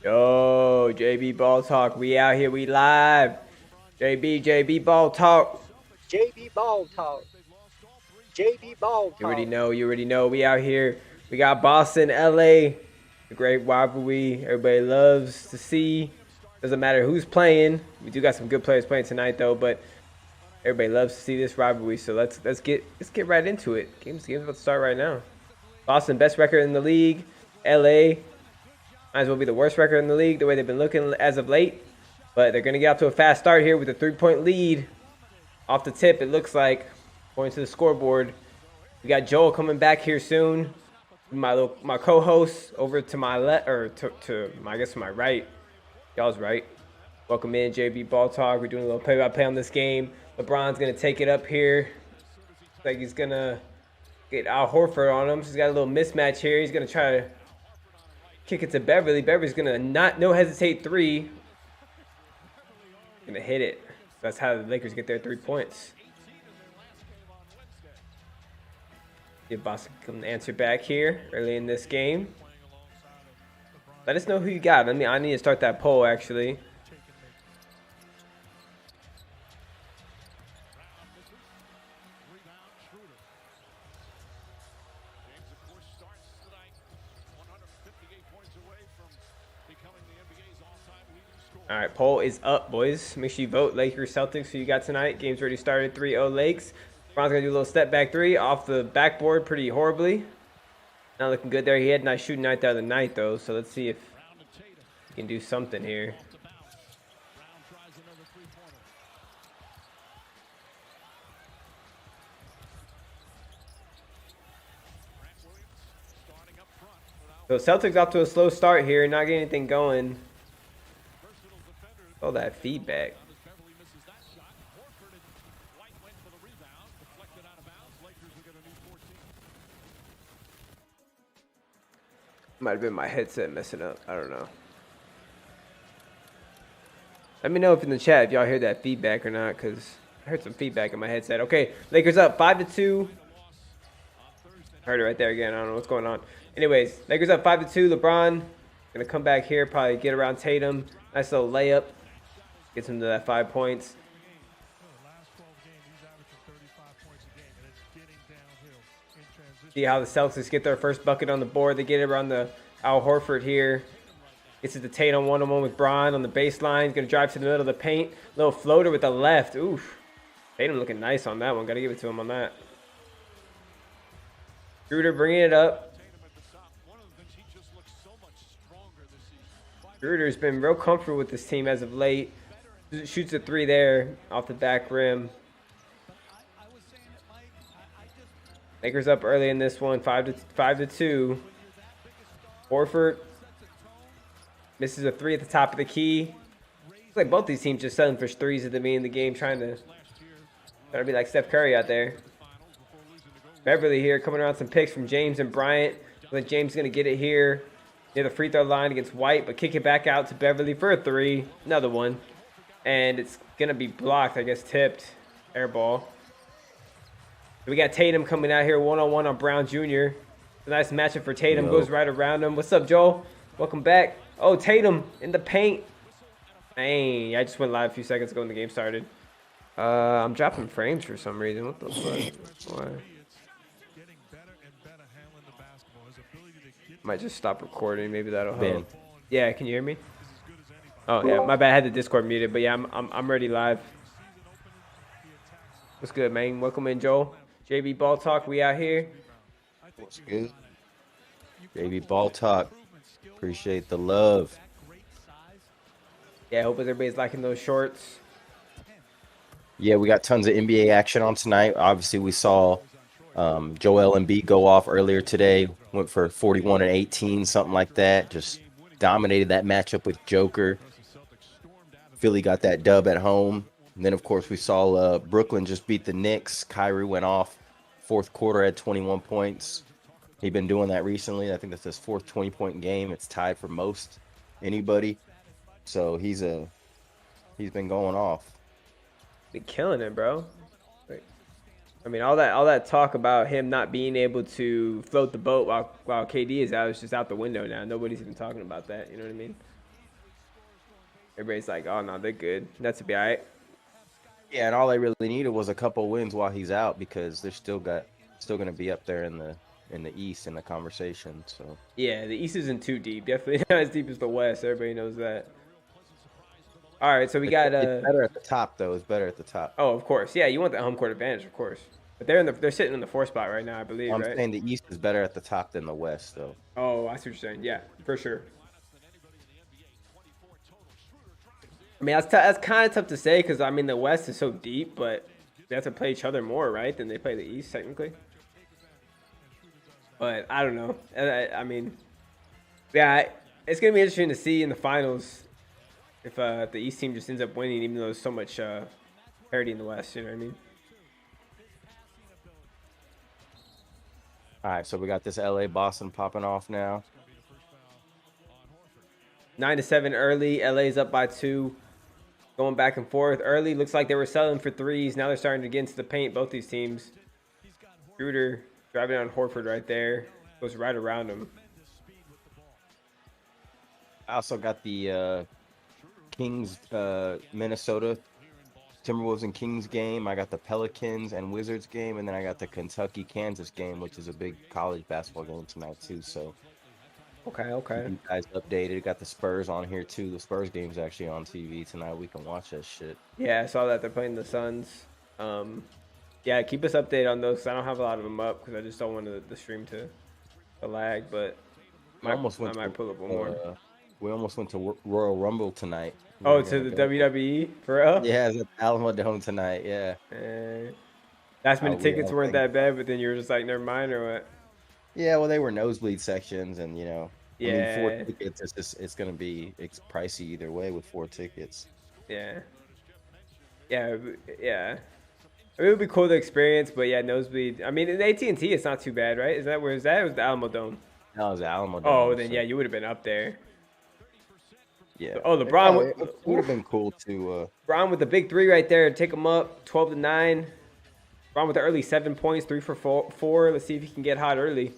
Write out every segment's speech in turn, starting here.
Yo, JB Ball Talk. We out here. We live. JB Ball Talk. JB Ball Talk. JB Ball You already Talk. know. You already know. We out here. We got Boston, LA. The great rivalry everybody loves to see. Doesn't matter who's playing. We do got some good players playing tonight though, but everybody loves to see this rivalry. So let's get right into it. Game's about to start right now. Boston, best record in the league. LA might as well be the worst record in the league the way they've been looking as of late. But they're going to get off to a fast start here with a 3-point lead. Off the tip, it looks like, going to the scoreboard. We got Joel coming back here soon. My co-host over to my left, or to I guess to my right. Y'all's right. Welcome in, JB Ball Talk. We're doing a little play-by-play on this game. LeBron's going to take it up here. Looks like he's going to get Al Horford on him. So he's got a little mismatch here. He's going to try to kick it to Beverly. Beverly's going to no hesitate three. Gonna hit it. That's how the Lakers get their 3 points. Give Boston an answer back here early in this game. Let us know who you got. I need to start that poll actually. All right, poll is up, boys. Make sure you vote Lakers, Celtics, who you got tonight. Game's already started, 3-0 Lakes. Bron's going to do a little step back three off the backboard pretty horribly. Not looking good there. He had a nice shooting night the other night, though, so let's see if he can do something here. So Celtics off to a slow start here, not getting anything going. Oh, that feedback. Might have been my headset messing up. I don't know. Let me know if in the chat if y'all hear that feedback or not, because I heard some feedback in my headset. Okay, Lakers up 5-2. Heard it right there again. I don't know what's going on. Anyways, Lakers up 5-2. LeBron gonna come back here, probably get around Tatum. Nice little layup. Gets him to that 5 points. See how the Celtics get their first bucket on the board. They get it around the Al Horford here. Gets it to Tatum one-on-one with Bron on the baseline. Going to drive to the middle of the paint. Little floater with the left. Oof. Tatum looking nice on that one. Got to give it to him on that. Schroeder bringing it up. Schroeder's been real comfortable with this team as of late. Shoots a three there off the back rim. Lakers up early in this one, 5-2. Horford misses a three at the top of the key. Looks like both these teams just selling for threes at the beginning of the game, trying to be like Steph Curry out there. Beverly here coming around some picks from James and Bryant. I think James is going to get it here near the free throw line against White, but kick it back out to Beverly for a three. Another one. And it's going to be blocked, I guess, tipped. Air ball. We got Tatum coming out here one-on-one on Brown Jr. A nice matchup for Tatum. Goes right around him. What's up, Joel? Welcome back. Oh, Tatum in the paint. Dang, I just went live a few seconds ago when the game started. I'm dropping frames for some reason. What the fuck? Why? Might just stop recording. Maybe that'll help. Yeah, can you hear me? Oh yeah, my bad. I had the Discord muted, but yeah, I'm ready live. What's good, man? Welcome in, Joel. JB Ball Talk. We out here. What's good? JB Ball Talk. Appreciate the love. Yeah, I hope everybody's liking those shorts. Yeah, we got tons of NBA action on tonight. Obviously, we saw Joel Embiid go off earlier today. Went for 41 and 18, something like that. Just dominated that matchup with Joker. Philly got that dub at home. And then, of course, we saw Brooklyn just beat the Knicks. Kyrie went off. Fourth quarter at 21 points. He's been doing that recently. I think that's his fourth 20-point game. It's tied for most anybody. So he's been going off. Been killing it, bro. I mean, all that talk about him not being able to float the boat while KD is out is just out the window now. Nobody's even talking about that. You know what I mean? everybody's like, oh no, they're good. That's to be all right. Yeah, and all they really needed was a couple wins while he's out because they're still going to be up there in the East in the conversation. So Yeah, the East isn't too deep. Definitely not as deep as the West. Everybody knows that. All right, so we got it's better at the top though. It's better at the top. oh, of course. Yeah, you want the home court advantage, of course. But they're sitting in the 4th spot right now, I believe, I'm right? saying the East is better at the top than the West though. Oh, I see what you're saying. Yeah, for sure. I mean, that's kind of tough to say because I mean the West is so deep, but they have to play each other more, right, than they play the East technically. But I don't know. I mean, yeah, it's gonna be interesting to see in the finals if the East team just ends up winning, even though there's so much parity in the West. You know what I mean? All right, so we got this LA Boston popping off now. 9-7 early. LA's up by 2. Going back and forth. Early looks like they were selling for threes. Now they're starting to get into the paint, both these teams. Schroeder driving on Horford right there. Goes right around him. I also got the Kings Minnesota Timberwolves and Kings game. I got the Pelicans and Wizards game, and then I got the Kentucky Kansas game, which is a big college basketball game tonight too. So Okay. keep you guys updated. Got the Spurs on here too. The Spurs game's actually on TV tonight. We can watch that shit. Yeah, I saw that they're playing the Suns. Yeah, keep us updated on those. I don't have a lot of them up because I just don't want the stream to lag. But I might pull up one more. We almost went to Royal Rumble tonight. Oh, to the WWE for real? Yeah, it's at Alamo Dome tonight. Yeah. Last minute tickets weren't that bad, but then you were just like, never mind, or what? Yeah, well, they were nosebleed sections, and Yeah. I mean, 4 tickets. It's gonna be pricey either way with 4 tickets. Yeah. Yeah. I mean, it would be cool to experience, but yeah, nosebleed. I mean, in AT&T, it's not too bad, right? Is that where is that? It was the Alamo Dome. No, it was the Alamo Dome. Oh, then yeah, you would have been up there. Yeah. Oh, LeBron would have been cool to. LeBron with the big 3 right there, take him up 12-9. LeBron with the early 7 points, 3 for 4. Let's see if he can get hot early.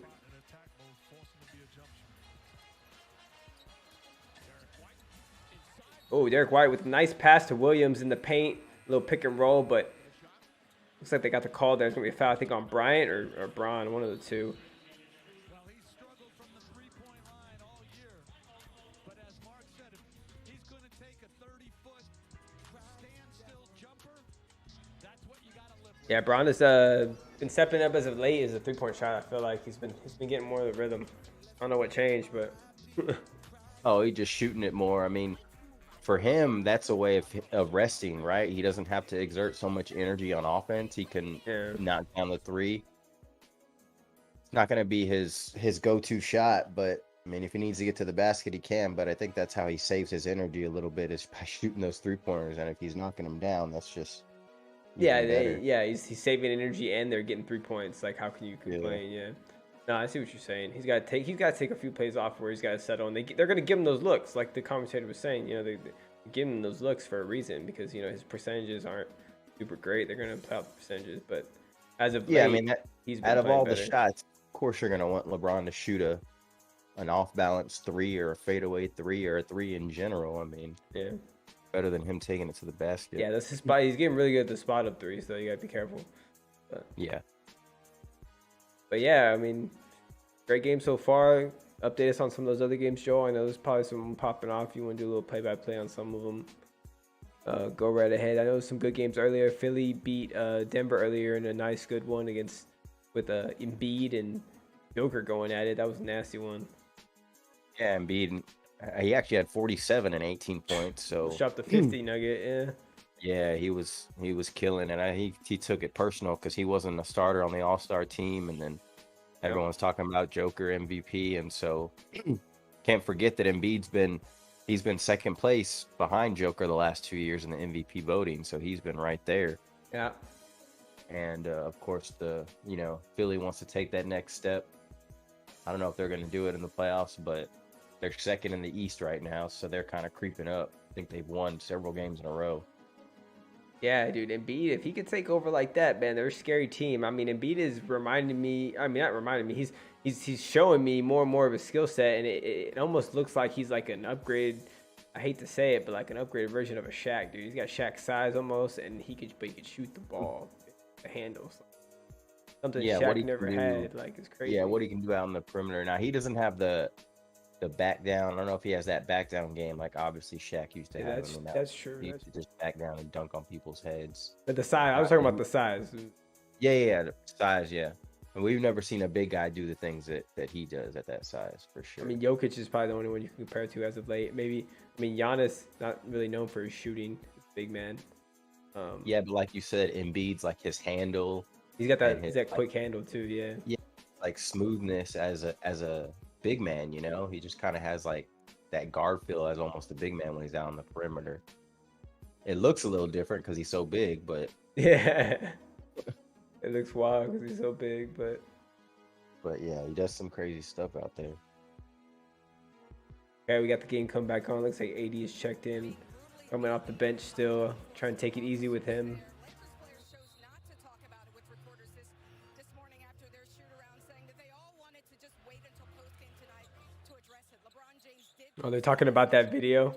Oh, Derek White with a nice pass to Williams in the paint, a little pick and roll, but looks like they got the call. There's gonna be a foul, I think, on Bryant or Braun, one of the two. Yeah, Braun has been stepping up as of late as a 3-point shot. I feel like he's been getting more of the rhythm. I don't know what changed, but Oh, he's just shooting it more. I mean, for him, that's a way of resting, right? He doesn't have to exert so much energy on offense. He can knock down the 3. It's not going to be his go-to shot, but I mean, if he needs to get to the basket, he can. But I think that's how he saves his energy a little bit is by shooting those 3-pointers. And if he's knocking them down, that's just he's saving energy and they're getting 3 points. Like, how can you complain? Yeah. No, I see what you're saying. He's got to take a few plays off where he's got to settle, and they're going to give him those looks, like the commentator was saying. They give him those looks for a reason because his percentages aren't super great. They're going to play out the percentages, but as of late, I mean, he's out of all the better. shots, of course you're going to want LeBron to shoot an off-balance 3 or a fadeaway 3 or a 3 in general. I mean, yeah, better than him taking it to the basket. Yeah, that's his spot. He's getting really good at the spot up 3, so you got to be careful. But yeah, I mean, great game so far. Update us on some of those other games, Joe. I know there's probably some popping off. You want to do a little play-by-play on some of them. Go right ahead. I know some good games earlier. Philly beat Denver earlier in a nice, good one with Embiid and Joker going at it. That was a nasty one. Yeah, Embiid. He actually had 47 and 18 points. So shot the 50 nugget. Yeah. Yeah, he was killing, and he took it personal because he wasn't a starter on the All-Star team, and then everyone's talking about Joker MVP, and so can't forget that he's been second place behind Joker the last 2 years in the MVP voting, so he's been right there. Yeah, and of course Philly wants to take that next step. I don't know if they're going to do it in the playoffs, but they're second in the East right now, so they're kind of creeping up. I think they've won several games in a row. Yeah, dude, Embiid, if he could take over like that, man, they're a scary team. I mean, Embiid is reminding me. I mean, not reminding me. He's showing me more and more of a skill set, and it almost looks like he's like an upgrade I hate to say it, but like an upgraded version of a Shaq, dude. He's got Shaq size almost, and but he could shoot the ball, the handles. Something Yeah, what Shaq he can never do. had. Like, it's crazy. Yeah, what he can do out on the perimeter. Now he doesn't have the back down. I don't know if he has that back down game like obviously Shaq used to Yeah, have. that's true. He used to just back down and dunk on people's heads. But the size, I was talking about the size. Yeah, the size, yeah. And we've never seen a big guy do the things that he does at that size, for sure. I mean, Jokic is probably the only one you can compare to as of late. Maybe, I mean, Giannis, not really known for his shooting. He's a big man. Yeah, but like you said, Embiid's like his handle. He's got that quick handle too, yeah. Yeah, like smoothness as a big man, you know? He just kind of has like that guard feel as almost a big man when he's out on the perimeter. It looks a little different because he's so big, but yeah. It looks wild because he's so big, but yeah, he does some crazy stuff out there. okay, we got the game come back on. Looks like AD is checked in, coming off the bench still, trying to take it easy with him. Oh, they're talking about that video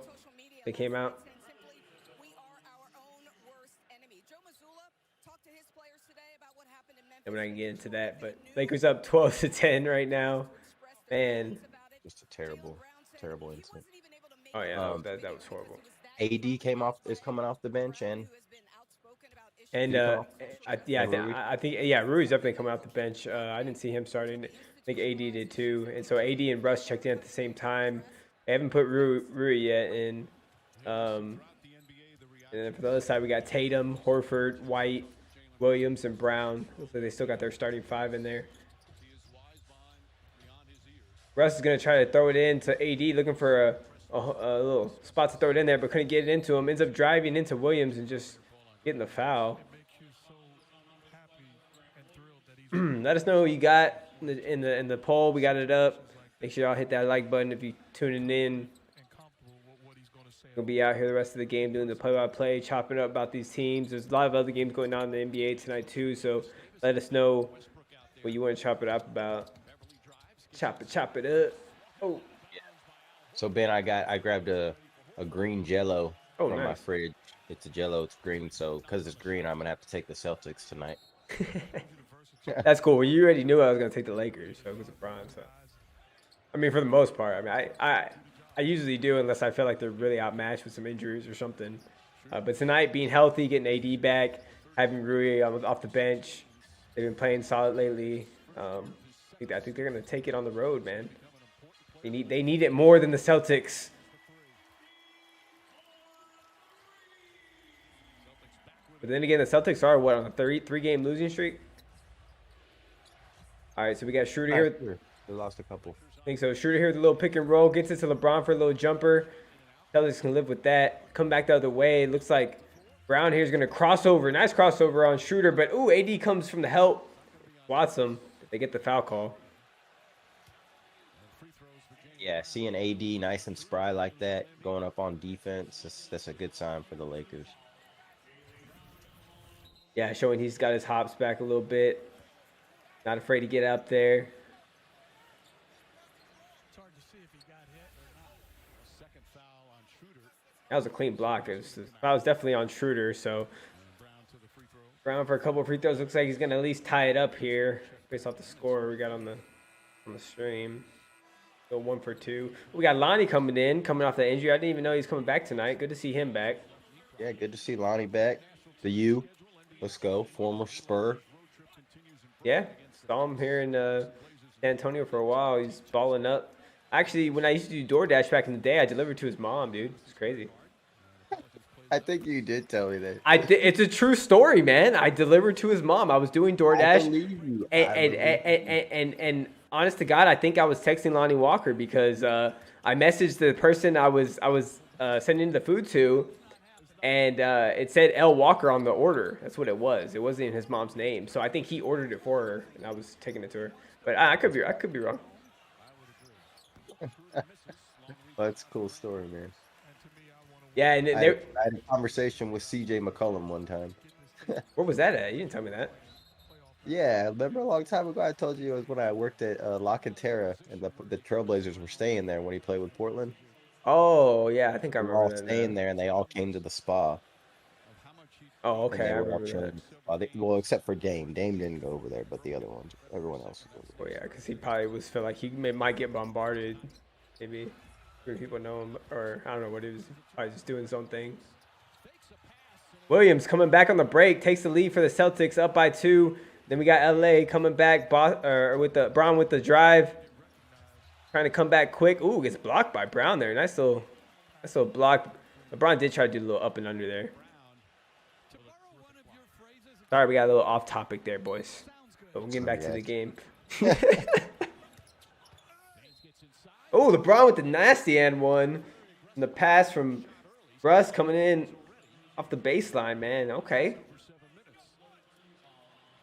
that came out. And we're not gonna get into that, but Lakers up 12-10 right now. Man, Just a terrible incident. oh yeah, that was horrible. AD is coming off the bench, and I think Rui's definitely coming off the bench. I didn't see him starting. I think AD did too, and so AD and Russ checked in at the same time. They haven't put Rui yet in. And then for the other side, we got Tatum, Horford, White, Williams, and Brown. Looks like they still got their starting five in there. Russ is going to try to throw it in to AD, looking for a little spot to throw it in there, but couldn't get it into him. Ends up driving into Williams and just getting the foul. Let us know who you got in the poll. We got it up. Make sure y'all hit that like button if you're tuning in. We'll be out here the rest of the game doing the play-by-play, chopping up about these teams. There's a lot of other games going on in the NBA tonight too, so let us know what you want to chop it up about. Chop it up. Oh. Yeah. So Ben, I grabbed a green Jello from my fridge. It's a Jello. It's green, so because it's green, I'm gonna have to take the Celtics tonight. That's cool. Well, you already knew I was gonna take the Lakers, so it was a prime. So, I mean, for the most part, I mean, I usually do unless I feel like they're really outmatched with some injuries or something. But tonight, being healthy, getting AD back, having Rui off the bench, they've been playing solid lately. I think they're gonna take it on the road, man. They need it more than the Celtics. But then again, the Celtics are what, on a three-game losing streak? All right, so we got Schroeder here. They lost a couple. I think so. Schroeder here with a little pick and roll. Gets it to LeBron for a little jumper. Celtics can live with that. Come back the other way. It looks like Brown here is going to cross over. Nice crossover on Schroeder. But, ooh, AD comes from the help. Swats him. They get the foul call. Yeah, seeing AD nice and spry like that, going up on defense, that's a good sign for the Lakers. Yeah, showing he's got his hops back a little bit. Not afraid to get up there. That was a clean block. That was definitely on Schroeder. So Brown for a couple of free throws. Looks like he's gonna at least tie it up here based off the score we got on the stream. Go 1 for 2. We got Lonnie coming off that injury. I didn't even know he's coming back tonight. Good to see him back. Yeah, good to see Lonnie back. The U. Let's go. Former Spur. Yeah, saw him here in San Antonio for a while. He's balling up. Actually, when I used to do DoorDash back in the day, I delivered to his mom, dude. It's crazy. I think you did tell me that. It's a true story, man. I delivered to his mom. I was doing DoorDash. I believe you. And honest to God, I think I was texting Lonnie Walker because I messaged the person I was sending the food to, and it said L Walker on the order. That's what it was. It wasn't in his mom's name, so I think he ordered it for her, and I was taking it to her. But I could be wrong. Well, that's a cool story, man. Yeah, and I had a conversation with CJ McCollum one time. Where was that at? You didn't tell me that. Yeah, remember a long time ago I told you it was when I worked at La Cantera and the Trailblazers were staying there when he played with Portland? Oh, yeah, I think I They're all remember that staying now. there, and they all came to the spa, Oh, and okay, they I were all remember chilling that. at the spa. Well, except for Dame. Dame didn't go over there, but the other ones, everyone else was over Oh, there. yeah, because he probably was feel like might get bombarded. Maybe people know him, or I don't know what he was, probably just doing his own thing. Williams coming back on the break, takes the lead for the Celtics, up by 2. Then we got LA coming back, with the Brown with the drive, trying to come back quick. Ooh, gets blocked by Brown there. Nice little block. LeBron did try to do a little up and under there. Sorry, we got a little off topic there, boys. But we're getting back to the game. Oh, LeBron with the nasty and one. And the pass from Russ coming in off the baseline, man. Okay.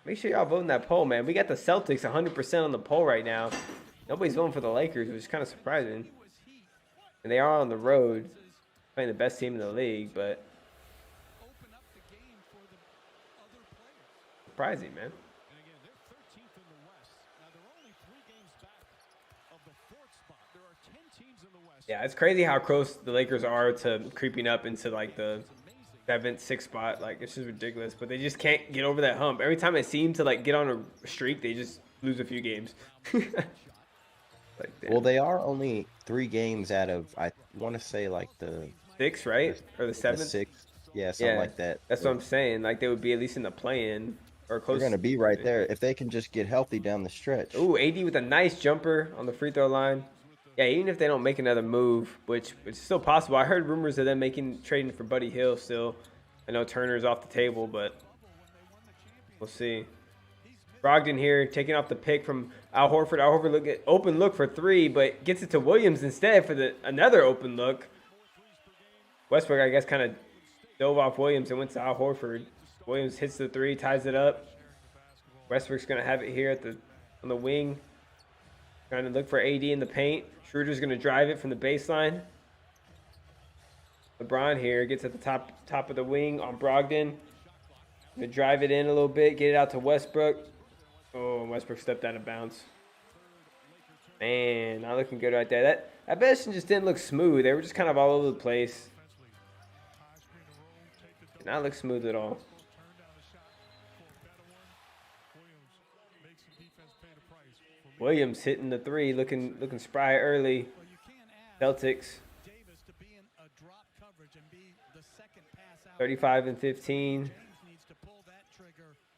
Make sure y'all vote in that poll, man. We got the Celtics 100% on the poll right now. Nobody's voting for the Lakers, which is kind of surprising. And they are on the road, playing the best team in the league, but surprising, man. Yeah, it's crazy how close the Lakers are to creeping up into like the 7th, 6th spot. Like, it's just ridiculous, but they just can't get over that hump. Every time they seem to like get on a streak, they just lose a few games. Like, Well, they are only 3 games out of, I want to say, like the 6, right? Or the the 7th? 6th, yeah, something Yeah, like that. that's what So I'm saying. Like, they would be at least in the play-in or they're close. gonna be right there if they can just get healthy down the stretch. Ooh, AD with a nice jumper on the free throw line. Yeah, even if they don't make another move, which is still possible. I heard rumors of them trading for Buddy Hill still. I know Turner's off the table, but we'll see. Brogdon here taking off the pick from Al Horford. Al Horford at open look for 3, but gets it to Williams instead for another open look. Westbrook, I guess, kind of dove off Williams and went to Al Horford. Williams hits the 3, ties it up. Westbrook's gonna have it here on the wing, trying to look for AD in the paint. Schroeder's gonna drive it from the baseline. LeBron here gets at the top of the wing on Brogdon. Gonna drive it in a little bit, get it out to Westbrook. Oh, Westbrook stepped out of bounds. Man, not looking good right there. That possession just didn't look smooth. They were just kind of all over the place. Did not look smooth at all. Williams hitting the 3, looking spry early. Celtics 35 and 15.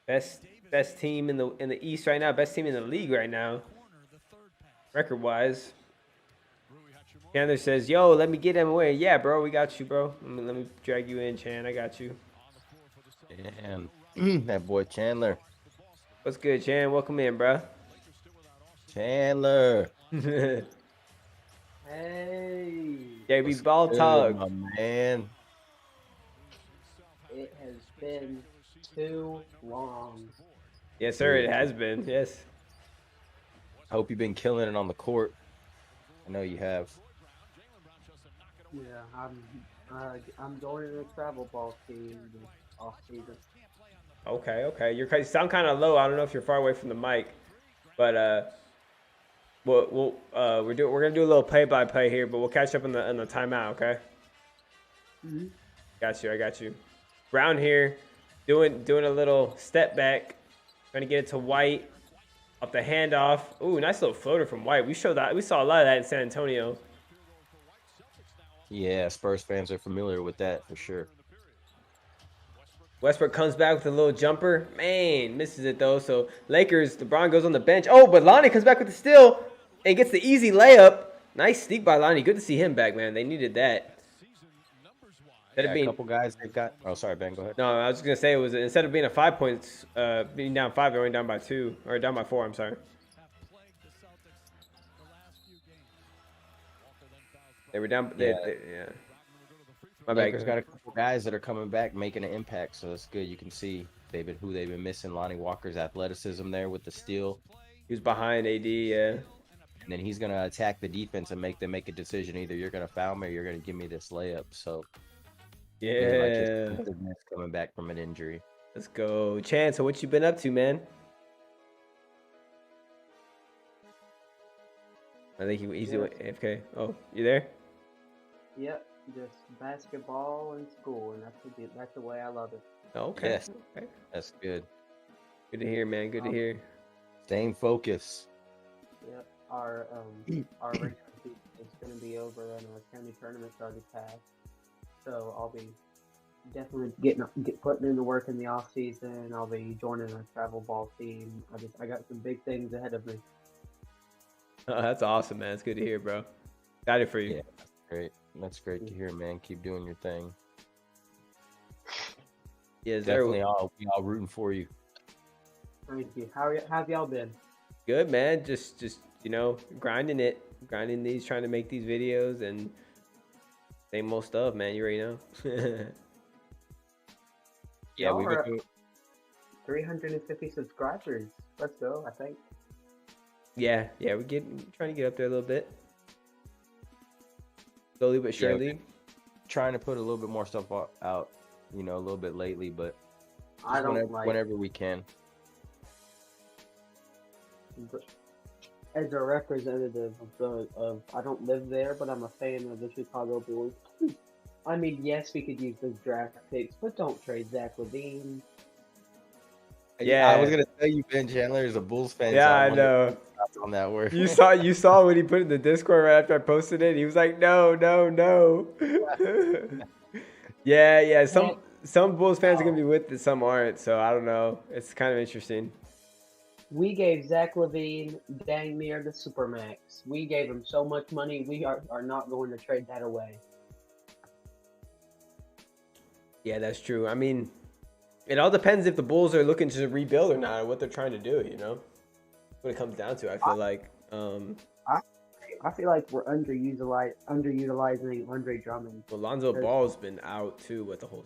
Best team in the East right now. Best team in the league right now, record wise. Chandler says, "Yo, let me get him away." Yeah, bro, we got you, bro. Let me drag you in, Chan. I got you. And that boy Chandler. What's good, Chan? Welcome in, bro. Chandler. Hey. JB Ball Good, Talk. my man. It has been too long. Yes, sir. It has been. Yes. I hope you've been killing it on the court. I know you have. Yeah, I'm joining the travel ball team this off season. Okay. You sound kind of low. I don't know if you're far away from the mic, but we're gonna do a little play-by-play here, but we'll catch up in the timeout. Okay. Mm-hmm. I got you. Brown here, doing a little step back, trying to get it to White, off the handoff. Ooh, nice little floater from White. We saw a lot of that in San Antonio. Yeah, Spurs fans are familiar with that for sure. Westbrook comes back with a little jumper. Man, misses it though. So Lakers, LeBron goes on the bench. Oh, but Lonnie comes back with the steal and gets the easy layup. Nice sneak by Lonnie. Good to see him back, man. They needed that. A couple guys they've got. Oh, sorry, Ben. Go ahead. No, I was just gonna say it was instead of being a 5 points, being down 5, they're only down by 2 or down by 4. I'm sorry. They were down. Yeah. My bad. Lakers got a couple guys that are coming back, making an impact, so that's good. You can see who they've been missing. Lonnie Walker's athleticism there with the steal. He was behind AD, yeah. And then he's gonna attack the defense and make them make a decision. Either you're gonna foul me or you're gonna give me this layup. So yeah, coming back from an injury. Let's go, Chan. So what you been up to, man? I think he's doing AFK. Oh, you there? Yep, just basketball and school, and that's the way I love it. Okay. Yes, Okay. that's good. Good to hear, man. Good to hear. Staying focused. Yep, our regular season is going to be over, and our county tournament's already passed. So I'll be definitely putting in the work in the off season. I'll be joining a travel ball team. I got some big things ahead of me. Oh, that's awesome, man. It's good to hear, bro. Excited for you. Yeah, that's great. That's great to hear, man. Keep doing your thing. Yeah, Definitely, we all rooting for you. Thank you. How have y'all been? good, man. Just grinding these, trying to make these videos and same old stuff, man. You already know. Yeah, we've Y'all been doing. 350 subscribers. Let's go, I think. yeah, we're trying to get up there a little bit, slowly but surely. Trying to put a little bit more stuff out, a little bit lately, but I don't whenever we can. As a representative of I don't live there, but I'm a fan of the Chicago Bulls. I mean, yes, we could use those draft picks, but don't trade Zach LaVine. Yeah, I was gonna tell you, Ben Chandler is a Bulls fan. Yeah, so I know. On that word, You saw when he put it in the Discord right after I posted it. He was like, no. yeah. Some Bulls fans are gonna be with it, some aren't. So I don't know. It's kind of interesting. We gave Zach LaVine dang near the supermax. We gave him so much money. We are not going to trade that away. Yeah, that's true. I mean, it all depends if the Bulls are looking to rebuild or not, or what they're trying to do. What it comes down to, I feel like. I feel like we're underutilizing Andre Drummond. Well, Lonzo Ball's been out too with the whole.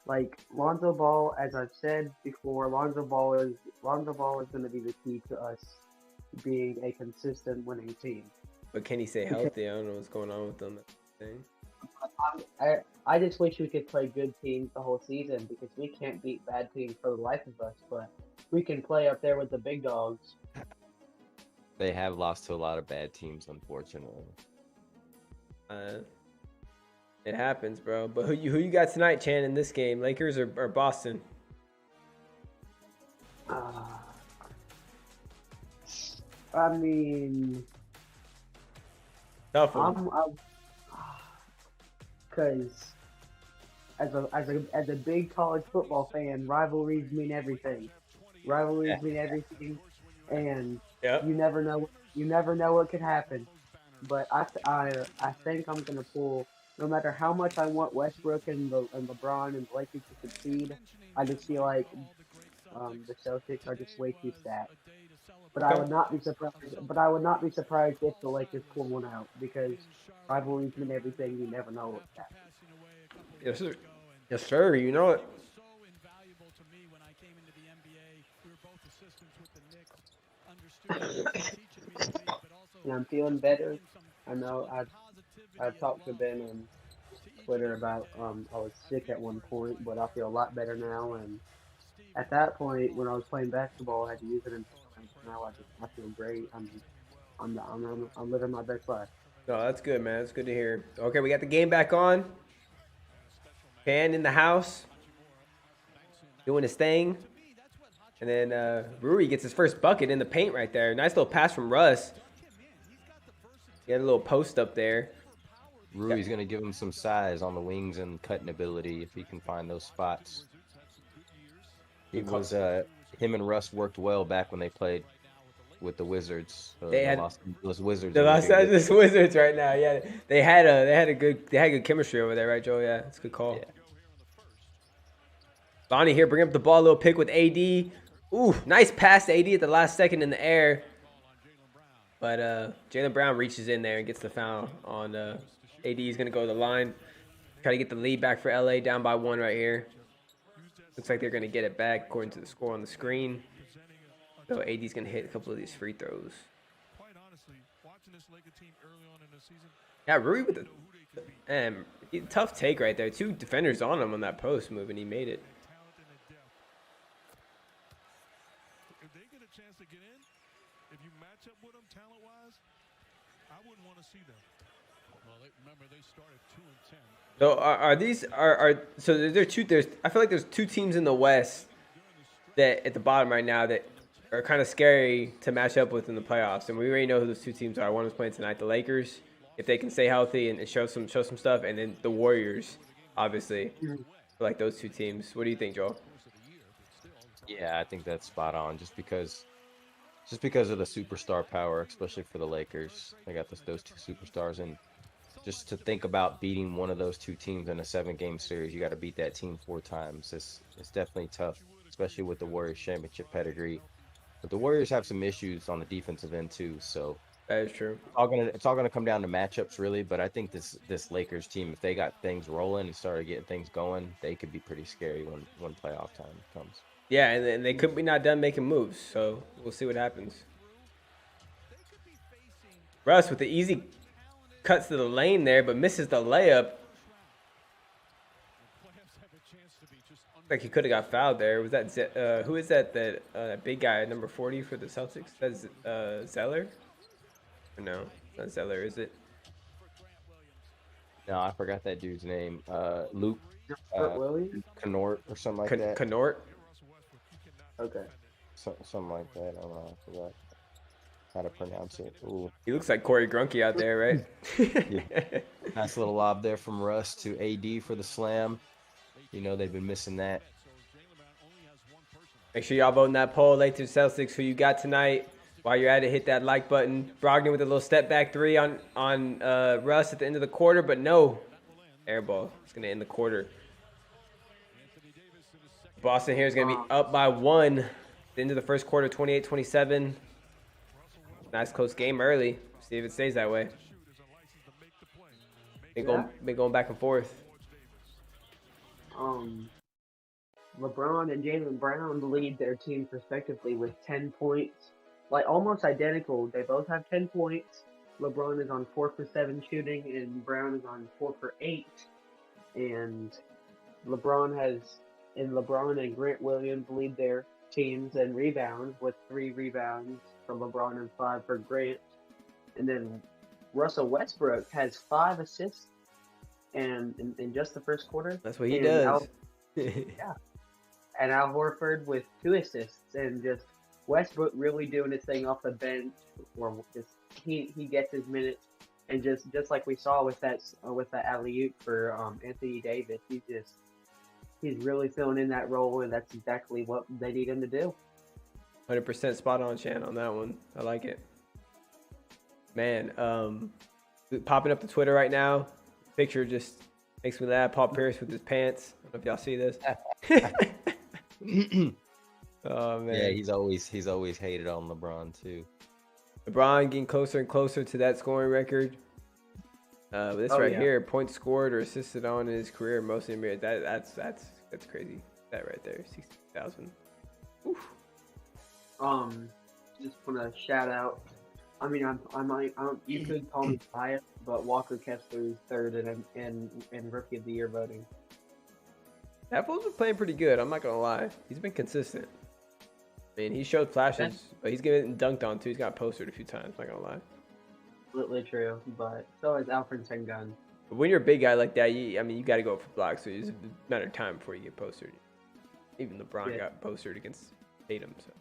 Like Lonzo Ball, as I've said before, Lonzo Ball is going to be the key to us being a consistent winning team. But can he stay healthy? I don't know what's going on with them. I just wish we could play good teams the whole season because we can't beat bad teams for the life of us. But we can play up there with the big dogs. They have lost to a lot of bad teams, unfortunately. It happens, bro. But who you got tonight, Chan, in this game? Lakers or Boston? I mean, tough one. Because as a big college football fan, rivalries mean everything. And you never know what could happen. But I think I'm gonna pull. No matter how much I want Westbrook and LeBron and the Lakers to succeed, I just feel like the Celtics are just way too stacked. But I would not be surprised if the Lakers pull one out because rivalries mean everything. You never know what's happening. Yes, sir. Yes, sir. You know it. And I'm feeling better. I know I've talked to Ben on Twitter about I was sick at one point, but I feel a lot better now. And at that point, when I was playing basketball, I had to use it. And now I feel great. I'm living my best life. No, that's good, man. That's good to hear. Okay, we got the game back on. Fan in the house, doing his thing. And then Rui gets his first bucket in the paint right there. Nice little pass from Russ. He had a little post up there. Rui's going to give him some size on the wings and cutting ability if he can find those spots. Him and Russ worked well back when they played with the Wizards. They had Los Angeles Wizards. The Los Angeles Wizards right now. Yeah, they had good chemistry over there, right, Joe? Yeah, it's a good call. Yeah. Lonnie here, bring up the ball, a little pick with AD. Ooh, nice pass to AD at the last second in the air. But Jaylen Brown reaches in there and gets the foul on AD. He's going to go to the line. Try to get the lead back for LA, down by 1 right here. Looks like they're going to get it back according to the score on the screen. So AD's going to hit a couple of these free throws. Yeah, Rui with the tough take right there. 2 defenders on him on that post move, and he made it. If they get a chance to get in, if you match up with them talent-wise, I wouldn't want to see them. So are these are so there are two there's I feel like there's two teams in the West that at the bottom right now that are kind of scary to match up with in the playoffs, and we already know who those two teams are. One is playing tonight, the Lakers, if they can stay healthy and show some stuff, and then the Warriors, obviously, for like those two teams. What do you think, Joel? Yeah, I think that's spot on. Just because of the superstar power, especially for the Lakers. They got those two superstars, and just to think about beating one of those two teams in a 7-game series, you got to beat that team 4 times. It's definitely tough, especially with the Warriors championship pedigree. But the Warriors have some issues on the defensive end too, so That is true. it's all gonna come down to matchups really. But I think this Lakers team, if they got things rolling and started getting things going, they could be pretty scary when playoff time comes. Yeah, and they could be not done making moves, so we'll see what happens. Russ with the easy cuts to the lane there, but misses the layup. Like he could have got fouled there. Was that who is that? That big guy, number 40 for the Celtics? That's Zeller? Or no, not Zeller, is it? No, I forgot that dude's name. Luke Williams? Knort or something like that. Knort? Okay. Something like that. I don't know. I forgot how to pronounce it. Ooh. He looks like Corey Grunke out there, right? Yeah. Nice little lob there from Russ to AD for the slam. You know they've been missing that. Make sure y'all vote in that poll. Lakers Celtics, who you got tonight. While you're at it, hit that like button. Brogdon with a little step back 3 on Russ at the end of the quarter, but no. Air ball. It's going to end the quarter. Boston here is going to be up by 1 at the end of the first quarter, 28-27. Nice close game early. See if it stays that way. Been going back and forth. LeBron and Jaylen Brown lead their teams respectively with 10 points. Like almost identical. They both have 10 points. LeBron is on 4 for 7 shooting, and Brown is on 4 for 8. And LeBron and Grant Williams lead their teams in rebounds with 3 rebounds from LeBron and 5 for Grant. And then Russell Westbrook has 5 assists and in just the first quarter. That's what he does. Yeah. And Al Horford with 2 assists, and just Westbrook really doing his thing off the bench, or just he gets his minutes, and just like we saw with that alley-oop for Anthony Davis, he's really filling in that role, and that's exactly what they need him to do. 100% spot on, Chan, on that one. I like it. Man, popping up to Twitter right now. Picture just makes me laugh. Paul Pierce with his pants. I don't know if y'all see this. Oh man. Yeah, he's always hated on LeBron too. LeBron getting closer and closer to that scoring record. This here, points scored or assisted on in his career, mostly in that's crazy. That right there, 60,000. Just want to shout out. I mean, you could call me biased, but Walker Kessler is 3rd in Rookie of the Year voting. That fool's been playing pretty good. I'm not gonna lie. He's been consistent. I mean, he showed flashes, but he's getting dunked on too. He's got posted a few times. Not gonna lie. Absolutely true, but so is Alfred Sengun. But when you're a big guy like that, you got to go for blocks. So it's a matter of time before you get posted. Even LeBron got posted against Tatum. So.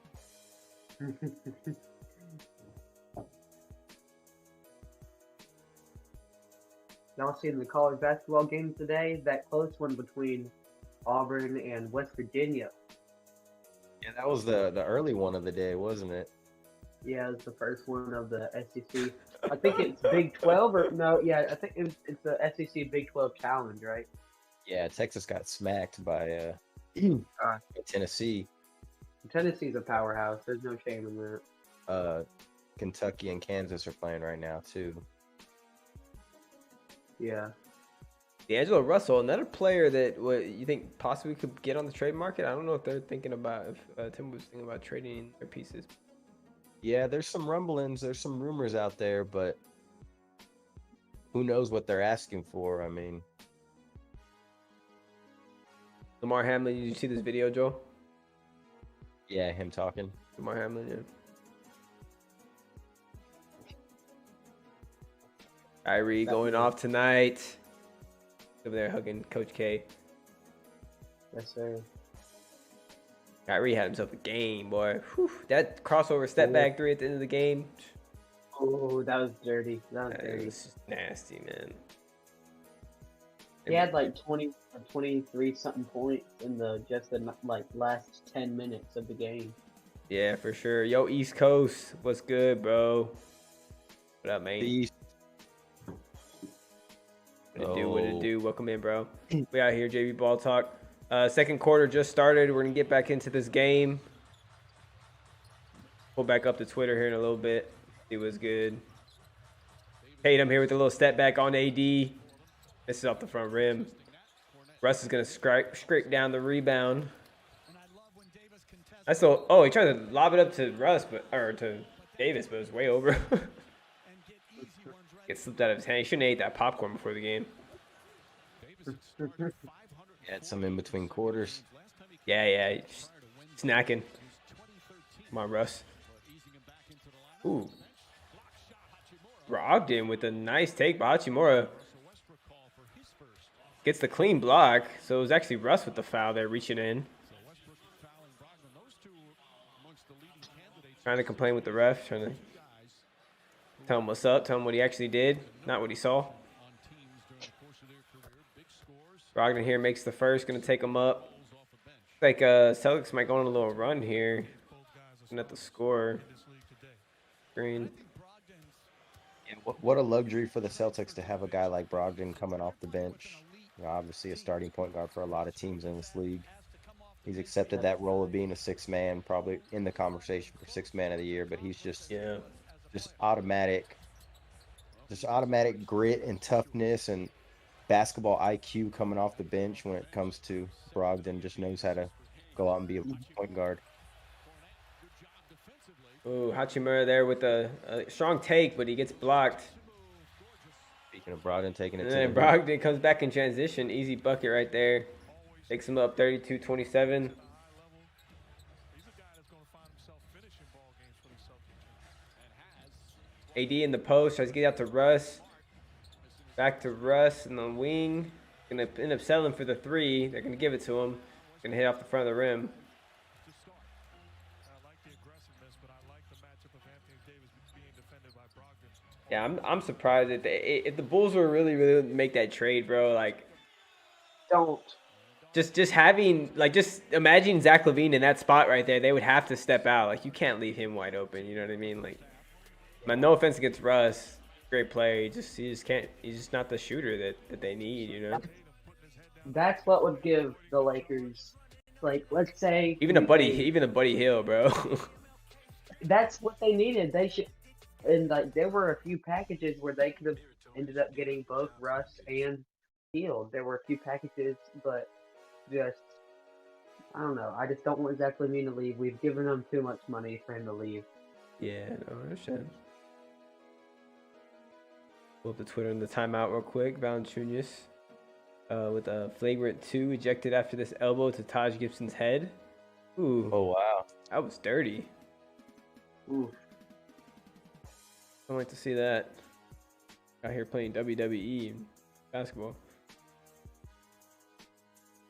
Y'all seen the college basketball game today? That close one between Auburn and West Virginia. Yeah, that was the early one of the day, wasn't it? Yeah, it's the first one of the SEC. I think it's Big 12 or no? Yeah, I think it's the SEC Big 12 Challenge, right? Yeah, Texas got smacked by Tennessee. Tennessee's a powerhouse. There's no shame in that. Kentucky and Kansas are playing right now too. Yeah. D'Angelo Russell, another player that you think possibly could get on the trade market. I don't know if they're thinking about Tim was thinking about trading their pieces. Yeah, there's some rumblings, there's some rumors out there, but who knows what they're asking for? I mean, Lamar Hamlin, did you see this video, Joel? Yeah, him talking. Lamar Hamlin, yeah. Kyrie going off tonight. Over there hugging Coach K. Yes, sir. Kyrie had himself a game, boy. Whew, that crossover step back three at the end of the game. Oh, that was dirty. That was It dirty. was nasty, man. He had like 20 or 23 something points in the last 10 minutes of the game. Yeah, for sure. Yo, East Coast, what's good, bro? What up, man? Beast. What it do? Welcome in, bro. We out here, JV Ball Talk. Second quarter just started. We're gonna get back into this game. Pull back up to Twitter here in a little bit. See what's good. Tatum here with a little step back on AD. This is off the front rim. Russ is gonna scrape down the rebound. I saw. Oh, he tried to lob it up to Russ, or to Davis, but it was way over. Get slipped out of his hand. He shouldn't have ate that popcorn before the game. Had some in between quarters. Yeah, snacking. Come on, Russ. Ooh. Brogdon with a nice take by Hachimura. Gets the clean block. So it was actually Russ with the foul there, reaching in. Trying to complain with the ref. Trying to tell him what's up. Tell him what he actually did. Not what he saw. Brogdon here makes the first. Going to take him up. Looks like Celtics might go on a little run here. Looking at the score. Green. What a luxury for the Celtics to have a guy like Brogdon coming off the bench. You know, obviously a starting point guard for a lot of teams in this league. He's accepted that role of being a sixth man, probably in the conversation for sixth man of the year, but he's just automatic grit and toughness and basketball IQ coming off the bench when it comes to Brogdon. Just knows how to go out and be a point guard. Ooh, Hachimura there with a strong take, but he gets blocked. Speaking of Brogdon taking it And to then the Brogdon comes back in transition. Easy bucket right there. Takes him up 32-27. AD in the post. Tries to get out to Russ. Back to Russ in the wing. Gonna end up settling for the three. They're gonna give it to him. Gonna hit off the front of the rim. Yeah, I'm surprised if the Bulls were really make that trade, bro. Like, Don't. just having just imagine Zach LaVine in that spot right there. They would have to step out. Like, you can't leave him wide open. You know what I mean? Like, man, no offense against Russ, great player. He just can't. He's just not the shooter that they need. You know. That's what would give the Lakers, like, let's say Even a Buddy Hill, bro. That's what they needed. They should. And like there were a few packages where they could have ended up getting both Russ and Hield. There were a few packages, but just I don't know. I just don't want Zach LaVine to leave. We've given him too much money for him to leave. Yeah, no, I understand. Pull up the Twitter and the timeout real quick. Valanciunas with a flagrant 2 ejected after this elbow to Taj Gibson's head. Ooh. Oh wow, That was dirty. Ooh. I'd like to see that. Out here playing WWE basketball.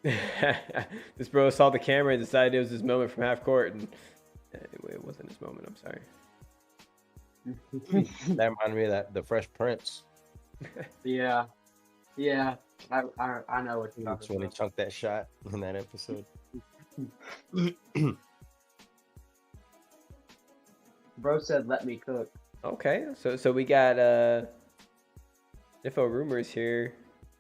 This bro saw the camera and decided it was his moment from half court, and anyway, it wasn't his moment. I'm sorry. that reminded me of the Fresh Prince. Yeah. I know what you're That's when he chunked that shot in that episode. Bro said, "Let me cook." Okay, so we got info rumors here.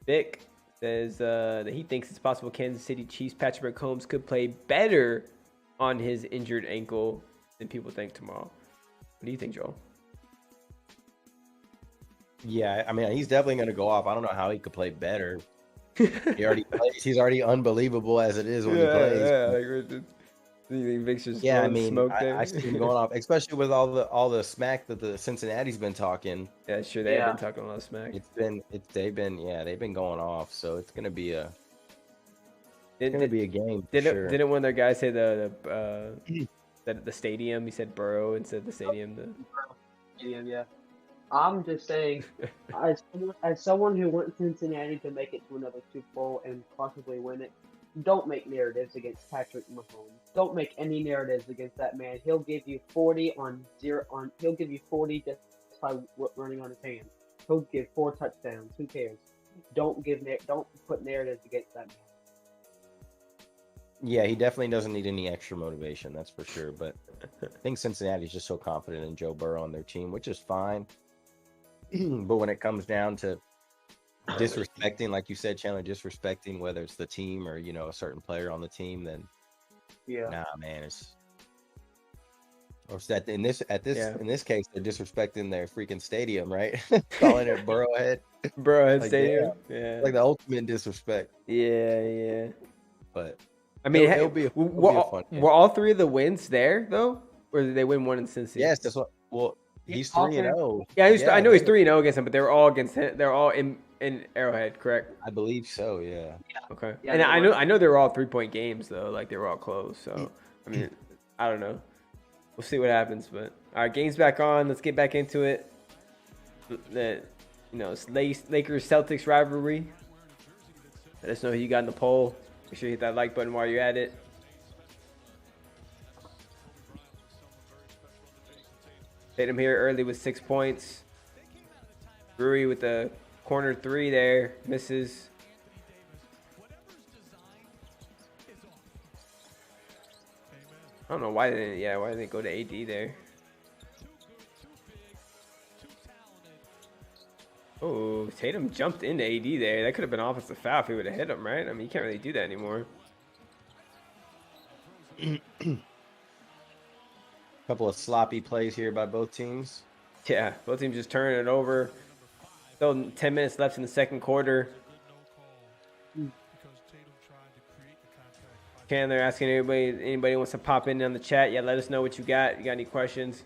Vic says that he thinks it's possible Kansas City Chiefs Patrick Mahomes could play better on his injured ankle than people think tomorrow. What do you think, Joel? Yeah, I mean, he's definitely going to go off. I don't know how he could play better. He already plays. He's already unbelievable as it is when he plays. Vic's just I mean, smoke there. I see him going off, especially with all the smack that the Cincinnati's been talking. Yeah, sure, they've been talking a lot of smack. They've been going off. So it's gonna be a game. Didn't one of their guys say the stadium? He said Burrow instead of the stadium. Yeah. I'm just saying, as someone who wants Cincinnati to make it to another Super Bowl and possibly win it, don't make narratives against Patrick Mahomes. Don't make any narratives against that man. He'll give you 40 on zero on. He'll give you 40 just by running on his hands. He'll give 4 touchdowns. Who cares? Don't put narratives against that man. Yeah, he definitely doesn't need any extra motivation, that's for sure. But I think Cincinnati's just so confident in Joe Burrow on their team, which is fine. But when it comes down to disrespecting, like you said, Chandler, disrespecting whether it's the team or, you know, a certain player on the team, then nah, man, it's or is that in this case they're disrespecting their freaking stadium, right? Calling it Burrowhead. Burrowhead Like, Stadium. Yeah. Like the ultimate disrespect. Yeah. But I mean, it'll be a fun game. were all 3 of the wins there though, or did they win one in Cincy? Yes, that's what. Well, he's 3-0. Yeah, I know he's 3-0 against him, but they were all against him. They're all in Arrowhead, correct? I believe so. Yeah. Okay. Yeah, And I know they were all 3-point games though. Like they were all close. So I mean, I don't know. We'll see what happens. But all right, game's back on. Let's get back into it. It's Lakers Celtics rivalry. Let us know who you got in the poll. Make sure you hit that like button while you're at it. Tatum here early with 6 points. Brewery with the corner 3 there. Misses. I don't know why they didn't go to AD there. Oh, Tatum jumped into AD there. That could have been offensive foul if he would have hit him, right? I mean, you can't really do that anymore. Couple of sloppy plays here by both teams. Yeah, both teams just turning it over. Still 10 minutes left in the second quarter. Chandler asking anybody wants to pop in on the chat. Yeah, let us know what you got. You got any questions?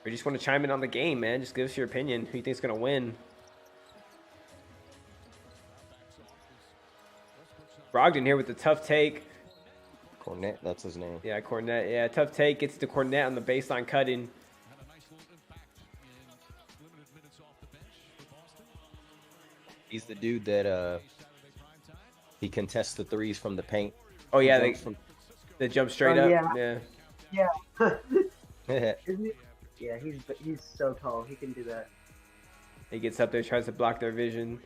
Or you just want to chime in on the game, man. Just give us your opinion. Who you think's going to win? Brogdon here with the tough take. Cornette, that's his name. Yeah, Cornette. Yeah, tough take. Gets to Cornette on the baseline cutting. He's the dude that he contests the threes from the paint. Oh yeah, they jump straight up. Yeah. Yeah. Yeah, he's so tall. He can do that. He gets up there, tries to block their vision.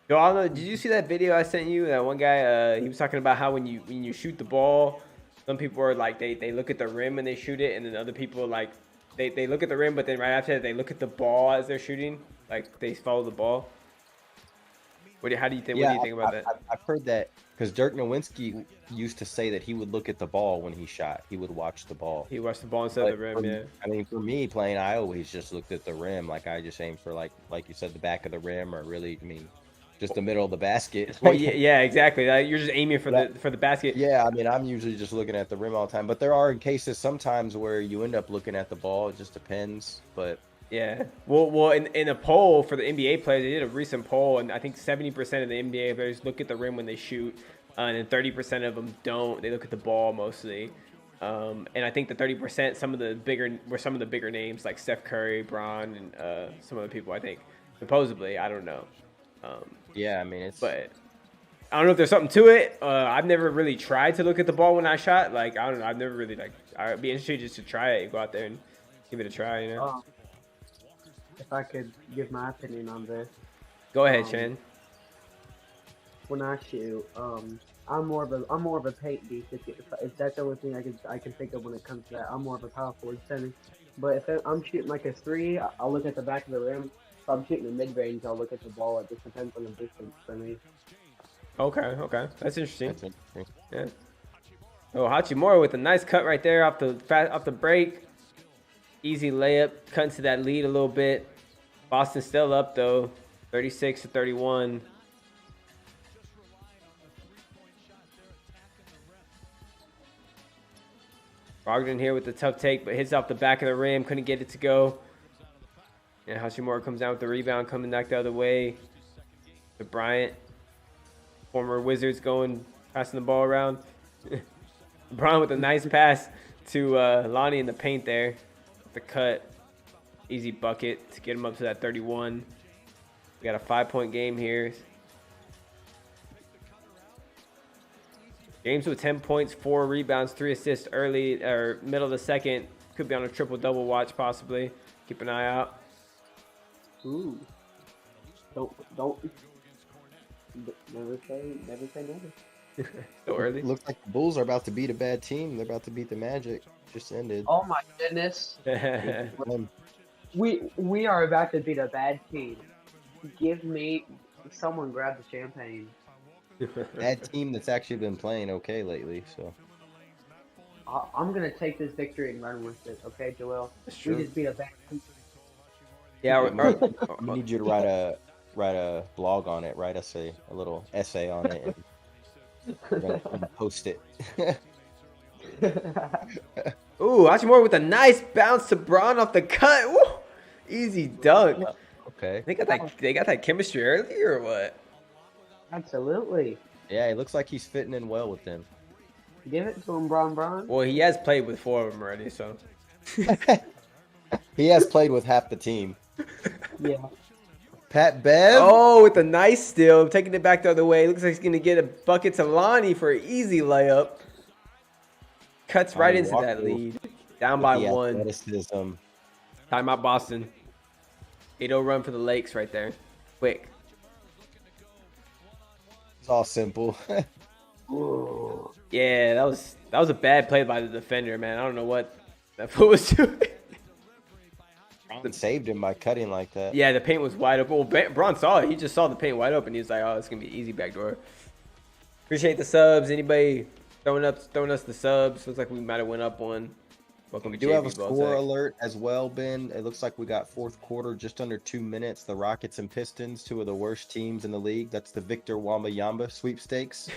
Yo, I don't know. Did you see that video I sent you? That one guy, he was talking about how when you shoot the ball, some people are like they look at the rim when they shoot it, and then other people like they look at the rim, but then right after that they look at the ball as they're shooting, like they follow the ball. How do you think? Yeah, what do you think about that? I've heard that because Dirk Nowitzki used to say that he would look at the ball when he shot. He would watch the ball. He watched the ball instead of the rim. Yeah. I mean, for me playing, I always just looked at the rim. Like I just aimed for like you said, the back of the rim, or really, I mean, just the middle of the basket. Well, yeah, exactly. You're just aiming for the basket. Yeah, I mean, I'm usually just looking at the rim all the time, but there are cases sometimes where you end up looking at the ball. It just depends, but. Yeah. Well, in a poll for the NBA players, they did a recent poll, and I think 70% of the NBA players look at the rim when they shoot, and then 30% of them don't. They look at the ball mostly. And I think the 30%, some of the bigger names like Steph Curry, Bron, and some other people. I think supposedly, I don't know. Yeah, I mean but I don't know if there's something to it. I've never really tried to look at the ball when I shot. Like I don't know. I've never really I'd be interested just to try it, go out there and give it a try. You know. If I could give my opinion on this. Go ahead, Shan. When I shoot, I'm more of a paint beast. If that's the only thing I can think of when it comes to that, I'm more of a power forward center. But if I'm shooting like a 3, I'll look at the back of the rim. If I'm shooting in mid range, I'll look at the ball. It just depends on the distance for me. Okay, that's interesting. Yeah. Oh, Hachimura with a nice cut right there off the break. Easy layup, cutting to that lead a little bit. Boston's still up though, 36-31. Brogdon here with the tough take, but hits off the back of the rim, couldn't get it to go. And Hachimura comes down with the rebound, coming back the other way. To Bryant, former Wizards, passing the ball around. Bryant with a nice pass to Lonnie in the paint there. The cut. Easy bucket to get him up to that 31. We got a 5-point game here. James with 10 points, 4 rebounds, 3 assists early or middle of the second. Could be on a triple-double watch possibly. Keep an eye out. Ooh. Don't. Never say never. Still early. Looks like the Bulls are about to beat a bad team. They're about to beat the Magic. Just ended. Oh my goodness. We are about to beat a bad team. Someone grab the champagne. Bad team that's actually been playing okay lately. So I'm gonna take this victory and run with it. Okay, Joel. That's We true. just beat a bad team. Yeah, we need you to write a blog on it. Write us a little essay on it and post it. ooh, Hachimura with a nice bounce to Braun off the cut. Woo! Easy dunk. Okay. They got that chemistry early or what? Absolutely. Yeah, it looks like he's fitting in well with them. Give it to him, Braun. Well, he has played with 4 of them already, so. He has played with half the team. Yeah. Pat Bev. Oh, with a nice steal, taking it back the other way. Looks like he's gonna get a bucket to Lonnie for an easy layup. Cuts right into that lead. Down by 1. Athleticism. Timeout Boston. 8-0 run for the Lakes right there. Quick. It's all simple. Ooh. Yeah, that was a bad play by the defender, man. I don't know what that foot was doing. Saved him by cutting like that. Yeah, the paint was wide open. Well, Braun saw it. He just saw the paint wide open. He was like, "Oh, it's gonna be easy backdoor." Appreciate the subs. Anybody throwing us the subs? Looks like we might have went up one. Welcome We to do have a JV Ball score Tech. alert as well, Ben. It looks like we got fourth quarter, just under 2 minutes. The Rockets and Pistons, 2 of the worst teams in the league. That's the Victor Wembanyama sweepstakes.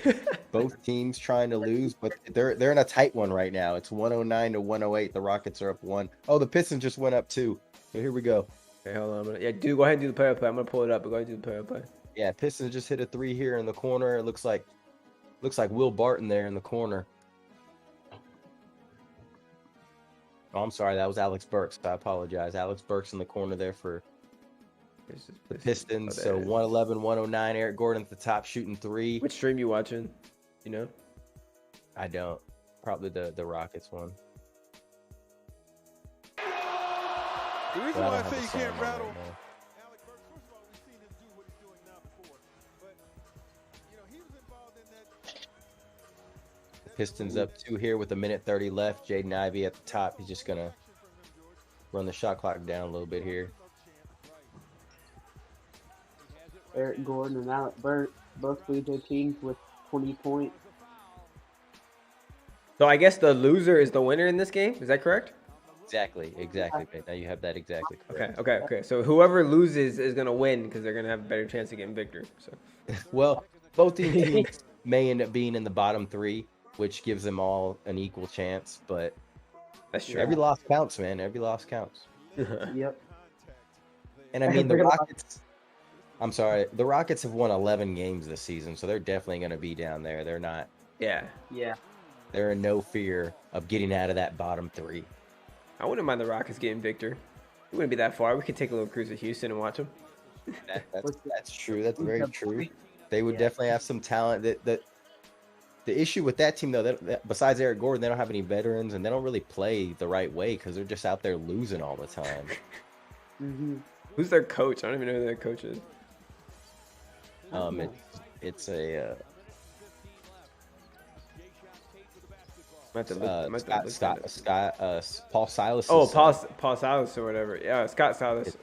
Both teams trying to lose, but they're in a tight one right now. It's 109 to 108. The Rockets are up 1. Oh, the Pistons just went up 2. So here we go. Okay, hold on. Yeah, dude, go ahead and do the play-by-play. I'm gonna pull it up. But go ahead and do the play-by-play. Yeah, Pistons just hit a 3 here in the corner. It looks like Will Barton there in the corner. Oh, I'm sorry, that was Alex Burks. I apologize. Alex Burks in the corner there for the Pistons. Oh, So there it is. 111, 109. Eric Gordon at the top shooting 3. Which stream you watching? You know? I don't. Probably the Rockets one. The reason But I why I don't say have you the can't sound on rattle right now. Alec Burks, first of all, we've seen him do what he's doing now before. But, he was involved in that. Pistons up 2 here with 1:30 left. Jaden Ivey at the top. He's just going to run the shot clock down a little bit here. Eric Gordon and Alec Burks both lead their teams with 20 points. So I guess the loser is the winner in this game. Is that correct? Exactly. Ben. Now you have that exactly correct. Okay. So whoever loses is gonna win because they're gonna have a better chance of getting victory. So Well, both these teams may end up being in the bottom 3, which gives them all an equal chance. But that's true. every loss counts, man. Every loss counts. Yep. And I mean, the Rockets. I'm sorry. The Rockets have won 11 games this season, so they're definitely going to be down there. They're not. Yeah. They're in no fear of getting out of that bottom 3. I wouldn't mind the Rockets getting victor. It wouldn't be that far. We could take a little cruise to Houston and watch them. That's true. That's very true. They would definitely have some talent. The issue with that team, though, that besides Eric Gordon, they don't have any veterans, and they don't really play the right way because they're just out there losing all the time. Mm-hmm. Who's their coach? I don't even know who their coach is. It's a Paul Silas. Oh, Paul Silas or whatever. Yeah, Scott Silas.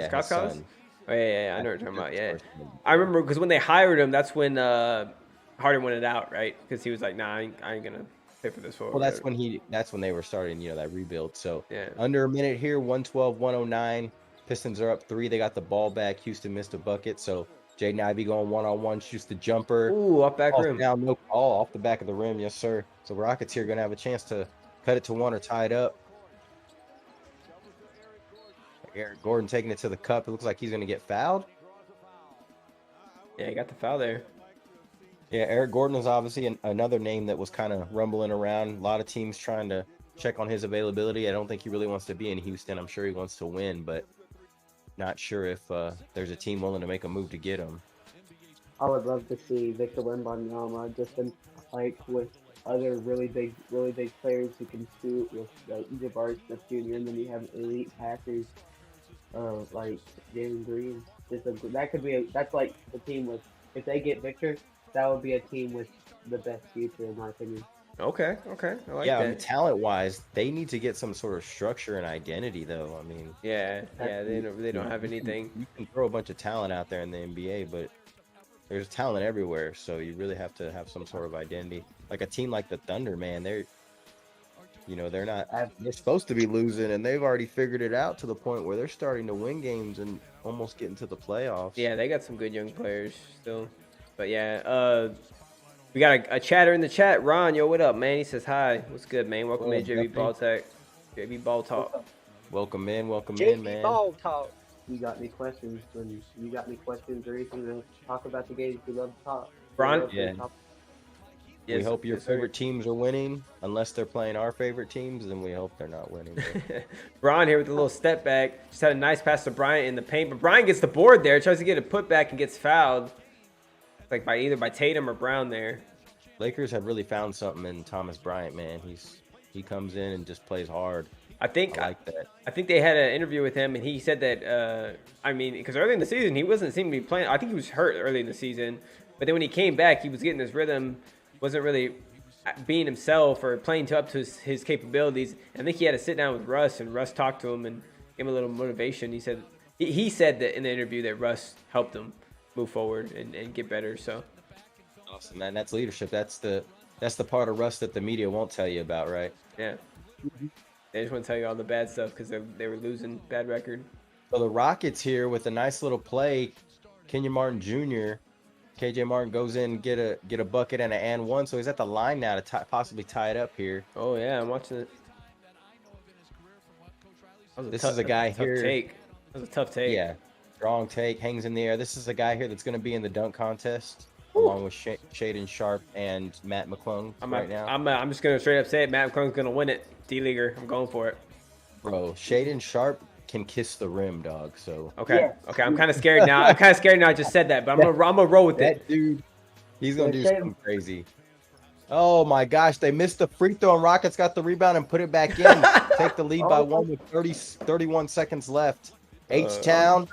Scott Silas? Son. Oh, yeah. I know what you're talking about. Yeah. I remember because when they hired him, that's when Harden wanted out, right? Because he was like, nah, I ain't going to pay for this for. Well, that's when they were starting, that rebuild. So yeah. Under a minute here, 112, 109. Pistons are up 3. They got the ball back. Houston missed a bucket. So Jaden Ivey going one-on-one, shoots the jumper. Ooh, off back rim. Down, no call, off the back of the rim. Yes, sir. So Rockets here going to have a chance to cut it to 1 or tie it up. Eric Gordon taking it to the cup. It looks like he's going to get fouled. Yeah, he got the foul there. Yeah, Eric Gordon is obviously another name that was kind of rumbling around. A lot of teams trying to check on his availability. I don't think he really wants to be in Houston. I'm sure he wants to win, but not sure if there's a team willing to make a move to get him. I would love to see Victor Wembanyama just in like with other really big players who can shoot with like Jabari Smith Jr. and then you have elite passers, like Jalen Green. That's like the team with if they get Victor, that would be a team with the best future in my opinion. Okay, I like Yeah, that. I mean, talent-wise, they need to get some sort of structure and identity, though. I mean, Yeah, they don't have anything. You can throw a bunch of talent out there in the NBA, but there's talent everywhere, so you really have to have some sort of identity. Like a team like the Thunder, man, they're supposed to be losing, and they've already figured it out to the point where they're starting to win games and almost getting to the playoffs. Yeah, they got some good young players still. But yeah, we got a chatter in the chat. Ron, yo, what up, man? He says hi. What's good, man? Welcome in, JB Ball Tech. JB Ball Talk. Welcome in, man. Ball Talk. You got any questions? Or anything to talk about the games you love to talk? Ron? Yeah. We hope your favorite teams are winning. Unless they're playing our favorite teams, then we hope they're not winning. Brian here with a little step back. Just had a nice pass to Bryant in the paint, but Bryant gets the board there, tries to get a putback and gets fouled. Like either by Tatum or Brown there. Lakers have really found something in Thomas Bryant, man. He comes in and just plays hard. I like that. I think they had an interview with him, and he said that, because early in the season, he wasn't seeming to be playing. I think he was hurt early in the season. But then when he came back, he was getting his rhythm, wasn't really being himself or playing up to his capabilities. I think he had to sit down with Russ, and Russ talked to him and gave him a little motivation. He said that in the interview that Russ helped him move forward and get better. So awesome, man. That's leadership. That's the part of Russ that the media won't tell you about, right? Yeah. They just want to tell you all the bad stuff because they were losing, bad record. So the Rockets here with a nice little play. Kenyon Martin Jr. KJ Martin goes in, get a bucket and an and one. So he's at the line now to possibly tie it up here. Oh yeah, I'm watching it. This is a guy here. That was a tough take. Yeah, strong take, hangs in the air. This is a guy here that's going to be in the dunk contest along with Shaden Sharp and Matt McClung right now. I'm just gonna straight up say it. Matt McClung's gonna win it. D-leaguer, I'm going for it. Bro, Shaden Sharp can kiss the rim, dog. So okay, I'm kind of scared now. I just said that, but I'm gonna roll with it. That dude, he's gonna do something crazy. Oh my gosh, they missed the free throw and Rockets got the rebound and put it back in. Take the lead by one with 31 seconds left. H-Town.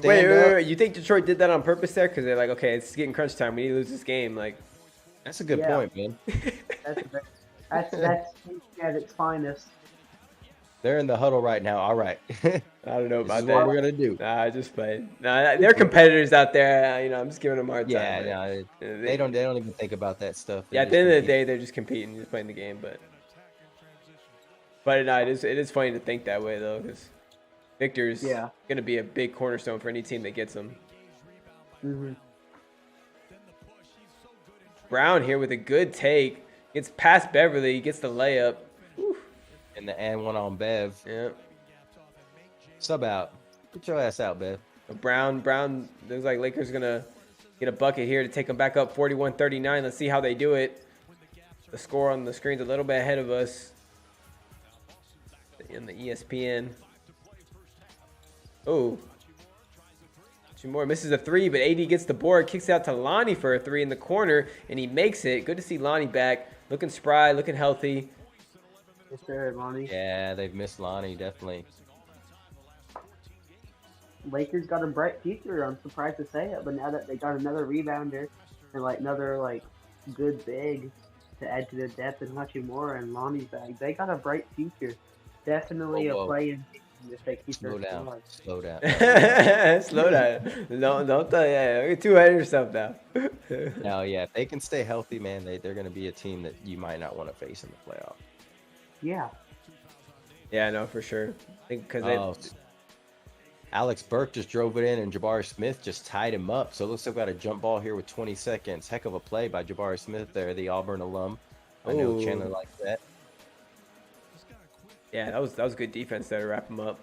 Wait. You think Detroit did that on purpose there? Because they're like, okay, it's getting crunch time. We need to lose this game. Like, that's a good point, man. That's at its finest. They're in the huddle right now. All right. I don't know about that. What we're gonna do? Nah, I just played. Nah, they're competitors out there. I'm just giving them a hard time. Yeah, they don't even think about that stuff. At the end of the day, they're just competing, just playing the game. But no, it is funny to think that way though, because Victor's gonna be a big cornerstone for any team that gets him. Mm-hmm. Brown here with a good take, gets past Beverly, gets the layup. Whew. And the and one on Bev. Yeah. Sub out. Get your ass out, Bev. Brown. Looks like Lakers gonna get a bucket here to take them back up 41-39. Let's see how they do it. The score on the screen's a little bit ahead of us in the ESPN. Oh. Two more. Misses a three, but AD gets the board, kicks out to Lonnie for a three in the corner, and he makes it. Good to see Lonnie back. Looking spry, looking healthy. Yes, sir, Lonnie. Yeah, they've missed Lonnie, definitely. Lakers got a bright future. I'm surprised to say it, but now that they got another rebounder and another good big to add to the depth and Hachimura and Lonnie's back, they got a bright future. Definitely a play-in if they keep Slow down. Slow down. Don't you're too ahead of yourself now. No, yeah, if they can stay healthy, man, they're going to be a team that you might not want to face in the playoff. Yeah. Yeah, no, for sure. I think because Alex Burke just drove it in, and Jabari Smith just tied him up. So it looks like we got a jump ball here with 20 seconds. Heck of a play by Jabari Smith there, the Auburn alum. I know Chandler likes that. Yeah, that was good defense there to wrap him up.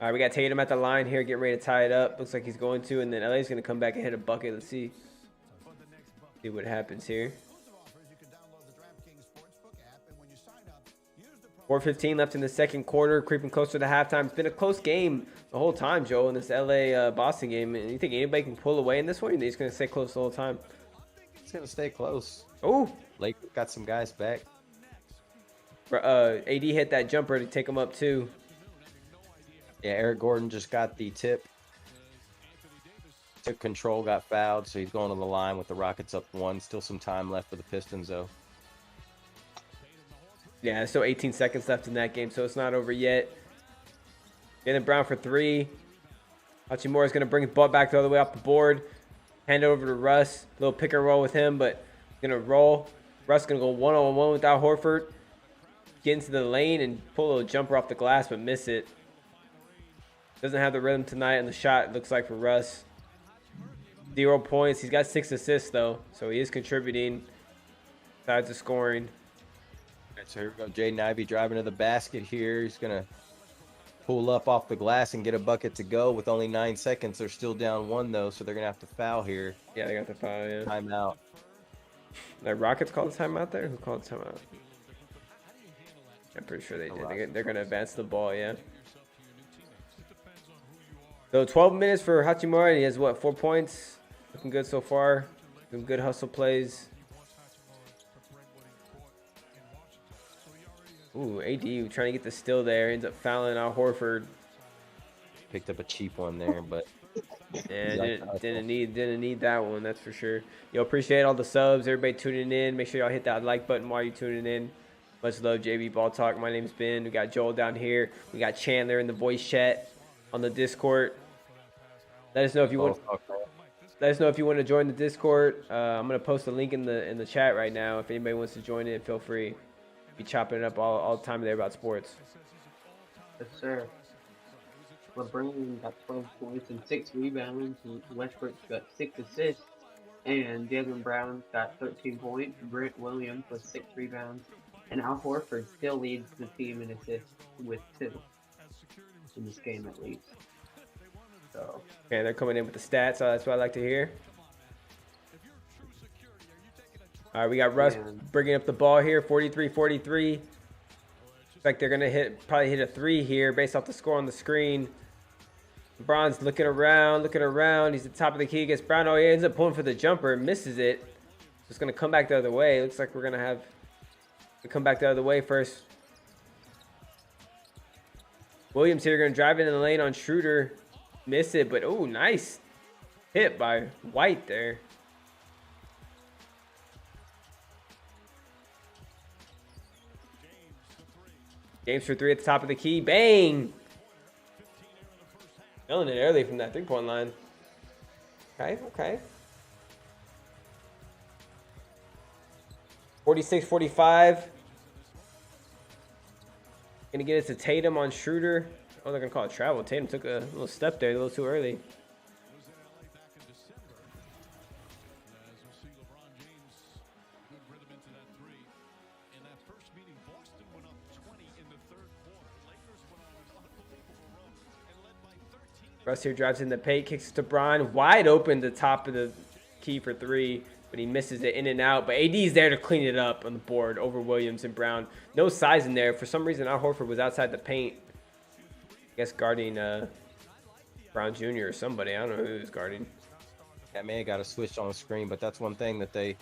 All right, we got Tatum at the line here, getting ready to tie it up. Looks like he's going to, and then LA's going to come back and hit a bucket. Let's see. See what happens here. 4:15 left in the second quarter, creeping closer to halftime. It's been a close game the whole time, Joe, in this LA Boston game. And you think anybody can pull away in this one? Or you think he's going to stay close the whole time? It's gonna stay close. Oh, Lake got some guys back. AD hit that jumper to take him up too. Yeah, Eric Gordon just got the tip. Took control, got fouled, so he's going to the line with the Rockets up 1. Still some time left for the Pistons, though. Yeah, there's still 18 seconds left in that game, so it's not over yet. Jaylen Brown for 3. Hachimura is going to bring his ball back the other way off the board. Hand it over to Russ. Little pick and roll with him, but going to roll. Russ going to go one-on-one without Horford. Get into the lane and pull a little jumper off the glass, but miss it. Doesn't have the rhythm tonight, and the shot, it looks like, for Russ. 0 points. He's got 6 assists, though, so he is contributing besides the scoring. All right, so here we go. Jaden Ivey driving to the basket here. He's going to pull up off the glass and get a bucket to go with only 9 seconds. They're still down 1, though, so they're going to have to foul here. Yeah, they got the foul, yeah. Timeout. The Rockets called the timeout there? Who called the timeout? I'm pretty sure they did. They're going to advance the ball, yeah. So 12 minutes for Hachimura. He has, what, 4 points? Looking good so far. Some good hustle plays. Ooh, AD trying to get the steal there. Ends up fouling out Horford. Picked up a cheap one there, but yeah, didn't need that one, that's for sure. Yo, appreciate all the subs, everybody tuning in. Make sure y'all hit that like button while you're tuning in. Much love, JB Ball Talk. My name's Ben. We got Joel down here. We got Chandler in the voice chat on the Discord. Let us know if you want. Let us know if you want to join the Discord. I'm gonna post a link in the chat right now. If anybody wants to join in, feel free. Be chopping it up all the time there about sports. Yes, sir. LeBron got 12 points and 6 rebounds. Westbrook got 6 assists. And Jaylen Brown got 13 points. Grant Williams with 6 rebounds. And Al Horford still leads the team in assists with 2. In this game, at least. So. Okay, they're coming in with the stats, so that's what I like to hear. All right, we got Russ bringing up the ball here, 43-43. Looks like they're going to probably hit a 3 here based off the score on the screen. LeBron's looking around. He's at the top of the key against Brown. Oh, he ends up pulling for the jumper, misses it. Just going to come back the other way. Looks like we're going to have to come back the other way first. Williams here going to drive in the lane on Schroeder. Miss it, but oh, nice hit by White there. James for 3 at the top of the key. Bang! Feeling it early from that 3-point line. Okay. 46-45. Gonna get it to Tatum on Schroeder. Oh, they're gonna call it travel. Tatum took a little step there, a little too early. Russ here drives in the paint, kicks it to Bron. Wide open the top of the key for 3, but he misses it in and out. But AD's there to clean it up on the board over Williams and Brown. No size in there. For some reason, Al Horford was outside the paint. I guess guarding Brown Jr. or somebody. I don't know who he was guarding. Yeah, man, got a switch on the screen, but that's one thing that the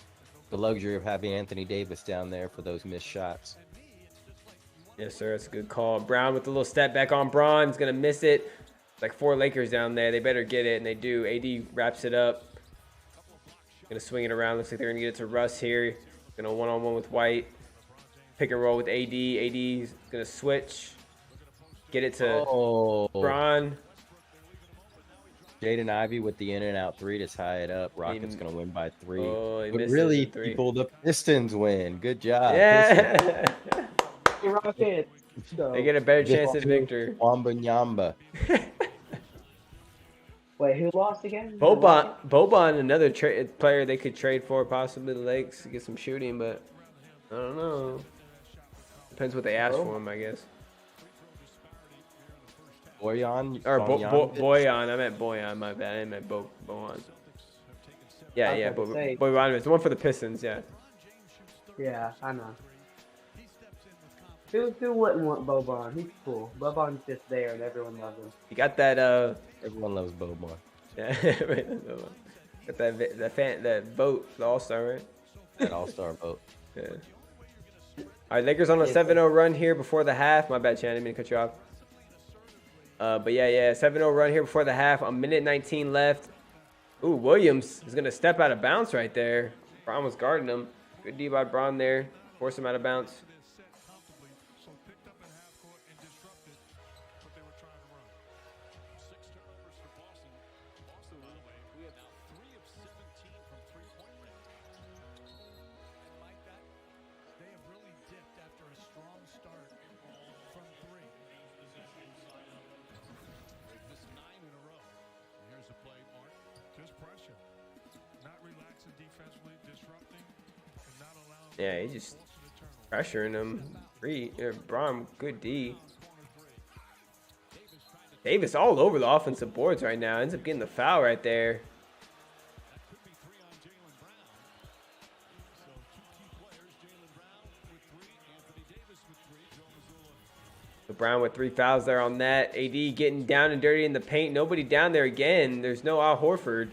luxury of having Anthony Davis down there for those missed shots. Yes, sir. That's a good call. Brown with a little step back on Braun. He's going to miss it. Like 4 Lakers down there. They better get it, and they do. AD wraps it up. Going to swing it around. Looks like they're going to get it to Russ here. Going to one-on-one with White. Pick and roll with AD. AD's going to switch. Get it to Braun. Jaden Ivey with the in-and-out 3 to tie it up. Rockets going to win by 3. Oh, but really, people, the Pistons win. Good job. Yeah. Rockets. They get a better chance at Victor. Wamba Nyamba. Wait, who lost again? Boban, another player they could trade for, possibly the Lakes to get some shooting, but I don't know. Depends what they ask for him, I guess. Boyan? Or Boyan. I meant Boyan, my bad. I meant Boyan. Yeah, I was yeah, about to say, but it's the one for the Pistons. Yeah, yeah, I know. Who wouldn't want Boban? He's cool. Boban's just there and everyone loves him. you got that. Everyone loves Boban. Yeah, got that vote, the All Star, right? That All-Star vote. Yeah. All right, Lakers on a 7-0 run here before the half. My bad, Shannon. I didn't mean to cut you off. But yeah, 7-0 run here before the half. A minute 19 left. Ooh, Williams is gonna step out of bounds right there. Braun was guarding him. Good D by Braun there. Force him out of bounds. Yeah, he's just pressuring him. Braun, good D. Davis all over the offensive boards right now. Ends up getting the foul right there. So Brown with 3 fouls there on that. AD getting down and dirty in the paint. Nobody down there again. There's no Al Horford.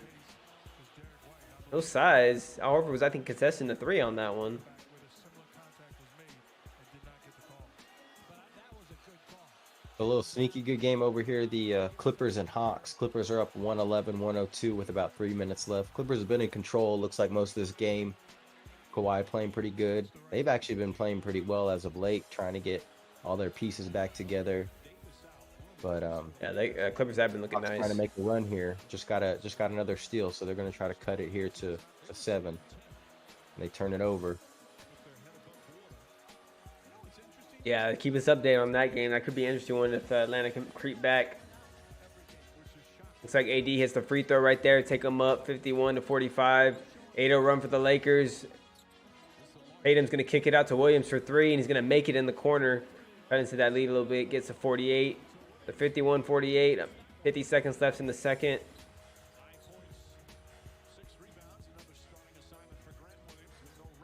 No size. Al Horford was, I think, contesting the 3 on that one. A little sneaky good game over here. The Clippers and Hawks. Clippers are up 111-102 with about 3 minutes left. Clippers have been in control, looks like, most of this game. Kawhi playing pretty good. They've actually been playing pretty well as of late, trying to get all their pieces back together. But yeah, Clippers have been looking Hawks nice. trying to make a run here. Just got another steal, so they're going to try to cut it here to 7. And they turn it over. Yeah, keep us updated on that game. That could be an interesting one if Atlanta can creep back. Looks like AD hits the free throw right there. Take them up 51-45. 8-0 run for the Lakers. Tatum's going to kick it out to Williams for 3, and he's going to make it in the corner. Right into that lead a little bit. Gets to 48. The 51-48. 50 seconds left in the second.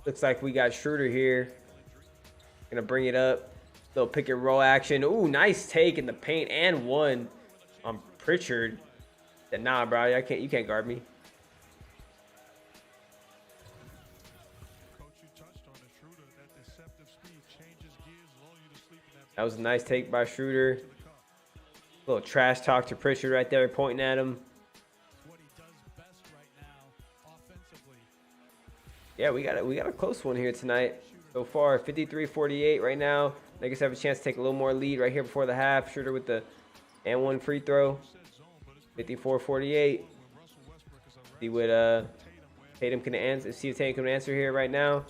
Looks like we got Schroeder here. Going to bring it up. Little pick and roll action. Ooh, nice take in the paint and one on Pritchard. Said, nah, bro, you can't guard me. That was a nice take by Schroeder. Little trash talk to Pritchard right there, pointing at him. Yeah, we got a close one here tonight. So far, 53-48 right now. Lakers have a chance to take a little more lead right here before the half. Schroeder with the and one free throw. 54-48. See what Tatum can answer. See if Tatum can answer here right now.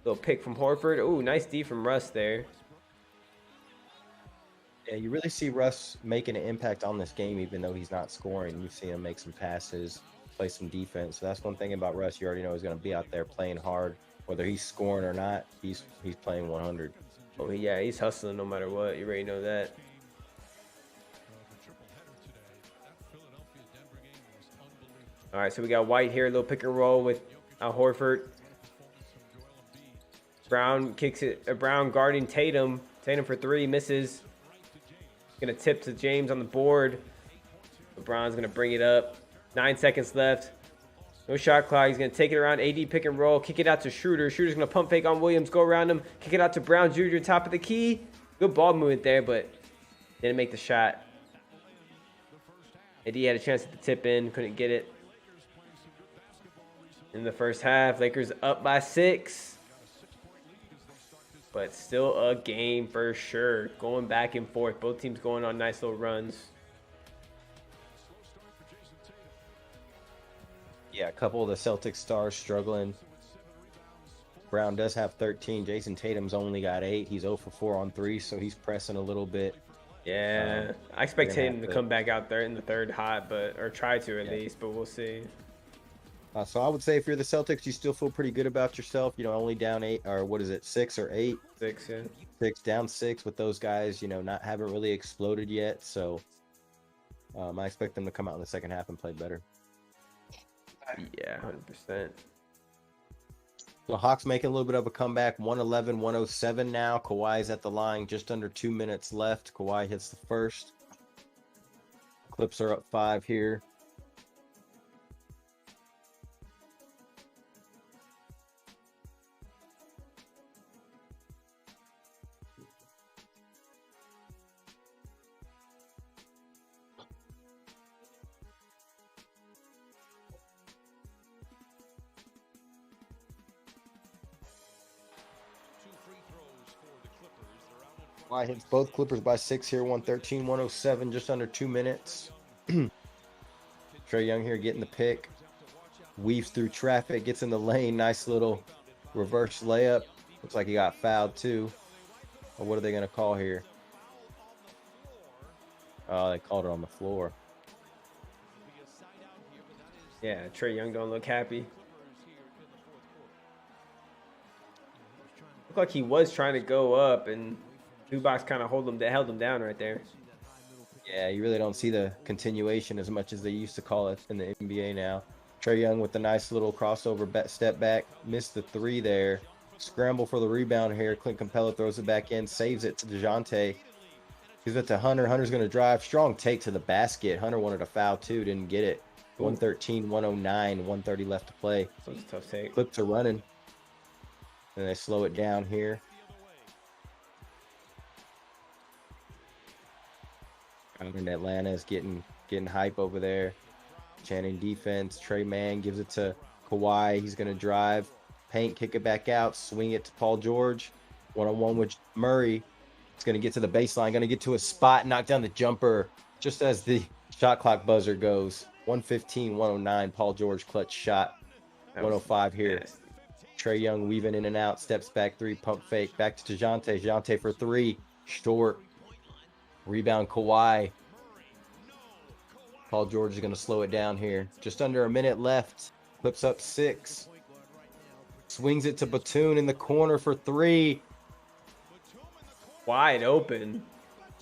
Little pick from Horford. Ooh, nice D from Russ there. Yeah, you really see Russ making an impact on this game, even though he's not scoring. You see him make some passes, play some defense. So that's one thing about Russ. You already know he's going to be out there playing hard. Whether he's scoring or not, he's playing 100. Oh, yeah, he's hustling no matter what. You already know that. All right, so we got White here, a little pick and roll with Al Horford. Brown kicks it. Brown guarding Tatum. Tatum for 3, misses. Gonna tip to James on the board. LeBron's gonna bring it up. 9 seconds left. No shot clock. He's gonna take it around. AD pick and roll. Kick it out to Schroeder. Schroeder's gonna pump fake on Williams. Go around him. Kick it out to Brown Jr. Top of the key. Good ball movement there, but didn't make the shot. AD had a chance at the tip in. Couldn't get it. In the first half, Lakers up by 6. But still a game for sure. Going back and forth. Both teams going on nice little runs. Yeah, a couple of the Celtics stars struggling. Brown does have 13. Jason Tatum's only got 8. He's 0 for 4 on 3, so he's pressing a little bit. Yeah, I expect Tatum to come back out there in the third hot, or try to at least, but we'll see. So I would say if you're the Celtics, you still feel pretty good about yourself. You know, only down 8, or what is it, 6 or 8? 6, yeah. 6, down 6 with those guys. You know, haven't really exploded yet. So I expect them to come out in the second half and play better. Yeah, 100%. The Hawks making a little bit of a comeback, 111-107 now. Kawhi's at the line, just under 2 minutes left. Kawhi hits the first. Clips are up 5 here. Kawhi hits both Clippers by 6 here, 113-107, just under 2 minutes. Trae Young here getting the pick. Weaves through traffic, gets in the lane. Nice little reverse layup. Looks like he got fouled too. Or what are they going to call here? Oh, they called it on the floor. Yeah, Trae Young don't look happy. Looked like he was trying to go up, and Zubac kind of held him down right there. Yeah, you really don't see the continuation as much as they used to call it in the NBA now. Trae Young with a nice little crossover step back. Missed the 3 there. Scramble for the rebound here. Clint Capella throws it back in. Saves it to DeJounte. Gives it to Hunter. Hunter's going to drive. Strong take to the basket. Hunter wanted a foul too. Didn't get it. 113-109. 130 left to play. That was a tough take. Clips are running. And they slow it down here. And Atlanta is getting hype over there. Chanting defense. Trey Mann gives it to Kawhi. He's going to drive. Paint, kick it back out. Swing it to Paul George. One-on-one with Murray. It's going to get to the baseline. Going to get to a spot. Knock down the jumper just as the shot clock buzzer goes. 115-109. Paul George clutch shot. 105 here. Nasty. Trae Young weaving in and out. Steps back 3. Pump fake. Back to DeJounte. DeJounte for 3. Short. Rebound Kawhi. Paul George is going to slow it down here. Just under a minute left. Clips up 6. Swings it to Batum in the corner for 3. Wide open.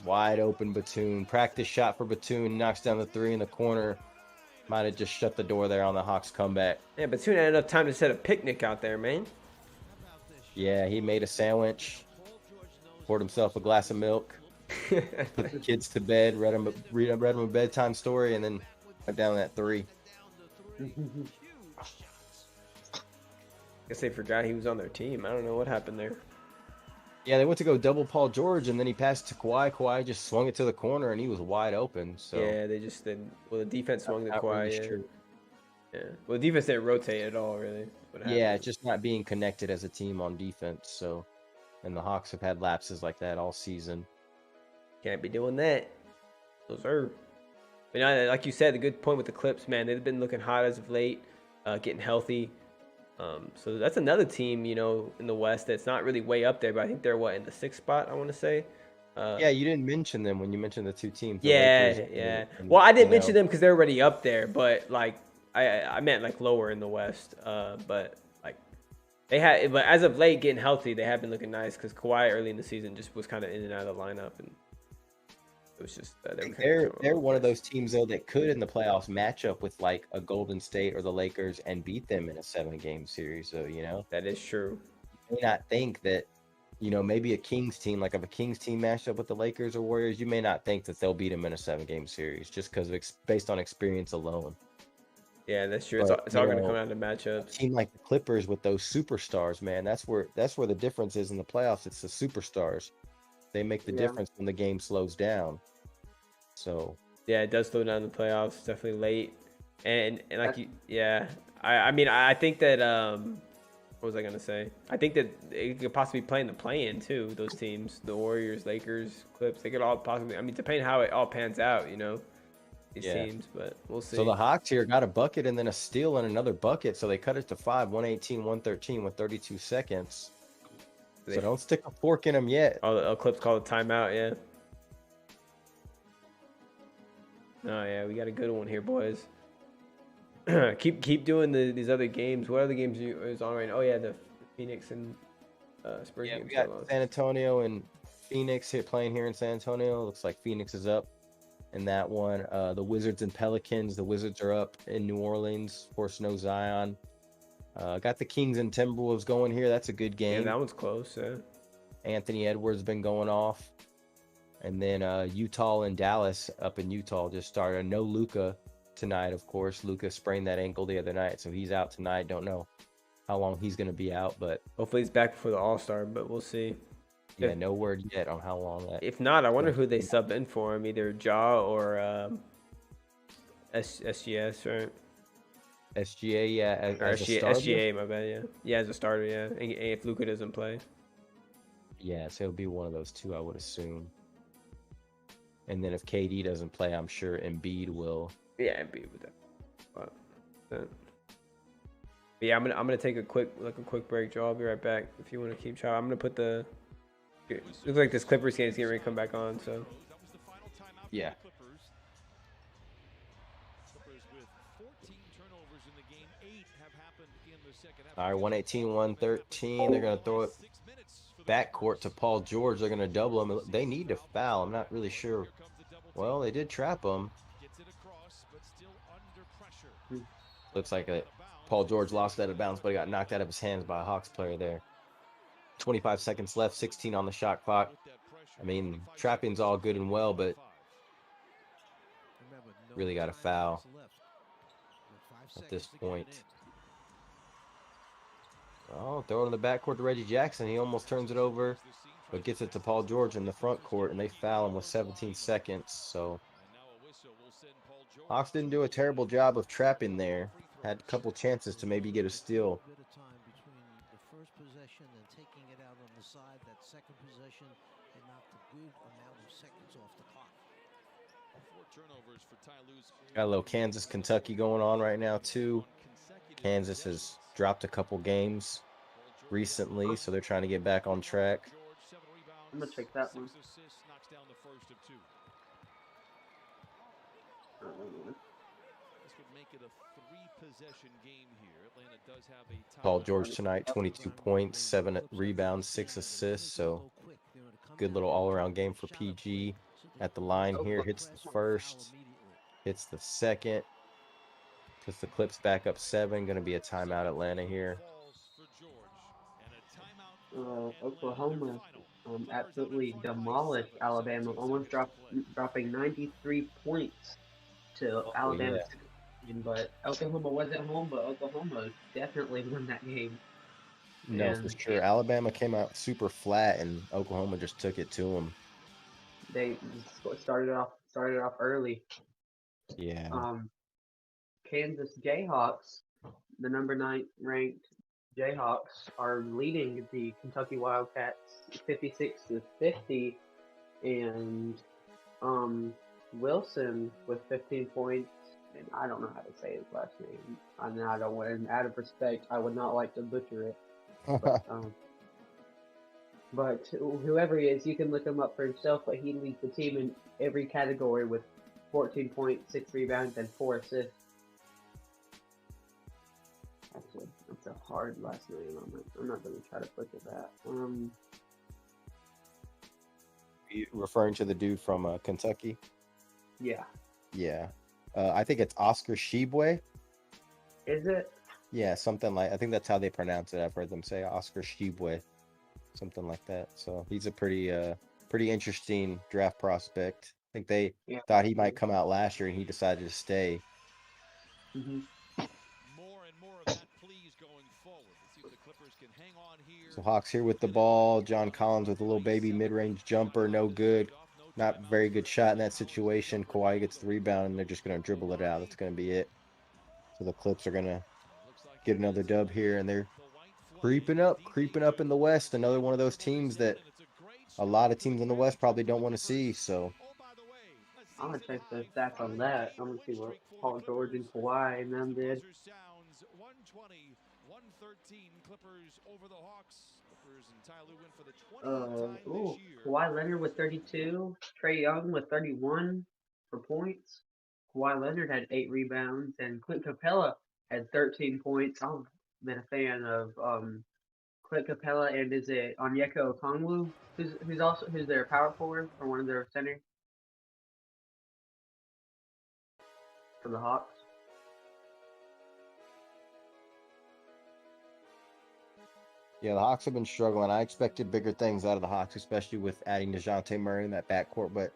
Wide open Batum. Practice shot for Batum. Knocks down the 3 in the corner. Might have just shut the door there on the Hawks comeback. Yeah, Batum had enough time to set a picnic out there, man. Yeah, he made a sandwich. Poured himself a glass of milk. Put the kids to bed, read them a bedtime story, and then went down that 3. Guess they forgot he was on their team. I don't know what happened there. Yeah, they went to go double Paul George, and then he passed to Kawhi. Kawhi just swung it to the corner, and he was wide open. So yeah, they just didn't. Well, the defense swung to Kawhi. Really yeah. Well, the defense didn't rotate at all, really. Yeah, just not being connected as a team on defense. So, and the Hawks have had lapses like that all season. Can't be doing that. Those are. But like you said, the good point with the Clips, man. They've been looking hot as of late, getting healthy. So that's another team, in the West that's not really way up there, but I think they're in the 6th spot, I want to say. Yeah, you didn't mention them when you mentioned the 2 teams. Yeah. Well, I didn't mention them because they're already up there, but I meant lower in the West. But but as of late, getting healthy, they have been looking nice because Kawhi early in the season just was kind of in and out of the lineup, and it was just they're one of those teams though that could in the playoffs match up with a Golden State or the Lakers and beat them in a 7-game series. So that is true. You may not think that maybe a Kings team, if a Kings team matched up with the Lakers or Warriors, you may not think that they'll beat them in a 7-game series just because based on experience alone. Yeah, that's true. But, it's all going to come down to matchups. A team like the Clippers with those superstars, man, that's where the difference is in the playoffs. It's the superstars. They make the difference when the game slows down. So yeah, it does slow down in the playoffs. It's definitely late, and I think that what was I gonna say? I think that it could possibly play in the play-in too. Those teams, the Warriors, Lakers, Clips, they could all possibly. Depending how it all pans out, these teams, but we'll see. So the Hawks here got a bucket and then a steal and another bucket, so they cut it to 5, 118-113 with 32 seconds. So don't stick a fork in them yet. Oh, the Clips called a timeout, yeah. Oh, yeah, we got a good one here, boys. keep doing these other games. What other games is on right now? Oh, yeah, the Phoenix and Spurs games. We got San Antonio and Phoenix playing here in San Antonio. Looks like Phoenix is up in that one. The Wizards and Pelicans. The Wizards are up in New Orleans. Of course, no Zion. Got the Kings and Timberwolves going here. That's a good Yeah, game. that one's close. Yeah. Anthony Edwards been going off. And then Utah and Dallas up in Utah just started. No Luka tonight, of course. Luka sprained that ankle the other night, so he's out tonight. Don't know how long he's going to be out, but hopefully he's back for the All-Star, but we'll see. Yeah, no word yet on how long that. If not, I wonder who they sub in for him, either Ja or SGS, right? SGA, yeah, as a starter. SGA, my bad, yeah. Yeah, as a starter, yeah. And if Luka doesn't play. Yeah, so it'll be one of those two, I would assume. And then if KD doesn't play, I'm sure Embiid will. Yeah, Embiid with that. But yeah, I'm gonna take a quick break, Joe. I'll be right back. If you want to keep track, I'm gonna put the. It looks like this Clippers game is getting ready to come back on. So. Yeah. All right, 118-113. They're gonna throw it backcourt to Paul George. They're gonna double him. They need to foul. I'm not really sure. Well, they did trap him. Looks like Paul George lost that out of bounds, but he got knocked out of his hands by a Hawks player there. 25 seconds left, 16 on the shot clock. I mean, trapping's all good and well, but really got a foul at this point. Oh, throw it in the backcourt to Reggie Jackson. He almost turns it over, but gets it to Paul George in the front court, and they foul him with 17 seconds. So Hawks didn't do a terrible job of trapping there. Had a couple chances to maybe get a steal. Got a little Kansas, Kentucky going on right now too. Kansas has dropped a couple games recently, so they're trying to get back on track. I'm gonna check that one. Paul George tonight, 22 points, 7 rebounds, 6 assists. So good little all-around game for PG. At the line here, hits the first, hits the second. Puts the Clips back up 7. Going to be a timeout Atlanta here. Oklahoma absolutely demolished Alabama, almost dropping 93 points to Alabama. Yeah. But Oklahoma wasn't home, but Oklahoma definitely won that game. No, for sure. Alabama came out super flat, and Oklahoma just took it to them. They started off early. Yeah. Kansas Jayhawks, the number 9 ranked Jayhawks, are leading the Kentucky Wildcats 56-50, and Wilson with 15 points. And I don't know how to say his last name. I don't want, and out of respect, I would not like to butcher it. But whoever he is, you can look him up for himself. But he leads the team in every category with 14 points, 6 rebounds, and 4 assists. That's a hard last name. I'm not going to try to butcher that. You referring to the dude from Kentucky? Yeah. Yeah. I think it's Oscar Shibwe. Is it? Yeah, something like, I think that's how they pronounce it. I've heard them say Oscar Shibwe, something like that. So he's a pretty interesting draft prospect. I think they thought he might come out last year, and he decided to stay. Mm-hmm. So Hawks here with the ball. John Collins with a little baby mid-range jumper, no good. Not very good shot in that situation. Kawhi gets the rebound, and they're just going to dribble it out. That's going to be it. So the Clips are going to get another dub here, and they're creeping up in the West. Another one of those teams that a lot of teams in the West probably don't want to see. So I'm going to check the stats on that. I'm going to see what Paul George and Kawhi and them did. Kawhi Leonard with 32, Trae Young with 31 for points. Kawhi Leonard had 8 rebounds, and Clint Capella had 13 points. I've been a fan of Clint Capella, and is it Onyeka Okongwu, who's their power forward or one of their centers? for the Hawks. Yeah, the Hawks have been struggling. I expected bigger things out of the Hawks, especially with adding DeJounte Murray in that backcourt, but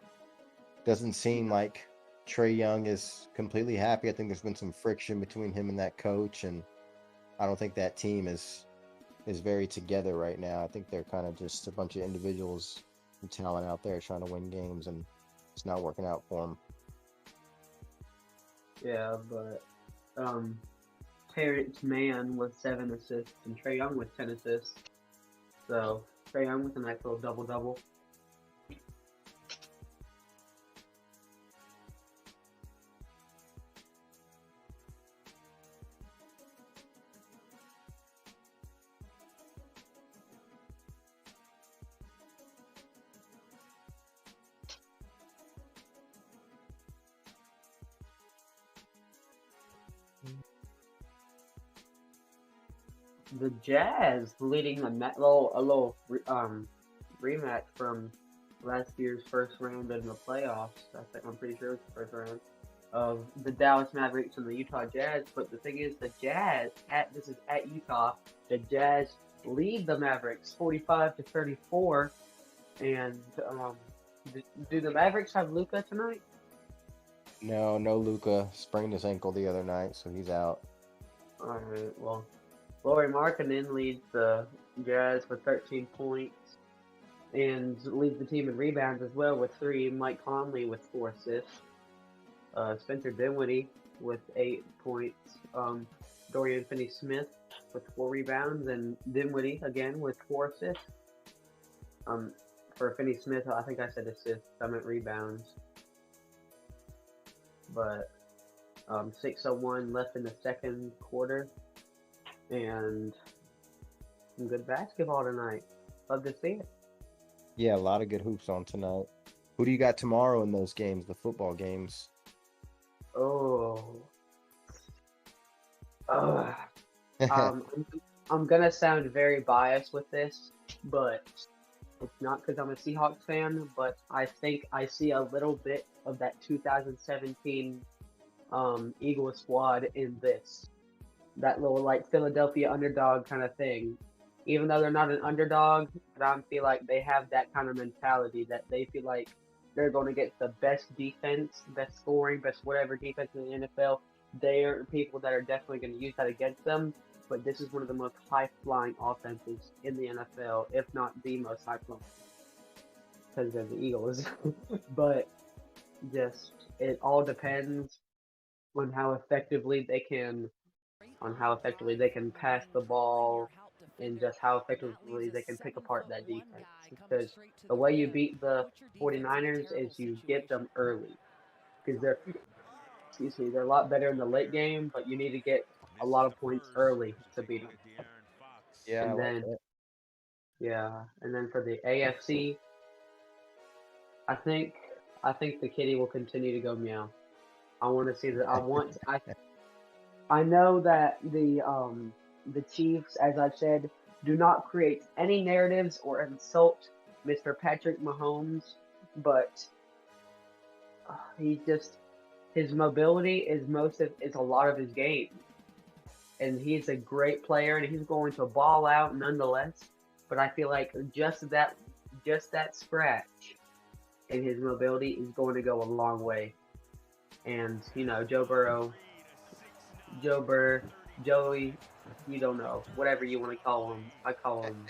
doesn't seem like Trae Young is completely happy. I think there's been some friction between him and that coach, and I don't think that team is very together right now. I think they're kind of just a bunch of individuals and talent out there trying to win games, and it's not working out for them. Yeah, but Terrence Mann with 7 assists and Trae Young with 10 assists. So Trae Young with a nice little double-double. The Jazz leading a little rematch from last year's first round in the playoffs. I'm pretty sure it's the first round of the Dallas Mavericks and the Utah Jazz. But the thing is, the Jazz this is at Utah. The Jazz lead the Mavericks 45-34. And do the Mavericks have Luka tonight? No Luka sprained his ankle the other night, so he's out. All right, well. Lauri Markkanen leads the Jazz with 13 points and leads the team in rebounds as well with 3. Mike Conley with 4 assists. Spencer Dinwiddie with 8 points. Dorian Finney-Smith with 4 rebounds, and Dinwiddie again with 4 assists. For Finney-Smith, I think I said assists. I meant rebounds. But 6:01 left in the second quarter. And some good basketball tonight. Love to see it. Yeah, a lot of good hoops on tonight. Who do you got tomorrow in those games, the football games? I'm gonna sound very biased with this, but it's not because I'm a Seahawks fan, but I think I see a little bit of that 2017 Eagles squad in this. That little like Philadelphia underdog kind of thing. Even though they're not an underdog, but I feel like they have that kind of mentality that they feel like they're going to get the best defense, best scoring, best whatever defense in the NFL. They are people that are definitely going to use that against them. But this is one of the most high-flying offenses in the NFL, if not the most high-flying, because they're the Eagles. But just it all depends on how effectively they can pass the ball and just how effectively they can pick apart that defense. Because the way you beat the 49ers is you get them early. Because they're a lot better in the late game, but you need to get a lot of points early to beat them. Yeah, and then for the AFC, I think the kitty will continue to go meow. I want to see that. I know that the Chiefs, as I said, do not create any narratives or insult Mr. Patrick Mahomes, but his mobility is a lot of his game, and he's a great player, and he's going to ball out nonetheless. But I feel like just that scratch in his mobility is going to go a long way. And Joey, you don't know, whatever you want to call him. I call him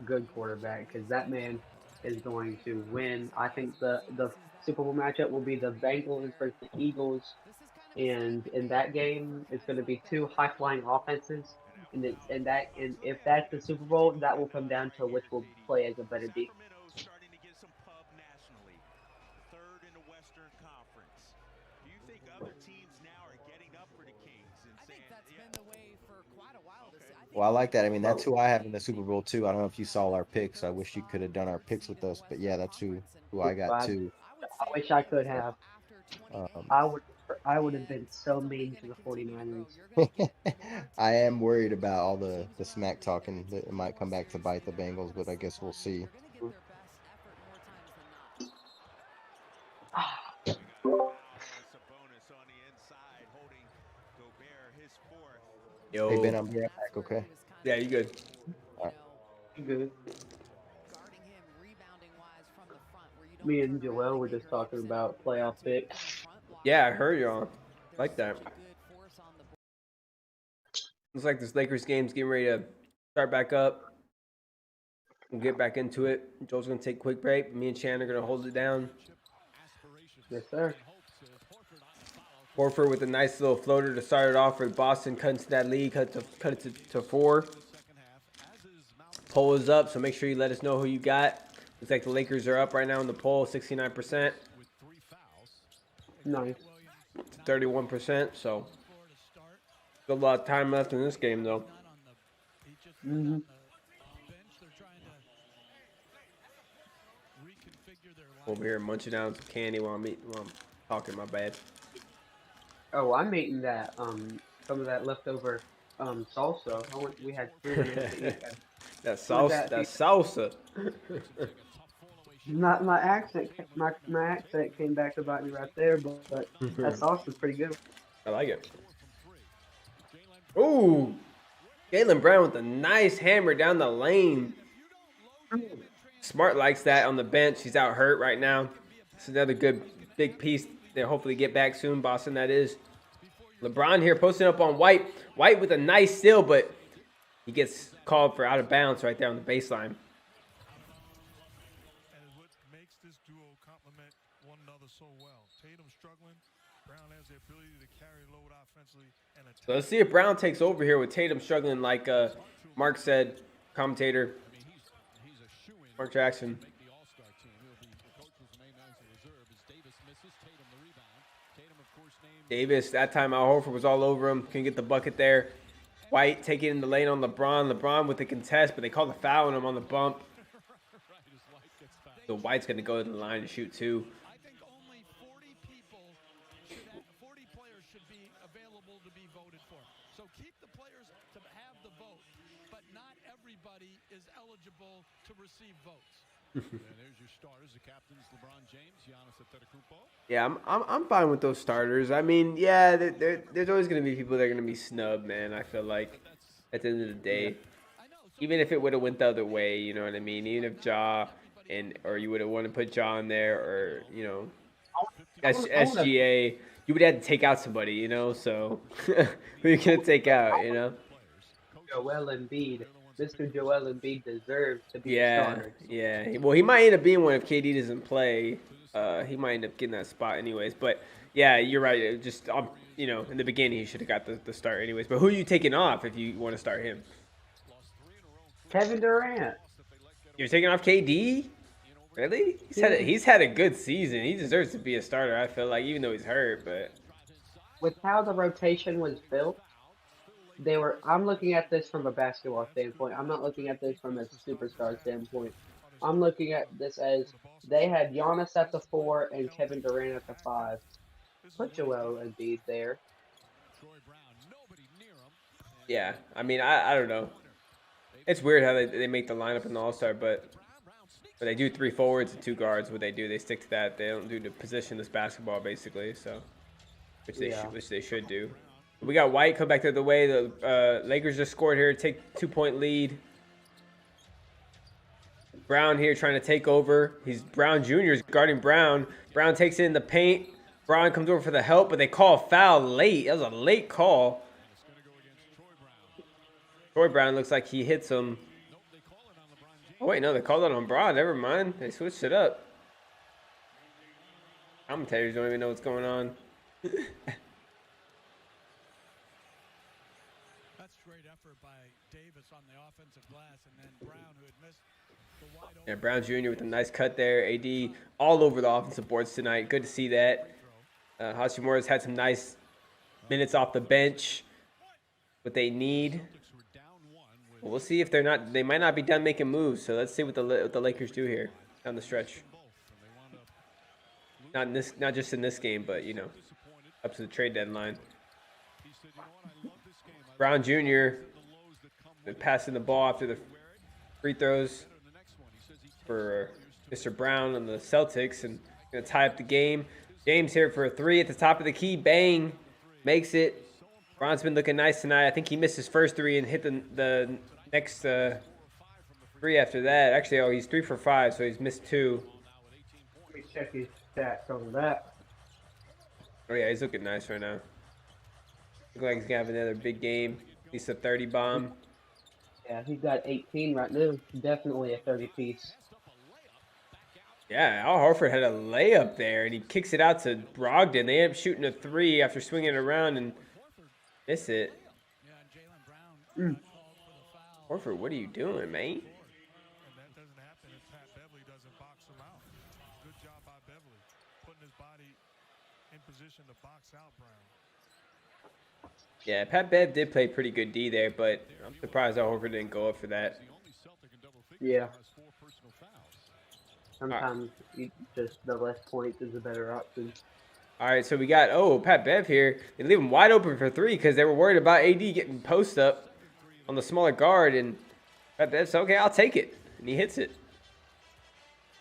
good quarterback because that man is going to win. I think the Super Bowl matchup will be the Bengals versus the Eagles, and in that game, it's going to be 2 high-flying offenses. And if that's the Super Bowl, that will come down to which will play as a better defense. Well, I like that. I mean, that's who I have in the Super Bowl too. I don't know if you saw our picks. I wish you could have done our picks with us, but yeah, that's who I got too. I wish I could have. I would have been so mean to the 49ers. I am worried about all the smack talking that it might come back to bite the Bengals, but I guess we'll see. Yo. Hey Ben, I'll be right back. Okay. Yeah, you good. Good. Me and Joel were just talking about playoff picks. Yeah, I heard y'all. Like that. Looks like this Lakers game's getting ready to start back up. We'll get back into it. Joel's gonna take a quick break. Me and Chan are gonna hold it down. Yes, sir. Horford with a nice little floater to start it off for Boston. Cut into that lead. Cut it to 4. Poll is up, so make sure you let us know who you got. Looks like the Lakers are up right now in the poll, 69%. Nice. 31%. So still a lot of time left in this game, though. Mm-hmm. Over here munching down some candy while I'm talking. My bad. Oh, I'm eating that some of that leftover salsa. We had 3 minutes to eat that. That salsa. That salsa. My accent came back to bite me right there, but that sauce is pretty good. I like it. Ooh, Jaylen Brown with a nice hammer down the lane. Smart likes that on the bench. He's out hurt right now. It's another good big piece. They'll hopefully get back soon. Boston, that is. LeBron here posting up on White. White with a nice steal, but he gets called for out of bounds right there on the baseline. And what makes this duo complement one another so well. Tatum struggling. Brown has the ability to carry load offensively and attack. So let's see if Brown takes over here with Tatum struggling, like Mark said, commentator. Mark Jackson. Davis, that time Al Horford was all over him. Couldn't get the bucket there. White taking in the lane on LeBron. LeBron with the contest, but they called a foul on him on the bump. So White's going to go to the line to shoot 2. I think only 40 players should be available to be voted for. So keep the players to have the vote, but not everybody is eligible to receive votes. And there's your starters, the captains, LeBron James, Giannis Antetokounmpo. Yeah, I'm fine with those starters. I mean, yeah, there's always going to be people that are going to be snubbed, man. I feel like at the end of the day, even if it would have went the other way, you know what I mean? Even if or you would have wanted to put Ja in there, or SGA, you would have to take out somebody, you know. So who are you gonna take out, you know? Joel Embiid. Mr. Joel Embiid deserves to be a starter. Yeah. Well, he might end up being one if KD doesn't play. He might end up getting that spot anyways. But yeah, you're right. It just in the beginning he should have got the start anyways. But who are you taking off if you want to start him? Kevin Durant. You're taking off KD? Really? He's had a good season. He deserves to be a starter, I feel like, even though he's hurt. But with how the rotation was built, I'm looking at this from a basketball standpoint. I'm not looking at this from a superstar standpoint. I'm looking at this as they had Giannis at the 4 and Kevin Durant at the 5. Put Joel Embiid there. Yeah, I mean, I don't know. It's weird how they make the lineup in the All-Star, but they do 3 forwards and 2 guards. What they do, they stick to that. They don't do the positionless basketball, basically. So, which they should do. We got White come back the other way. The Lakers just scored here, take 2-point lead. Brown here trying to take over. Brown Jr. is guarding Brown. Brown takes it in the paint. Brown comes over for the help, but they call a foul late. That was a late call. Troy Brown looks like he hits him. Oh, wait, no, they called it on Brown. Never mind. They switched it up. Commentators don't even know what's going on. Great effort by Davis on the offensive glass, and then Brown, who had missed the wide open. Yeah, Brown Jr. with a nice cut there. AD all over the offensive boards tonight. Good to see that. Hachimura's had some nice minutes off the bench. What they need. Well, we'll see if they might not be done making moves. So let's see what the Lakers do here down the stretch. Not just in this game, but up to the trade deadline. Brown Jr. been passing the ball after the free throws for Mr. Brown on the Celtics, and going to tie up the game. James here for a 3 at the top of the key. Bang. Makes it. Bron's been looking nice tonight. I think he missed his first three and hit the next three after that. Actually, oh, he's 3 for 5, so he's missed 2. Let me check his stats on that. Oh yeah, he's looking nice right now. Look like he's gonna have another big game. At least a 30 bomb. Yeah, he's got 18 right now. Definitely a 30 piece. Yeah, Al Horford had a layup there, and he kicks it out to Brogdon. They end up shooting a 3 after swinging it around and miss it. Horford, what are you doing, man? And that doesn't happen if Pat Beverly doesn't box him out. Good job by Beverly, putting his body in position to box out Brown. Yeah, Pat Bev did play pretty good D there, but I'm surprised Al Horford didn't go up for that. Yeah. Sometimes just the less points is a better option. All right, so we got, Pat Bev here. They leave him wide open for 3 because they were worried about AD getting post up on the smaller guard, and Pat Bev said, okay, I'll take it, and he hits it.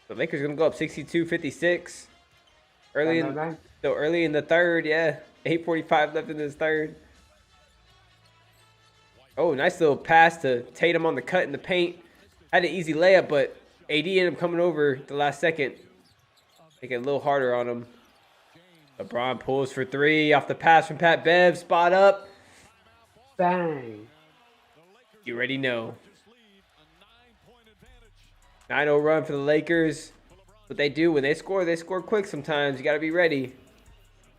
The Lakers going to go up 62-56. Early in the third, yeah. 8:45 left in this third. Oh, nice little pass to Tatum on the cut in the paint. Had an easy layup, but AD ended up coming over the last second. Make it a little harder on him. LeBron pulls for 3 off the pass from Pat Bev. Spot up. Bang. You already know. 9-0 run for the Lakers. What they do when they score quick sometimes. You got to be ready.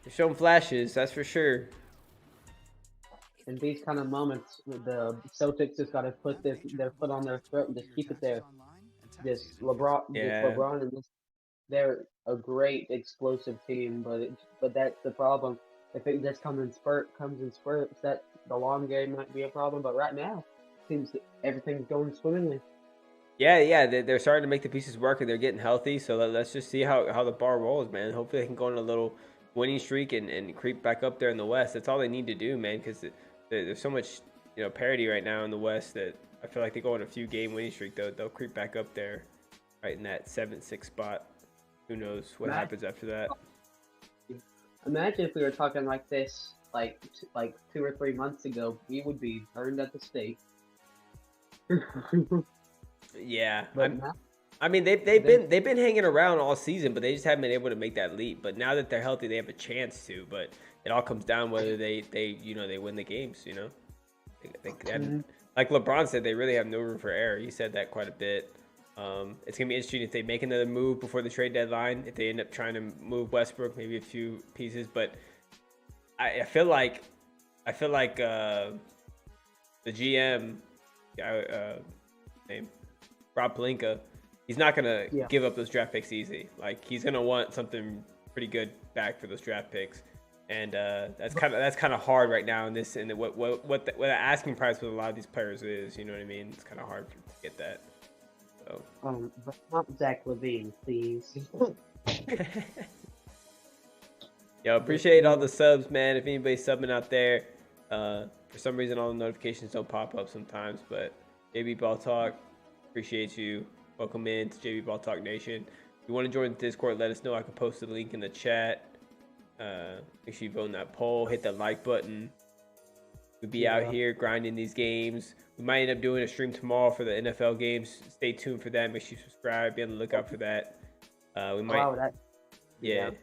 They show them flashes, that's for sure. In these kind of moments, the Celtics just got to put their foot on their throat and just keep it there. LeBron and they're a great explosive team, but that's the problem. If it just comes in spurts, that the long game might be a problem. But right now, seems everything's going swimmingly. Yeah, they're starting to make the pieces work and they're getting healthy. So let's just see how the bar rolls, man. Hopefully they can go on a little winning streak and creep back up there in the West. That's all they need to do, man, because there's so much parity right now in the West that I feel like they go on a few game winning streak. They'll creep back up there, right in that 7-6 spot. Who knows what happens after that? Imagine if we were talking like this, like 2 or 3 months ago, we would be burned at the stake. Yeah, But I mean they've been hanging around all season, but they just haven't been able to make that leap. But now that they're healthy, they have a chance to. But it all comes down whether they win the games. Like LeBron said, they really have no room for error. He said that quite a bit. It's gonna be interesting if they make another move before the trade deadline. If they end up trying to move Westbrook, maybe a few pieces. But I feel like the GM name Rob Pelinka, he's not gonna give up those draft picks easy. Like he's gonna want something pretty good back for those draft picks, and that's kind of hard right now in this and what the asking price with a lot of these players is. You know what I mean? It's kind of hard to get that. So. But not Zach LaVine, please. Yo, appreciate all the subs, man. If anybody's subbing out there, for some reason all the notifications don't pop up sometimes, but JB Ball Talk, appreciate you. Welcome in to JB Ball Talk Nation. If you want to join the Discord, let us know. I can post the link in the chat. Make sure you vote in that poll. Hit that like button. We'll be out here grinding these games. We might end up doing a stream tomorrow for the NFL games. Stay tuned for that. Make sure you subscribe. Be on the lookout for that. We might. For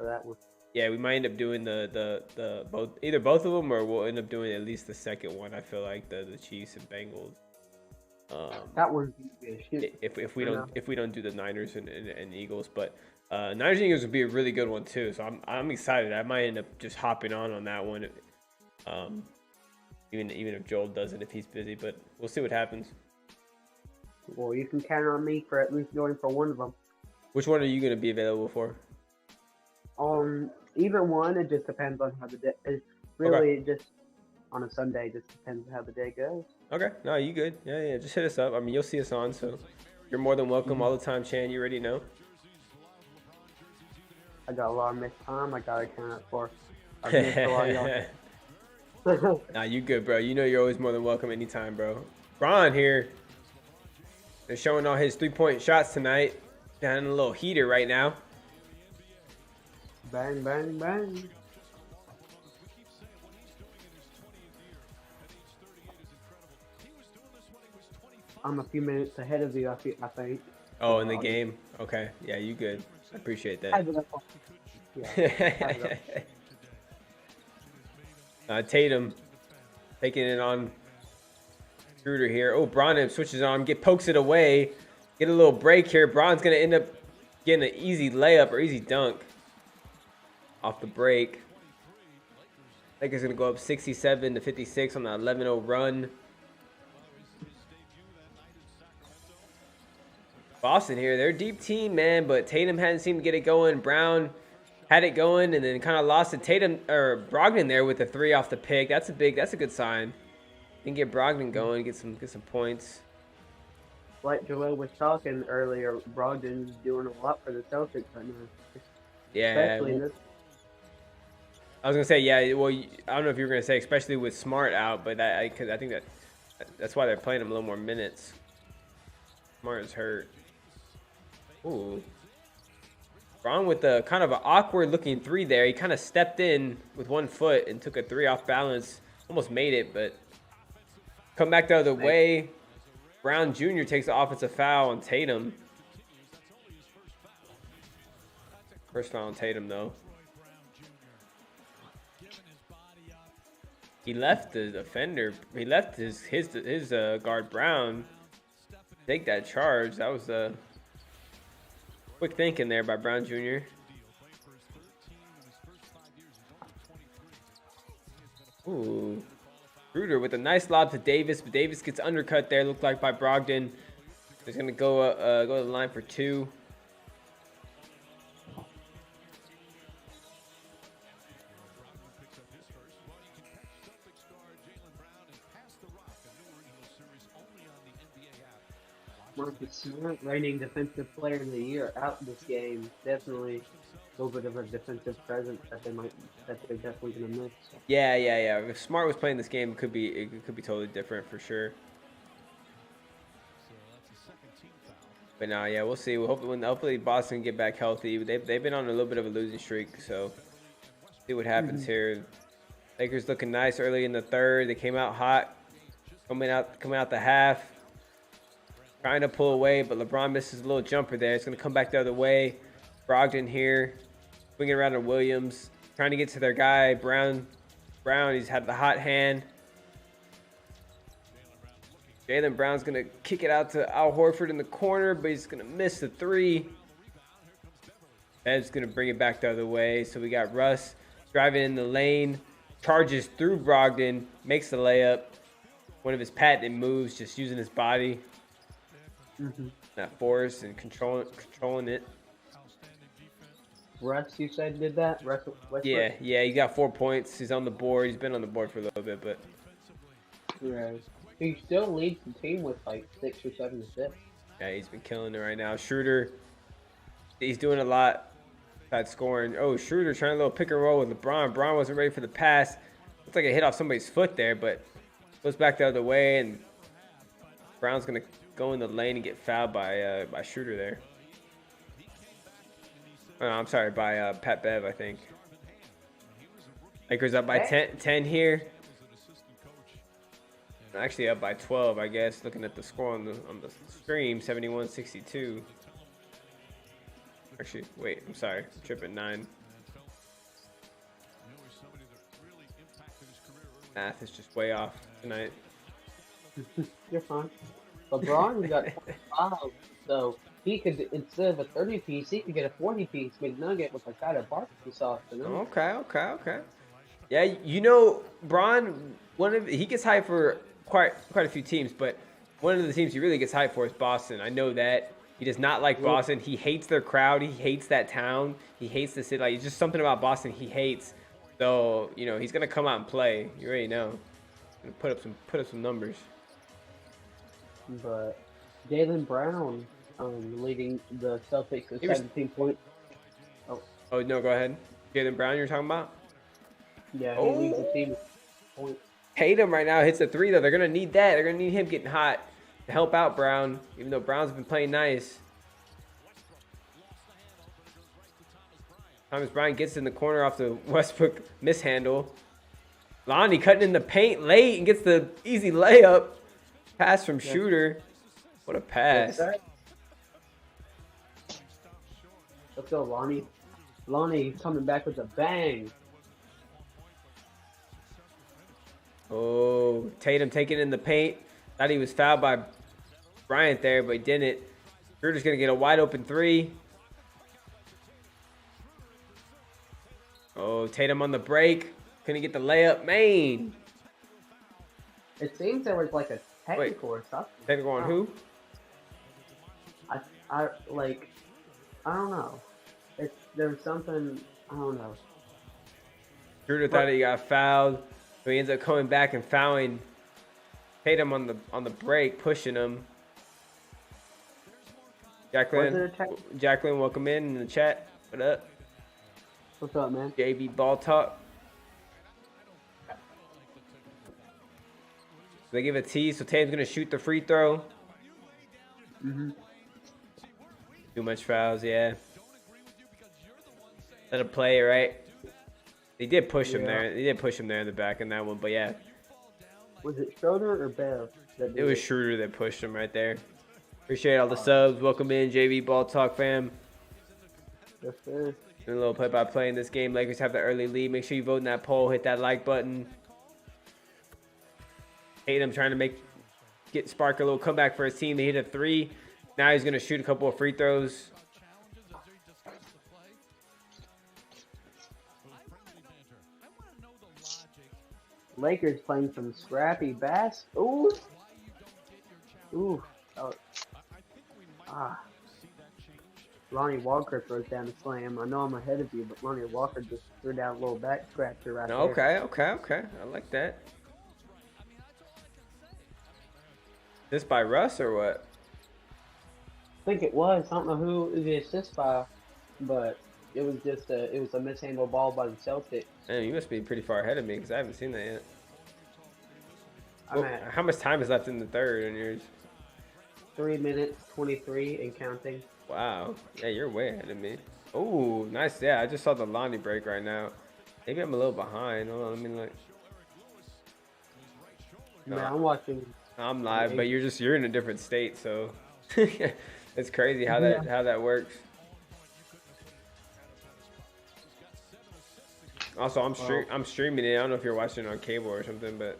that one. Yeah, we might end up doing the both of them, or we'll end up doing at least the second one. I feel like the Chiefs and Bengals. That one. If we don't do the Niners and Eagles, but Niners and Eagles would be a really good one too. So I'm excited. I might end up just hopping on that one. Even if Joel doesn't, if he's busy, but we'll see what happens. Well, you can count on me for at least going for one of them. Which one are you going to be available for? Either one. It just depends on how the day. Just on a Sunday. Just depends how the day goes. Okay. No, you good? Yeah. Just hit us up. I mean, you'll see us on, so you're more than welcome all the time, Chan. You already know. I got a lot of missed time. I gotta count for. I've missed a lot of y'all. Nah, you good, bro. You know you're always more than welcome anytime, bro. Ron here. They're showing all his 3-point shots tonight. Down in a little heater right now. Bang, bang, bang. I'm a few minutes ahead of you. I think. Oh, in the game. Okay. Yeah, you good. I appreciate that. Yeah. Tatum taking it on Schroeder here. Oh, Bron switches on, pokes it away, get a little break here. Bron's gonna end up getting an easy layup or easy dunk off the break. Lakers gonna go up 67-56 on the 11-0 run. Boston here, they're a deep team, man, but Tatum hadn't seemed to get it going. Brown had it going and then kind of lost to Tatum or Brogdon there with the 3 off the pick. That's a good sign. You can get Brogdon going, get some points. Like Joel was talking earlier, Brogdon's doing a lot for the Celtics right now. Yeah. I was gonna say, yeah. Well, I don't know if you were gonna say, especially with Smart out, but because I think that's why they're playing him a little more minutes. Smart is hurt. Ooh. Braun with a kind of an awkward looking 3 there. He kind of stepped in with 1 foot and took a 3 off balance. Almost made it, but come back the other way. Brown Jr. takes the offensive foul on Tatum. First foul on Tatum, though. He left the defender. He left his guard Brown take that charge. That was quick thinking there by Brown Jr. Ooh. Schroeder with a nice lob to Davis, but Davis gets undercut there, looked like by Brogdon. He's going to go to the line for 2. Marcus Smart, reigning defensive player of the year, out this game. Definitely a little bit of a defensive presence that they're definitely gonna miss. Yeah. If Smart was playing this game, it could be totally different for sure. But no, yeah, we'll see. Hopefully Boston get back healthy. They've been on a little bit of a losing streak, so see what happens here. Lakers looking nice early in the third. They came out hot, coming out the half. Trying to pull away, but LeBron misses a little jumper there. It's going to come back the other way. Brogdon here, swinging around to Williams, trying to get to their guy, Brown. He's had the hot hand. Jaylen Brown's going to kick it out to Al Horford in the corner, but he's going to miss the 3. Ed's going to bring it back the other way. So we got Russ driving in the lane, charges through Brogdon, makes the layup. One of his patented moves, just using his body. That force and controlling it. Russ, you said did that? Russ yeah, he got 4 points. He's on the board. He's been on the board for a little bit, but yeah, he still leads the team with like 6 or 7 assists. Yeah, he's been killing it right now. Schroeder, he's doing a lot besides scoring. Oh, Schroeder trying a little pick and roll with LeBron. Bron wasn't ready for the pass. Looks like it hit off somebody's foot there, but goes back the other way, and Brown's gonna go in the lane and get fouled by Schroeder there. Oh, no, I'm sorry, by Pat Bev, I think. Lakers up by 10 here. Actually up by 12, I guess. Looking at the score on the stream, 71-62. Actually, wait, I'm sorry, tripping 9. Math is just way off tonight. You're fine. LeBron got 25, so he could, instead of a 30-piece, he could get a 40-piece McNugget with a side of barbecue sauce. Okay. Yeah, you know, Bron, he gets hyped for quite a few teams, but one of the teams he really gets hyped for is Boston. I know that. He does not like Boston. He hates their crowd. He hates that town. He hates the city. Like, it's just something about Boston he hates. So, you know, he's gonna come out and play. You already know. He's gonna put up some numbers. But Jaylen Brown leading the Celtics with 17 points. Oh no, go ahead. Jaylen Brown, you're talking about? Yeah, he leads the team with points. Tatum right now hits a 3 though. They're gonna need that. They're gonna need him getting hot to help out Brown, even though Brown's been playing nice. Thomas Bryant gets in the corner off the Westbrook mishandle. Lonnie cutting in the paint late and gets the easy layup. Pass from Schroeder. What a Yes, pass. sir. Let's go, Lonnie. Lonnie coming back with a bang. Oh, Tatum taking in the paint. Thought he was fouled by Bryant there, but he didn't. Schroeder's going to get a wide open three. Oh, Tatum on the break. Couldn't get the layup. Man. It seems there was like a technical or something. Technical on who? I like, I don't know. There was something, I don't know. Schroeder thought he got fouled, so he ends up coming back and fouling Tatum on the break, pushing him. Jacqueline, welcome in the chat. What up? What's up, man? JV Ball Talk. They give a T, so Tatum's gonna shoot the free throw. Too much fouls, yeah. Let him play, right? They did push him there. They did push him there in the back in that one, but yeah. Was it Schroeder or Bev? It was Schroeder that pushed him right there. Appreciate all the subs. Welcome in, JV Ball Talk fam. Yes, sir. Doing a little play-by-play in this game. Lakers have the early lead. Make sure you vote in that poll. Hit that like button. Tatum trying to spark a little comeback for his team. They hit a three. Now he's gonna shoot a couple of free throws. Lakers playing some scrappy bass. Ooh. Ooh. Oh. Ah. Lonnie Walker throws down a slam. I know I'm ahead of you, but Lonnie Walker just threw down a little back scratcher right there. Okay. I like that. This by Russ or what? I think it was. I don't know who the assist by, but it was just a mishandled ball by the Celtics. Man, you must be pretty far ahead of me because I haven't seen that yet. I'm at How much time is left in the third on yours? 3 minutes 23 and counting. Wow. Yeah, you're way ahead of me. Oh, nice. Yeah, I just saw the Lonnie break right now. Maybe I'm a little behind. Hold on, let me look. No, I'm watching. I'm live, but you're in a different state, so it's crazy how that works. Also, I'm streaming it. I don't know if you're watching it on cable or something, but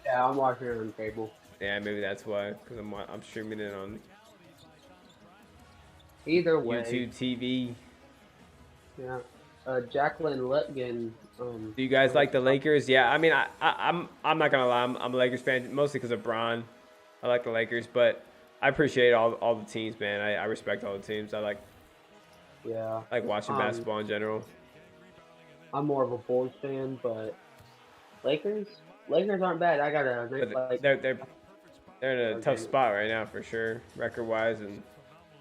Yeah, I'm watching it on cable. yeah, maybe that's why. Because I'm streaming it on Either way. YouTube TV. Yeah. Jacqueline Lutgen. Do you guys like the Lakers? Yeah, I mean, I'm not gonna lie, I'm a Lakers fan mostly because of Bron. I like the Lakers, but I appreciate all the teams, man. I respect all the teams. I like watching basketball in general. I'm more of a Bulls fan, but Lakers aren't bad. I got a They're in a tough spot right now for sure, record wise, and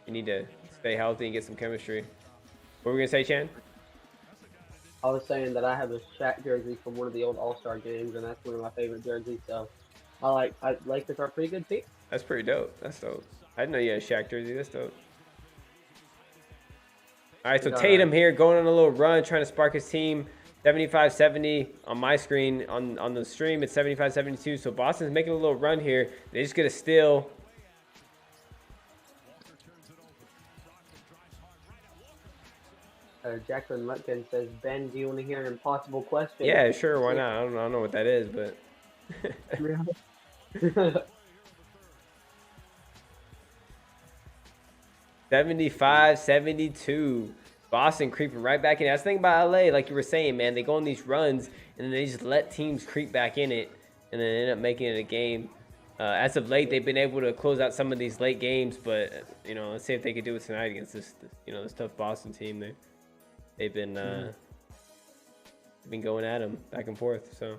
you need to stay healthy and get some chemistry. What were we gonna say, Chan? I was saying that I have a Shaq jersey from one of the old All-Star games, and that's one of my favorite jerseys. So Lakers are a pretty good team. That's pretty dope. That's dope. I didn't know you had a Shaq jersey. That's dope. All right, so Tatum here going on a little run, trying to spark his team. 75-70 on my screen. On the stream, it's 75-72. So Boston's making a little run here. They just get a steal. Jacqueline Lutkin says, Ben, do you want to hear an impossible question? Yeah, sure. Why not? I don't know what that is, but. 75-72. Boston creeping right back in. That's the thing about LA, like you were saying, man. They go on these runs, and then they just let teams creep back in it, and then end up making it a game. As of late, they've been able to close out some of these late games, but let's see if they could do it tonight against this tough Boston team. They've been going at them back and forth. So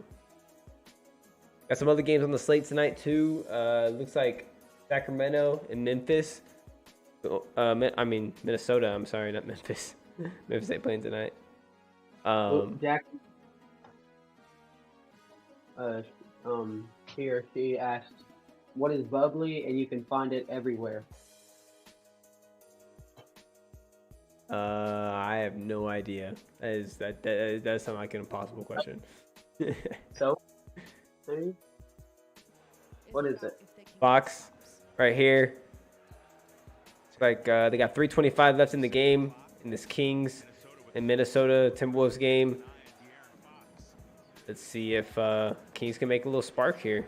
got some other games on the slate tonight too. Looks like Sacramento and Memphis. Minnesota. I'm sorry, not Memphis. Memphis ain't playing tonight. Jack. Here she asked, "What is bubbly?" And you can find it everywhere. I have no idea. That sounds like an impossible question. So, what is it? Fox, right here. It's like they got 3:25 left in the game in this Kings and Minnesota Timberwolves game. Let's see if Kings can make a little spark here.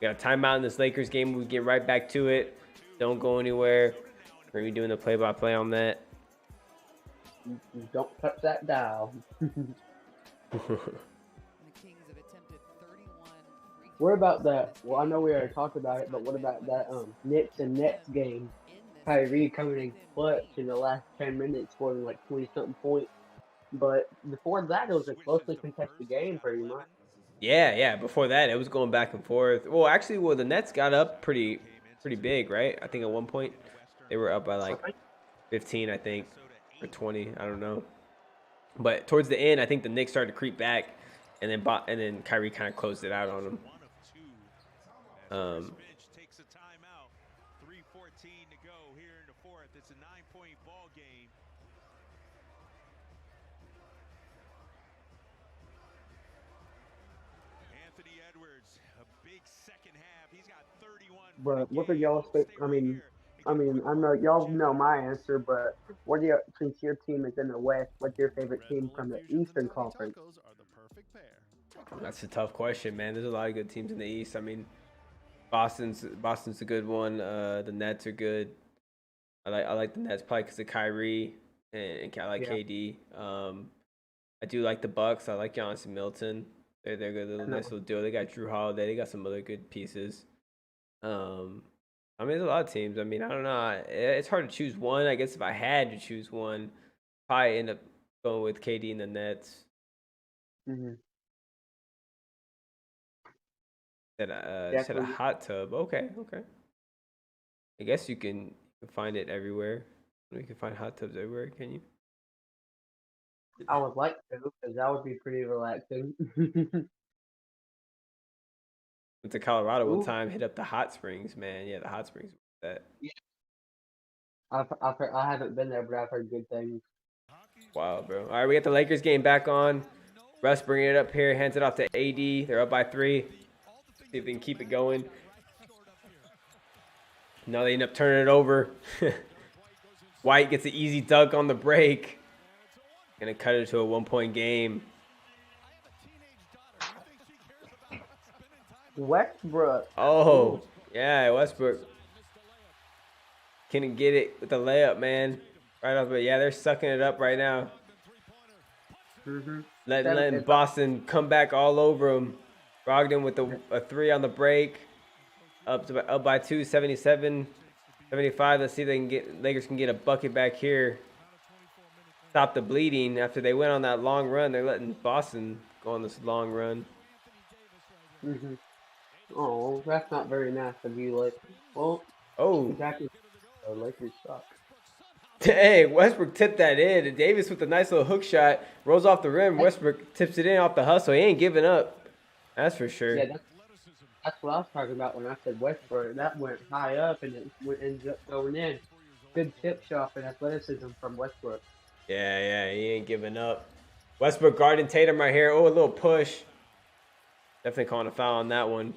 We got a timeout in this Lakers game. We get right back to it. Don't go anywhere. We're gonna be doing the play-by-play on that. Don't touch that dial. What about that? Well, I know we already talked about it, but what about that Knicks and Nets game? Kyrie coming in clutch in the last 10 minutes, scoring like 20-something points. But before that, it was a closely contested game, pretty much. Yeah. Before that, it was going back and forth. Well, actually, the Nets got up pretty big, right? I think at one point they were up by like 15, I think, or 20. I don't know. But towards the end, I think the Knicks started to creep back, and then Kyrie kind of closed it out on them. Takes a timeout. 3:14 to go here in the fourth. It's a 9-point ball game. Anthony Edwards, a big second half. He's got 31. But what are y'all think? I mean, I know y'all know my answer, but what do you, since your team is in the West, what's your favorite team from the Eastern Conference? That's a tough question, man. There's a lot of good teams in the East. I mean, Boston's a good one. The Nets are good. I like the Nets probably because of Kyrie and I like KD. I do like the Bucks. I like Giannis and Milton. They're good. Little nice little deal. They got Drew Holiday. They got some other good pieces. I mean, there's a lot of teams. I mean, I don't know. It's hard to choose one. I guess if I had to choose one, probably end up going with KD and the Nets. Mm-hmm. Said a hot tub. Okay. I guess you can find it everywhere. You can find hot tubs everywhere, can you? I would like to, because that would be pretty relaxing. Went to Colorado one time, hit up the hot springs, man. Yeah, the hot springs. That. Yeah. I've heard, I haven't been there, but I've heard good things. Wow, bro. All right, we got the Lakers game back on. Russ bringing it up here, hands it off to AD. They're up by 3. See if they can keep it going. Now they end up turning it over. White gets an easy dunk on the break. Gonna cut it to a 1-point game. Westbrook. Oh, yeah, Westbrook. Couldn't get it with the layup, man. Right off, but yeah, they're sucking it up right now. Mm-hmm. Letting Boston come back all over them. Brogdon with a 3 on the break. Up by 2, 77, 75. Let's see if they can Lakers can get a bucket back here. Stop the bleeding after they went on that long run. They're letting Boston go on this long run. Mm-hmm. Oh, that's not very nice of you, like. Well, exactly. The Lakers suck. Hey, Westbrook tipped that in. Davis with a nice little hook shot. Rolls off the rim. Westbrook tips it in off the hustle. He ain't giving up. That's for sure. Yeah, that's what I was talking about when I said Westbrook. That went high up and it ended up going in. Good tip shot and athleticism from Westbrook. Yeah, he ain't giving up. Westbrook guarding Tatum right here. Oh, a little push. Definitely calling a foul on that one.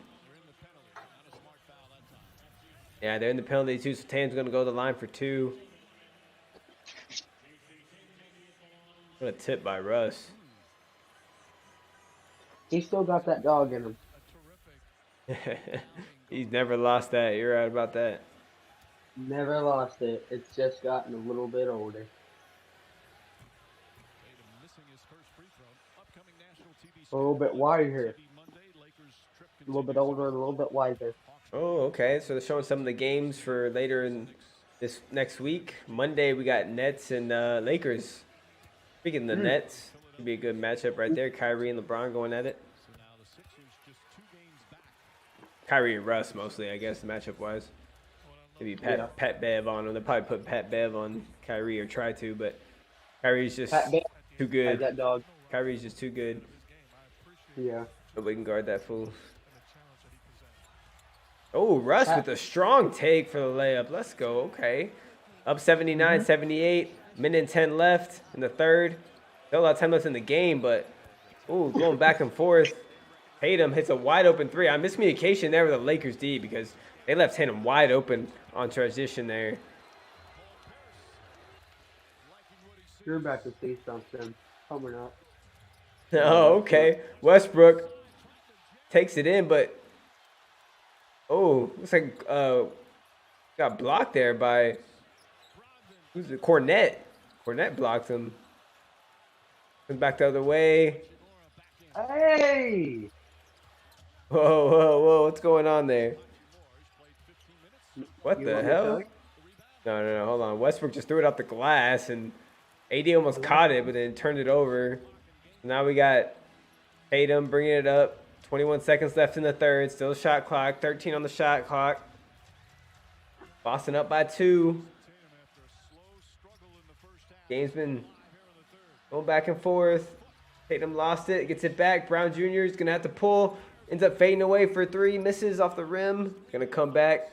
Yeah, they're in the penalty too, so Tatum's going to go to the line for 2. What a tip by Russ. He's still got that dog in him. He's never lost that. You're right about that. Never lost it. It's just gotten a little bit older. A little bit wiser. A little bit older, a little bit wiser. Oh, okay. So they're showing some of the games for later in this next week. Monday, we got Nets and Lakers. Speaking of the Nets, could be a good matchup right there. Kyrie and LeBron going at it. Kyrie and Russ mostly, I guess, matchup-wise. Maybe Pat Bev on him. They'll probably put Pat Bev on Kyrie or try to, but Kyrie's just too good. That dog. Kyrie's just too good. Yeah. Nobody can guard that fool. Oh, Russ with a strong take for the layup. Let's go. Okay. Up 79-78. Minute and 10 left in the third. Still a lot of time left in the game, but Ooh, going back and forth. Tatum hits a wide open three. I miscommunication there with the Lakers D because they left Tatum wide open on transition there. You're about to see something coming up. Oh, okay. Westbrook takes it in, but looks like got blocked there by who's it? Cornette. Cornette blocked him. Comes back the other way. Hey! Whoa, whoa, whoa! What's going on there? What You the want me to tell hell? you? No, hold on. Westbrook just threw it off the glass, and AD almost caught it, but then turned it over. Now we got Tatum bringing it up. 21 seconds left in the third. Still shot clock. 13 on the shot clock. Boston up by 2. Game's been going back and forth. Tatum lost it. Gets it back. Brown Jr. is going to have to pull. Ends up fading away for 3. Misses off the rim. Going to come back.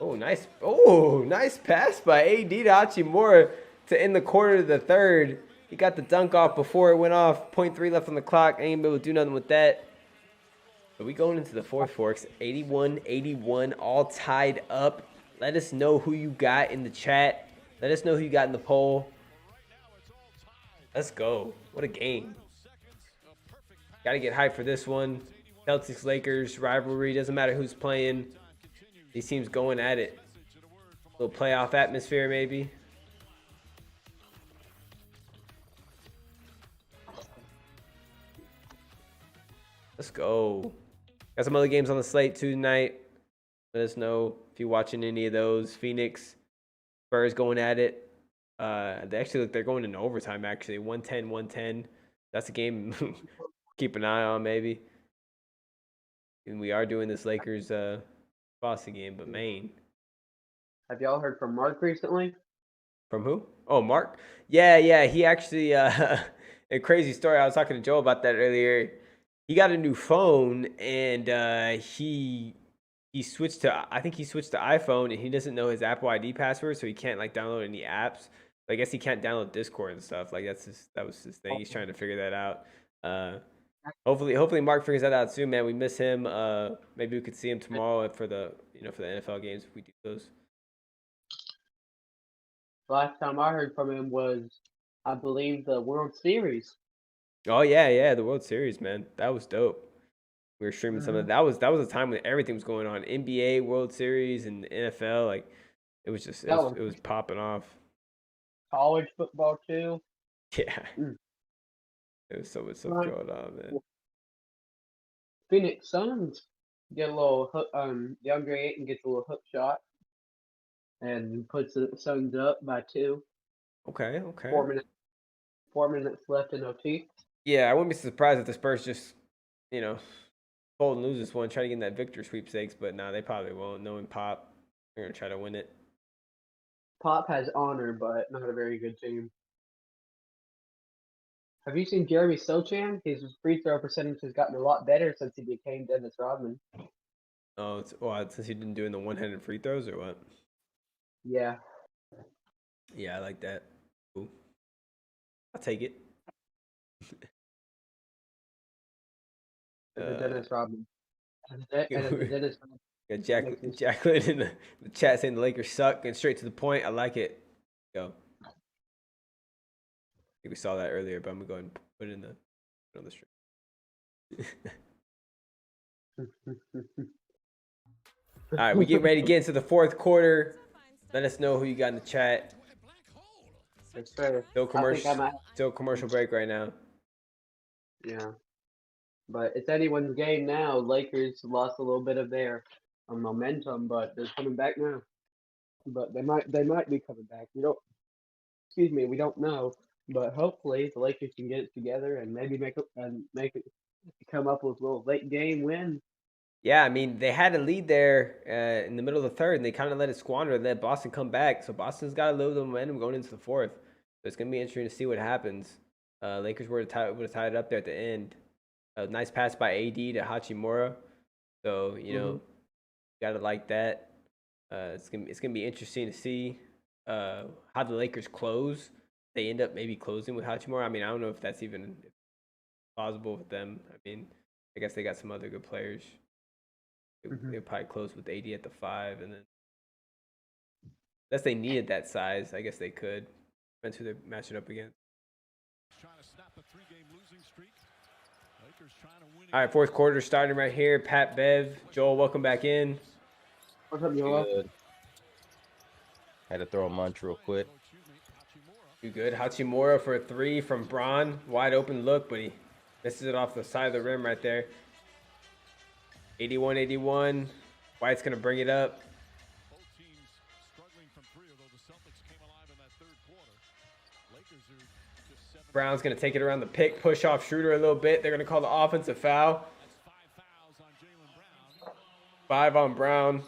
Oh, nice. Oh, nice pass by AD to Hachimura to end the quarter of the third. He got the dunk off before it went off. 0.3 left on the clock. Ain't able to do nothing with that. But we going into the fourth, Forks. 81-81, all tied up. Let us know who you got in the chat. Let us know who you got in the poll. Let's go. What a game. Got to get hyped for this one. Celtics Lakers rivalry. Doesn't matter who's playing. These teams going at it. A little playoff atmosphere, maybe. Let's go. Got some other games on the slate too tonight. Let us know if you're watching any of those. Phoenix, Spurs going at it. They actually look, they're going into overtime actually. 110-110. That's a game keep an eye on maybe. And we are doing this Lakers Boston game, but Maine. Have y'all heard from Mark recently? From who? Oh, Mark. Yeah. He actually a crazy story. I was talking to Joe about that earlier. He got a new phone and he switched to iPhone and he doesn't know his Apple ID password, so he can't like download any apps. I guess he can't download Discord and stuff. Like that was his thing. He's trying to figure that out. Hopefully Mark figures that out soon, man. We miss him. Maybe we could see him tomorrow for the NFL games if we do those. Last time I heard from him was, I believe, the World Series. Oh yeah, the World Series, man. That was dope. We were streaming some of that. That was a time when everything was going on. NBA, World Series, and NFL. Like it was just it was popping off. College football too. Yeah. There was so much stuff going on, man. Phoenix Suns get a little DeAndre Ayton gets a little hook shot and puts the Suns up by 2. Okay. 4 minutes left in OT. Yeah, I wouldn't be surprised if the Spurs just, fold and lose this one, try to get in that victor sweepstakes, but nah, they probably won't. Knowing Pop, they're gonna try to win it. Pop has honor, but not a very good team. Have you seen Jeremy Sochan? His free throw percentage has gotten a lot better since he became Dennis Rodman. Oh, since he didn't doing the one-handed free throws or what? Yeah. Yeah, I like that. Cool. I'll take it. Dennis Rodman. Dennis Rodman. Got Jacqueline in the chat saying the Lakers suck and straight to the point. I like it. Go. I think we saw that earlier, but I'm gonna go ahead and put it on the stream. All right, we get ready to get into the fourth quarter. Let us know who you got in the chat. Yes, sir. Still commercial break right now. Yeah. But it's anyone's game now. Lakers lost a little bit of their momentum, but they're coming back now. But they might be coming back. We don't know. But hopefully the Lakers can get it together and maybe make it come up with a little late game win. Yeah, I mean they had a lead there in the middle of the third, and they kind of let it squander. Let Boston come back, so Boston's got a little bit of momentum going into the fourth. So it's gonna be interesting to see what happens. Lakers would have tied it up there at the end. A nice pass by AD to Hachimura. So gotta like that. It's gonna be interesting to see how the Lakers close. They end up maybe closing with Hachimura. I mean, I don't know if that's even plausible with them. I mean, I guess they got some other good players. They'll probably close with AD at the 5, and then unless they needed that size, I guess they could. Depends who they're matching up against. All right, fourth quarter starting right here. Pat, Bev, Joel, welcome back in. What's up, Joel? Good. Had to throw a munch real quick. You good? Hachimura for a 3 from Braun. Wide open look, but he misses it off the side of the rim right there. 81-81. White's going to bring it up. Both teams struggling from three, although the Celtics came alive in that third quarter. Lakers are just 7. Brown's going to take it around the pick, push off Schroeder a little bit. They're going to call the offensive foul. That's 5 fouls on Jaylen Brown. 5 on Brown.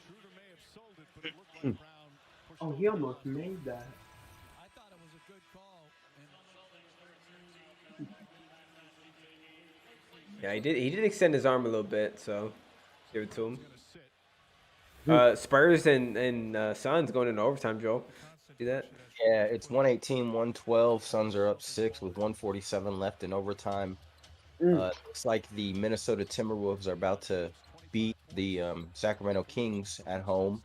Schroeder may have sold it, but it looked like Brown pushed Oh, it he over. almost made that. I thought it was a good call. Yeah, he did extend his arm a little bit, so give it to him. Spurs and Suns going into overtime, Joel. See that? Yeah, it's 118-112. Suns are up 6 with 147 left in overtime. Looks like the Minnesota Timberwolves are about to beat the Sacramento Kings at home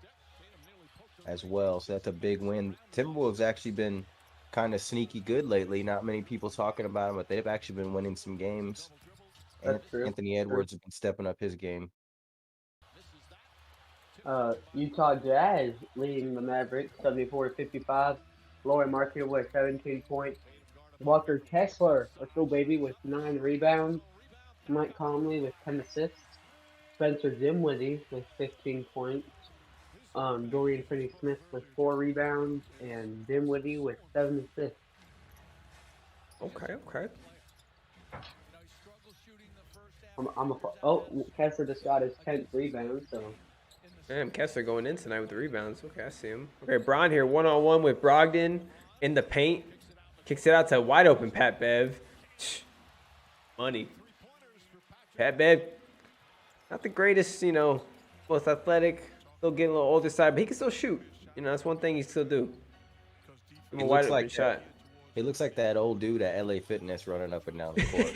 as well. So that's a big win. Timberwolves actually been kind of sneaky good lately. Not many people talking about them, but they've actually been winning some games. That's true. Anthony Edwards has been stepping up his game. Utah Jazz leading the Mavericks 74-55. Laurie Markkanen with 17 points. Walker Kessler, let's go baby, with 9 rebounds. Mike Conley with 10 assists. Spencer Dinwiddie with 15 points. Dorian Finney-Smith with 4 rebounds, and Dinwiddie with 7 assists. Okay. Kessler just got his 10th rebound, so. Damn, Kessler going in tonight with the rebounds. Okay, I see him. Okay, Braun here, one-on-one with Brogdon in the paint. Kicks it out to wide open Pat Bev. Money. Pat Bev, not the greatest, most athletic. Still getting a little older side, but he can still shoot. That's one thing he still do. He looks like shot. He looks like that old dude at LA Fitness running up and down the court.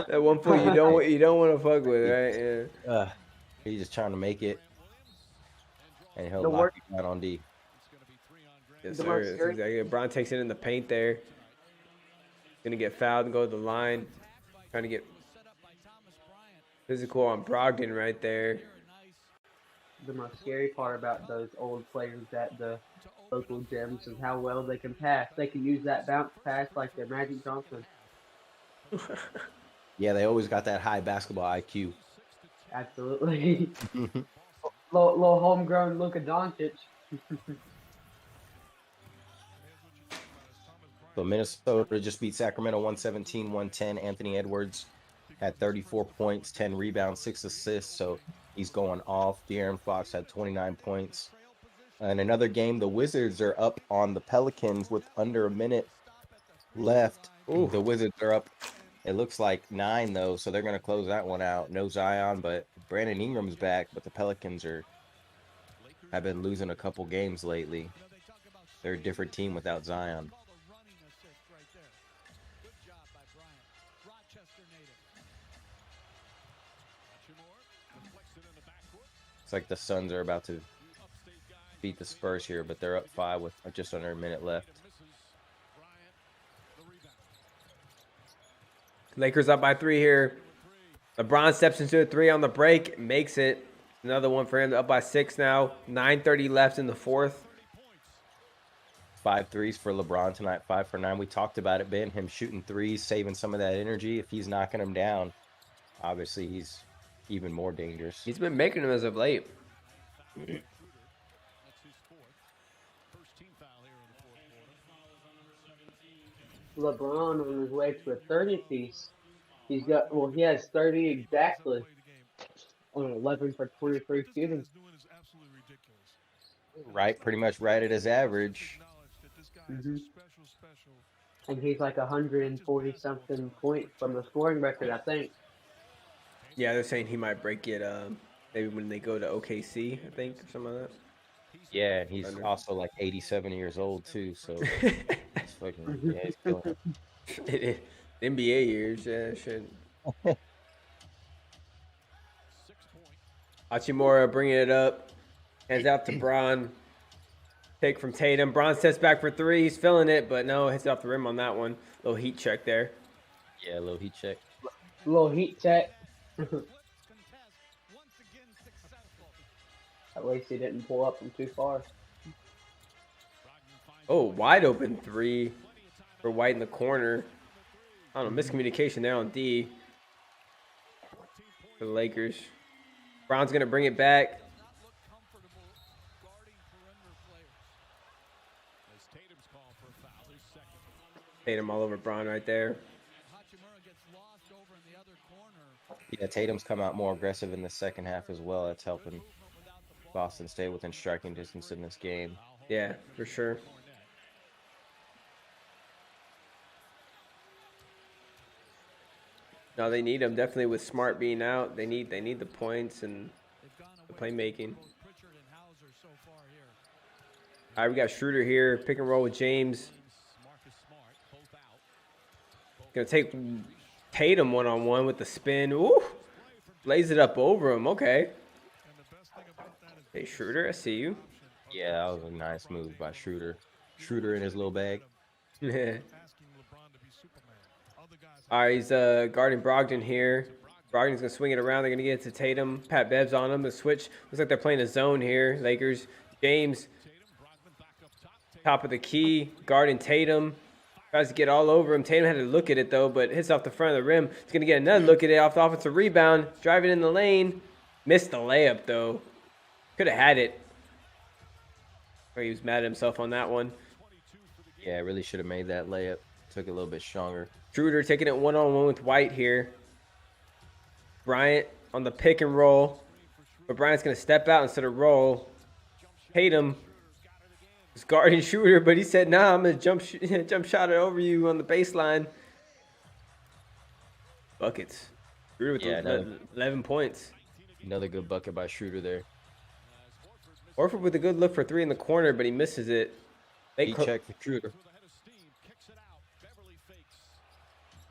That one foot you don't want to fuck with, right? Yeah. He's just trying to make it, and he'll lock you down on D. Yes, sir. That's exactly it. Braun takes it in the paint there. Gonna get fouled and go to the line. Trying to get physical on Brogdon right there. The most scary part about those old players at the local gyms is how well they can pass. They can use that bounce pass like they're Magic Johnson. Yeah, they always got that high basketball IQ. Absolutely. little homegrown Luka Doncic. So Minnesota just beat Sacramento 117-110. Anthony Edwards had 34 points, 10 rebounds, 6 assists. So he's going off. De'Aaron Fox had 29 points. In another game, the Wizards are up on the Pelicans with under a minute left. Ooh. The Wizards are up, it looks like 9, though, so they're going to close that one out. No Zion, but Brandon Ingram's back, but the Pelicans have been losing a couple games lately. They're a different team without Zion. It's like the Suns are about to beat the Spurs here, but they're up 5 with just under a minute left. Lakers up by 3 here. LeBron steps into a 3 on the break, makes it. Another one for him, up by 6 now. 9:30 left in the fourth. 5 threes for LeBron tonight, 5 for 9. We talked about it, Ben, him shooting threes, saving some of that energy. If he's knocking them down, obviously he's even more dangerous. He's been making them as of late. LeBron on his way to a 30-piece. He has 30 exactly on 11 for 23 shooting. Right, pretty much right at his average. Mm-hmm. And he's like 140-something points from the scoring record, I think. Yeah, they're saying he might break it maybe when they go to OKC, I think, or something like that. Yeah, and he's Thunder. also like 87 years old too. So he's fucking yeah, he's killing In NBA years, yeah, shit. it. Hachimura bringing it up. Hands out to Braun. Take from Tatum. Braun steps back for three. He's feeling it, but no, hits it off the rim on that one. Little heat check there. Yeah, a little heat check. Little heat check. At least he didn't pull up from too far. Oh, wide open three for White in the corner. I don't know, miscommunication there on D for the Lakers. Brown's going to bring it back. Tatum all over Braun right there. Yeah, Tatum's come out more aggressive in the second half as well. That's helping Boston stay within striking distance in this game. Yeah, for sure. No, they need him definitely with Smart being out. They need the points and the playmaking. All right, we got Schroeder here. Pick and roll with James. Gonna take Tatum one-on-one with the spin. Ooh, lays it up over him. Okay. Hey, Schroeder, I see you. Yeah, that was a nice move by Schroeder. Schroeder in his little bag. Yeah. All right, he's guarding Brogdon here. Brogdon's gonna swing it around. They're gonna get it to Tatum. Pat Bev's on him. The switch looks like they're playing a zone here. Lakers. James, top of the key, guarding Tatum. Tries to get all over him. Tatum had to look at it though, but hits off the front of the rim. He's gonna get another look at it off the offensive rebound. Drive it in the lane. Missed the layup though. Could have had it. Or he was mad at himself on that one. Yeah, really should have made that layup. Took it a little bit stronger. Schroeder taking it one-on-one with White here. Bryant on the pick and roll. But Bryant's going to step out instead of roll. Tatum was guarding Schroeder, but he said, nah, I'm going to jump shot it over you on the baseline. Buckets. Schroeder with 11 points. Another good bucket by Schroeder there. Horford with a good look for three in the corner, but he misses it. Heat check for Schroeder.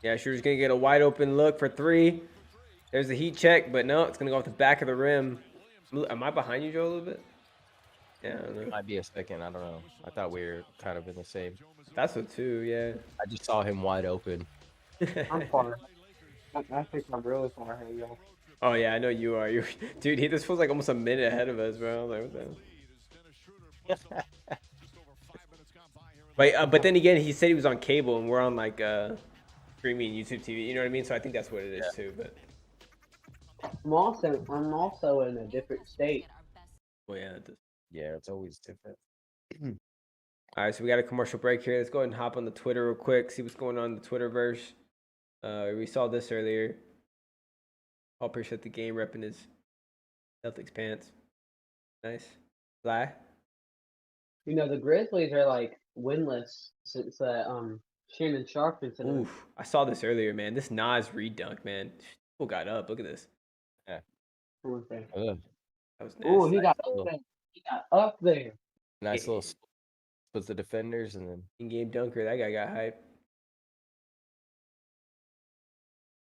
Yeah, Schroeder's going to get a wide open look for three. There's the heat check, but no, it's going to go off the back of the rim. Am I behind you, Joe, a little bit? Yeah, I don't know. Might be a second. I don't know. I thought we were kind of in the same. That's so too, yeah. I just saw him wide open. I'm far. I think I'm really far ahead of y'all. Oh, yeah, I know you are. Dude, this feels like almost a minute ahead of us, bro. Like, what the Wait, but then again, he said he was on cable, and we're on, like, streaming YouTube TV. You know what I mean? So I think that's what it is, too, but... I'm also in a different state. Well, yeah. Yeah, it's always different. All right, so we got a commercial break here. Let's go ahead and hop on the Twitter real quick, see what's going on in the Twitterverse. We saw this earlier. Paul Pierce at the game repping his Celtics pants. Nice. Fly. You know, the Grizzlies are like winless since Shannon Sharp incident. Oof. I saw this earlier, man. This Nas redunk, man. People got up. Look at this. Yeah. Okay. That was nasty. Oh, he got up there. He got up there. Nice little splits the defenders and then In-game dunker. That guy got hype.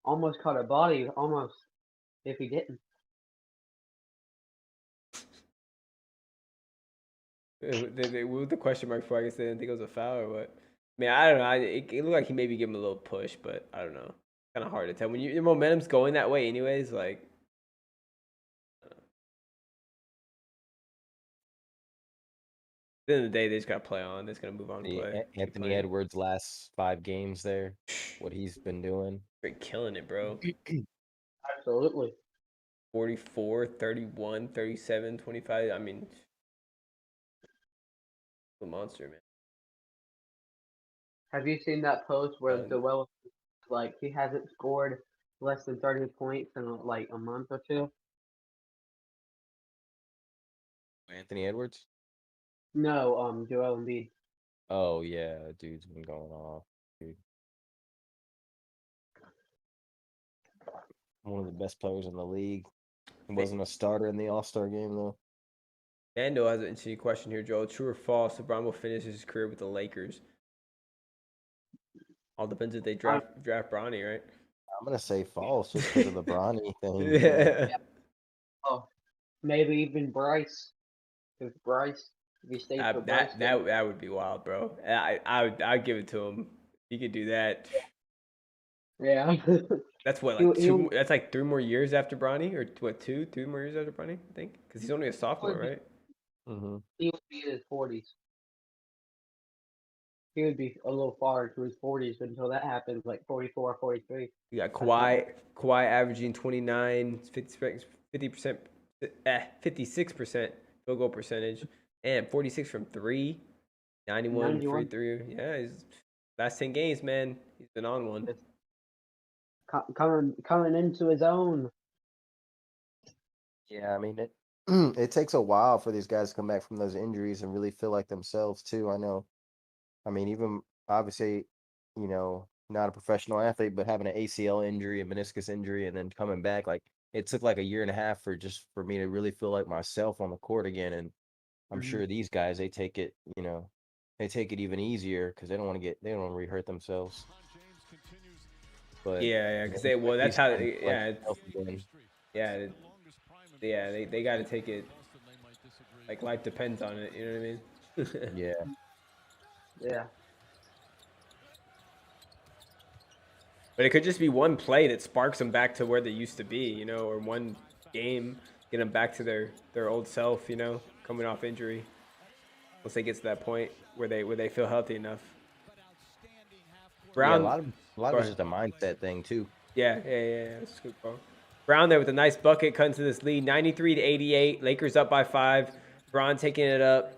Almost caught a body. Almost. If he didn't. With the question mark before, I guess they didn't think it was a foul or what. I mean, I don't know. It looked like he maybe gave him a little push, but I don't know. Kind of hard to tell. When your momentum's going that way anyways, like... At the end of the day, they just got to play on. They just got to move on and play. Anthony Edwards' last 5 games there, what he's been doing. Straight killing it, bro. Absolutely. 44, 31, 37, 25. I mean, a monster, man. Have you seen that post where Joel, like, he hasn't scored less than 30 points in like a month or two? Anthony Edwards? No, Joel Embiid. Oh yeah, dude's been going off, dude. One of the best players in the league. He wasn't a starter in the All-Star game though. Mando has an interesting question here, Joel. True or false? LeBron will finish his career with the Lakers. All depends if they draft Bronny, right? I'm gonna say false just because of the Bronny thing. Yeah. Oh, maybe even Bryce. If he stays for Bryce, That would be wild, bro. I'd give it to him. He could do that. yeah. That's what, like that's like 3 more years after Bronny, or what, 3 more years after Bronny, I think, because he's only a sophomore, right? He would be in his 40s. He would be a little far into his 40s until that happens, like 44, 43. You got Kawhi averaging 29, 50%, 56% field goal percentage, and 46 from 3, 91 free throw. Yeah, he's last 10 games, man. He's been on one. Coming into his own. Yeah, I mean it. It takes a while for these guys to come back from those injuries and really feel like themselves too. I know. I mean, even obviously, not a professional athlete, but having an ACL injury, a meniscus injury, and then coming back, like it took like a year and a half for me to really feel like myself on the court again. And I'm sure these guys, they take it even easier because they don't want to re-hurt themselves. But yeah, because that's how, they got to take it like life depends on it. You know what I mean? Yeah. Yeah. But it could just be one play that sparks them back to where they used to be, or one game get them back to their old self, coming off injury. Once they get to that point where they feel healthy enough. Brown, yeah, a lot of it's just a mindset thing too. Yeah. That's a good call. Brown there with a nice bucket, cutting to this lead, 93-88. Lakers up by 5. Braun taking it up.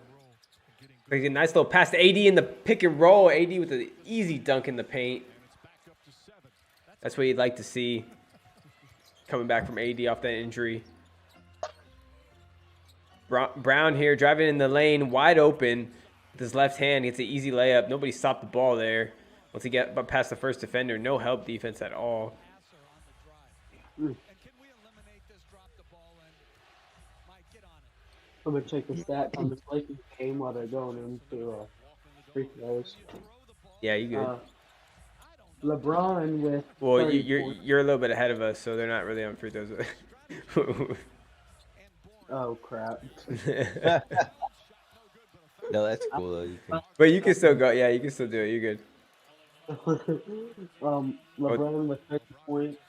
A nice little pass to AD in the pick and roll. AD with an easy dunk in the paint. That's what you'd like to see coming back from AD off that injury. Brown here driving in the lane, wide open with his left hand. Gets an easy layup. Nobody stopped the ball there. Once he got past the first defender, no help defense at all. I'm going to check the stats on this Lakers game while they're going into free throws. Yeah, you good. LeBron with. Well, you're a little bit ahead of us, so they're not really on free throws. Oh crap! No, that's cool though. But you can still go. Yeah, you can still do it. You're good. LeBron with 30 points.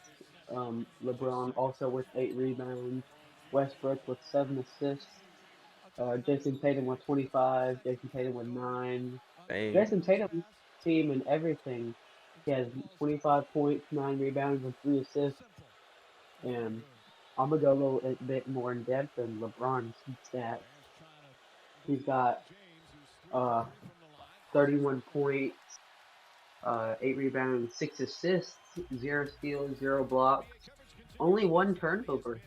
LeBron also with 8 rebounds. Westbrook with 7 assists. Jason Tatum with 25. Jason Tatum with 9. Dang. Jason Tatum team and everything. He has 25 points, 9 rebounds, and 3 assists. And I'm going to go a little bit more in depth than LeBron's stats. He's got 31 points, 8 rebounds, 6 assists, 0 steals, 0 blocks, only 1 turnover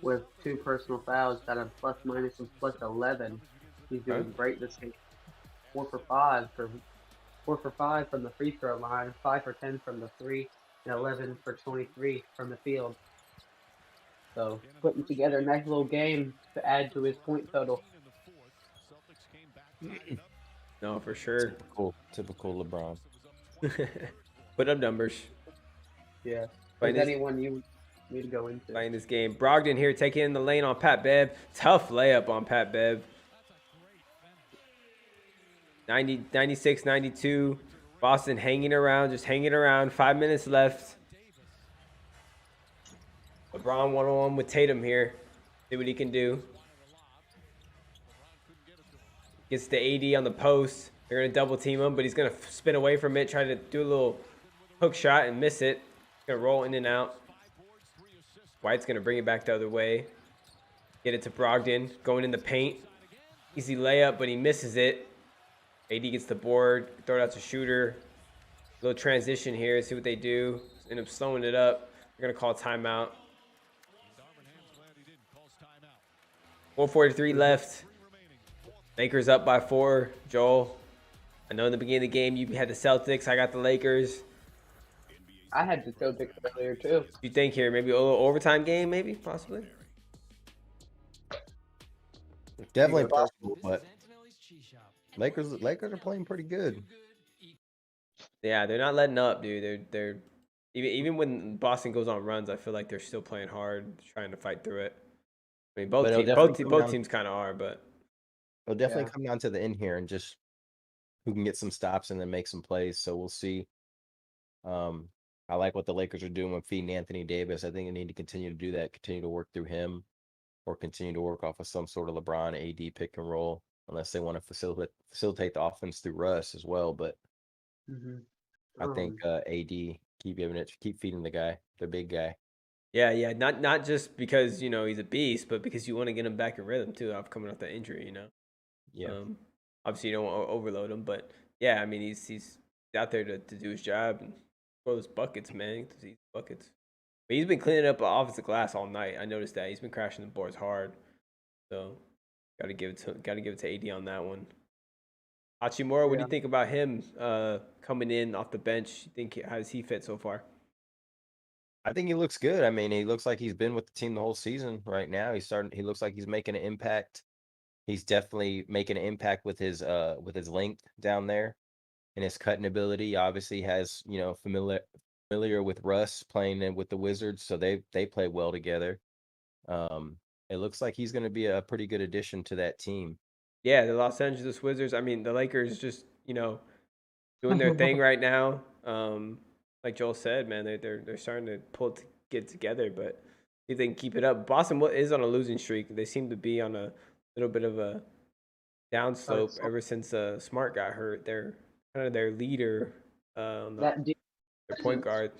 with 2 personal fouls. Got a plus minus of plus 11. He's doing great this game. 4 for 5 from the free throw line, 5 for 10 from the 3, and 11 for 23 from the field. So putting together a nice little game to add to his point total. No, for sure. Typical LeBron. Put up numbers. Yeah. Is anyone you need to go into? Playing this game. Brogdon here taking in the lane on Pat Bev. Tough layup on Pat Bev. 96-92. Boston hanging around. 5 minutes left. LeBron one-on-one with Tatum here. See what he can do. Gets to AD on the post. They're going to double team him, but he's going to spin away from it, try to do a little hook shot and miss it. Going to roll in and out. White's going to bring it back the other way. Get it to Brogdon. Going in the paint. Easy layup, but he misses it. AD gets the board. Throw it out to Shooter. Little transition here. See what they do. End up slowing it up. They're going to call timeout. 4:43 left. Lakers up by 4. Joel, I know in the beginning of the game you had the Celtics. I got the Lakers. I had the Celtics earlier too. You think here maybe a little overtime game, maybe possibly? Definitely Go, Chris. possible, but Lakers are playing pretty good. Yeah, they're not letting up, dude. They're even when Boston goes on runs, I feel like they're still playing hard, trying to fight through it. I mean, But it'll definitely come both down. teams kind of are, but It'll definitely Yeah. come down to the end here and just who can get some stops and then make some plays. So we'll see. I like what the Lakers are doing with feeding Anthony Davis. I think they need to continue to do that, continue to work through him, or continue to work off of some sort of LeBron AD pick and roll, unless they want to facilitate the offense through Russ as well. But Mm-hmm. I think AD keep feeding the guy, the big guy. yeah, not just because he's a beast, but because you want to get him back in rhythm too. After coming off that injury, Yeah. Obviously you don't want to overload him, but yeah, I mean he's out there to do his job and score those buckets, man. These buckets. But he's been cleaning up offensive glass all night. I noticed that he's been crashing the boards hard. So got to give it to AD on that one. Hachimura, what do you think about him coming in off the bench? How does he fit so far? I think he looks good. I mean, he looks like he's been with the team the whole season right now. He looks like he's making an impact. He's definitely making an impact with his length down there and his cutting ability. He obviously has, familiar with Russ playing with the Wizards, so they play well together. It looks like he's going to be a pretty good addition to that team. Yeah, the Los Angeles Wizards. I mean, the Lakers just doing their thing right now. Like Joel said, man, they're starting to get together, but if they can keep it up. Boston is on a losing streak. They seem to be on a little bit of a downslope ever since Smart got hurt. They're kind of their leader, their point guard.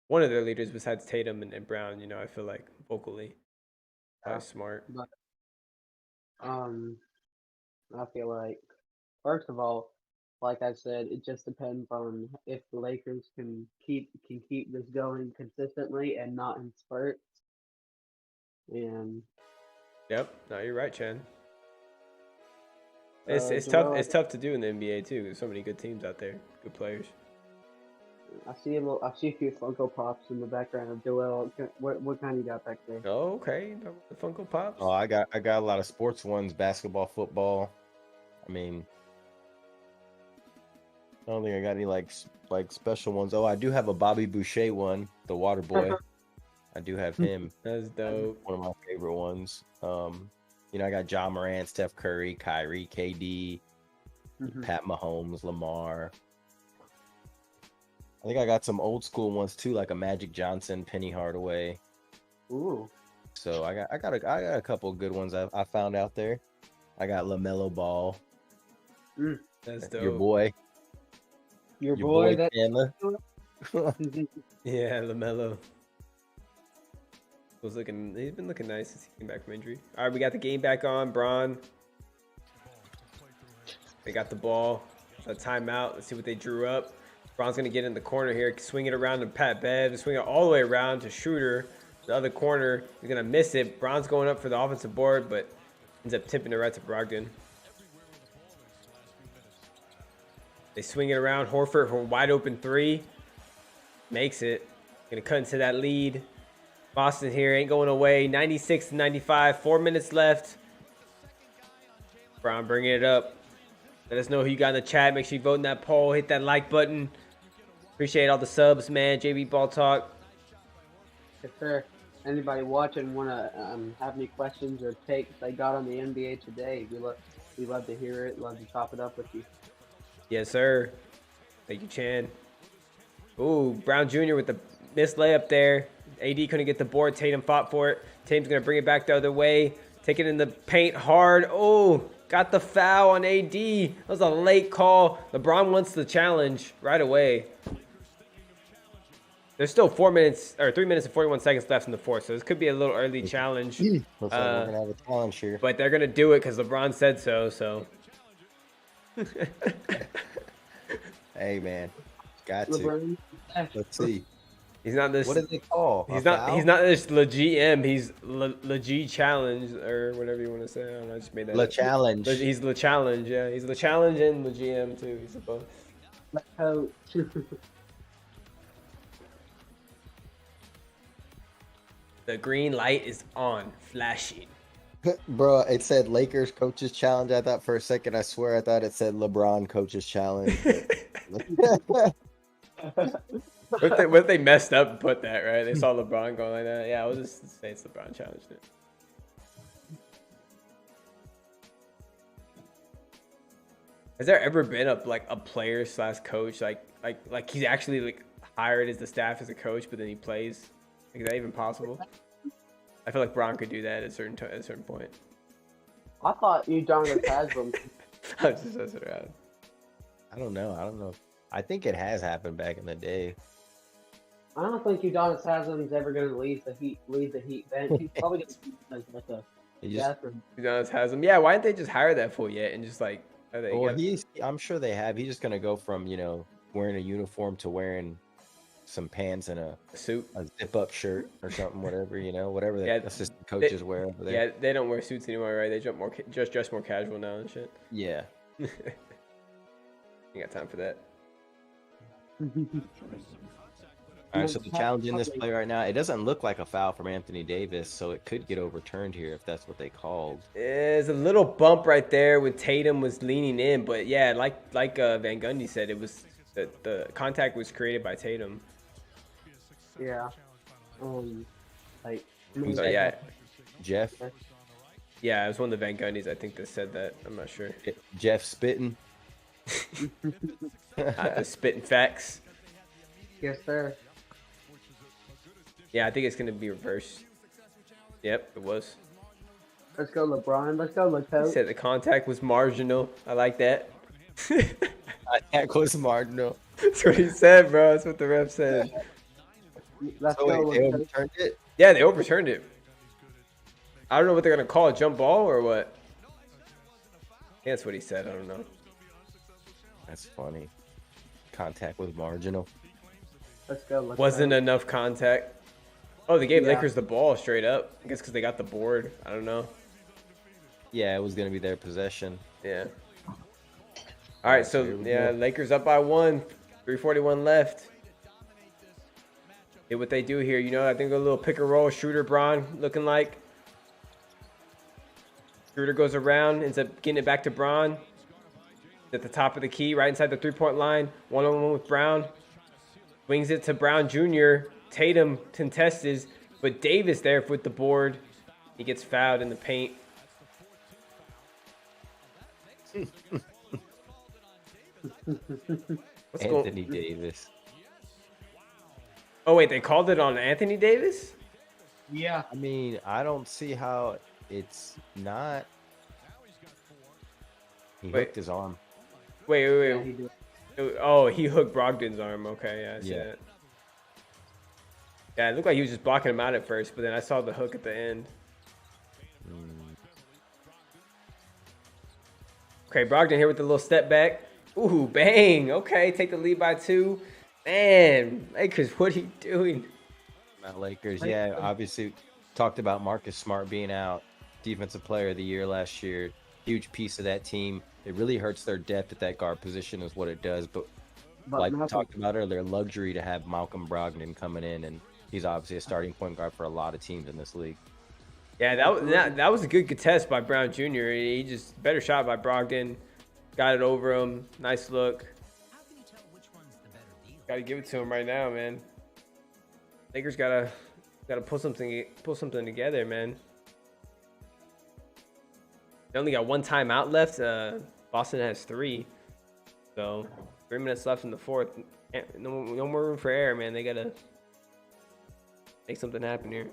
One of their leaders besides Tatum and Brown. I feel like vocally, Smart. But, I feel like first of all, like I said, it just depends on if the Lakers can keep this going consistently and not in spurts. And yep, no, you're right, Chan. It's tough. Joel, It's tough to do in the NBA too. There's so many good teams out there, good players. I see a few Funko Pops in the background of Joel. What kind you got back there? Oh, okay, the Funko Pops. Oh, I got a lot of sports ones, basketball, football. I mean, I don't think I got any like special ones. Oh, I do have a Bobby Boucher one, the Water Boy. I do have him. That's dope. One of my favorite ones. I got Ja Morant, Steph Curry, Kyrie, KD, Pat Mahomes, Lamar. I think I got some old school ones too, like a Magic Johnson, Penny Hardaway. Ooh. So I got a couple of good ones I found out there. I got LaMelo Ball. That's dope. Your boy. Your boy that Chandler. Yeah, LaMelo. He's been looking nice since he came back from injury. All right, we got the game back on. Bron. They got the ball. A timeout. Let's see what they drew up. Bron's going to get in the corner here. Swing it around to Pat Bev. Swing it all the way around to Schroeder. The other corner. He's going to miss it. Bron's going up for the offensive board, but ends up tipping it right to Brogdon. They swing it around. Horford for a wide open three. Makes it. Going to cut into that lead. Boston here ain't going away. 96-95. 4 minutes left. Brown bringing it up. Let us know who you got in the chat. Make sure you vote in that poll. Hit that like button. Appreciate all the subs, man. JB Ball Talk. Yes, sir. Anybody watching want to have any questions or takes they got on the NBA today? We love to hear it. Love to chop it up with you. Yes, sir. Thank you, Chan. Ooh, Brown Jr. with the missed layup there. AD couldn't get the board. Tatum fought for it. Tatum's going to bring it back the other way. Take it in the paint hard. Oh, got the foul on AD. That was a late call. LeBron wants the challenge right away. There's still 3 minutes and 41 seconds left in the fourth, so this could be a little early challenge. Looks like we're going to have a challenge here. But they're going to do it because LeBron said so. Hey, man. Got to. LeBron. Let's see. He's not this. What did they call? He's not this le GM. He's le G challenge or whatever you want to say. I don't know. I just made that. Le challenge. He's le challenge. Yeah, he's the challenge and the GM too. He's both. Coach. The green light is on, flashing. Bro, it said Lakers coaches challenge. I thought for a second, I swear I thought it said LeBron coaches challenge. What if they messed up and put that, right? They saw LeBron going like that. Yeah, I was just say it's LeBron challenged it. Has there ever been a player slash coach like he's actually like hired as the staff as a coach, but then he plays? Like, is that even possible? I feel like Bron could do that at a certain point. I thought Udonis Haslam. I was just messing around. I don't know. I think it has happened back in the day. I don't think Udonis Haslam's ever going to leave the Heat bench. He's probably going to like a bathroom. Udonis Haslam. Yeah, why didn't they just hire that fool yet and just like? I'm sure they have. He's just gonna go from wearing a uniform to wearing some pants and a suit, a zip-up shirt or something, whatever whatever the assistant coaches wear over there. Yeah, they don't wear suits anymore, right? They just dress more casual now and shit. Yeah. You got time for that? All right, so the challenge in this play right now, it doesn't look like a foul from Anthony Davis, so it could get overturned here if that's what they called. There's a little bump right there when Tatum was leaning in, but yeah, like Van Gundy said, it was the contact was created by Tatum. Yeah. Yeah. Jeff? Yeah, it was one of the Van Gundys, I think, that said that. I'm not sure. Jeff spitting? The spitting facts. Yes, sir. Yeah, I think it's going to be reversed. Yep, it was. Let's go, LeBron. Let's go, LeCoach. He said the contact was marginal. I like that. Contact was marginal. That's what he said, bro. That's what the ref said. Let's go, they overturned it? Yeah, they overturned it. I don't know what they're going to call it. Jump ball or what? Yeah, that's what he said. I don't know. That's funny. Contact was marginal. Let's go, LeCoach. Wasn't enough contact. Oh, they gave Lakers the ball straight up. I guess because they got the board. I don't know. Yeah, it was going to be their possession. Yeah. All right, so yeah, Lakers up by 1. 3:41 left. Did what they do here. I think a little pick and roll. Schroeder, Bron looking like. Schroeder goes around, ends up getting it back to Bron. At the top of the key, right inside the three-point line. One-on-one with Brown. Wings it to Brown Jr. Tatum contests, but Davis there with the board. He gets fouled in the paint. Anthony Davis. Oh, wait, they called it on Anthony Davis? Yeah. I mean, I don't see how it's not. He hooked his arm. Wait. Oh, he hooked Brogdon's arm. Okay, yeah, I see that. Yeah, it looked like he was just blocking him out at first, but then I saw the hook at the end. Okay, Brogdon here with the little step back. Ooh, bang. Okay, take the lead by 2. Man, Lakers, what are you doing? Not Lakers, yeah. Obviously, talked about Marcus Smart being out. Defensive Player of the Year last year. Huge piece of that team. It really hurts their depth at that guard position is what it does. But like we talked about earlier, luxury to have Malcolm Brogdon coming in, and he's obviously a starting point guard for a lot of teams in this league. Yeah, that was a good contest by Brown Jr. He just better shot by Brogdon. Got it over him. Nice look. Got to give it to him right now, man. Lakers gotta pull something together, man. They only got 1 timeout left. Boston has 3. So 3 minutes left in the 4th. No more room for error, man. They gotta make something happen here.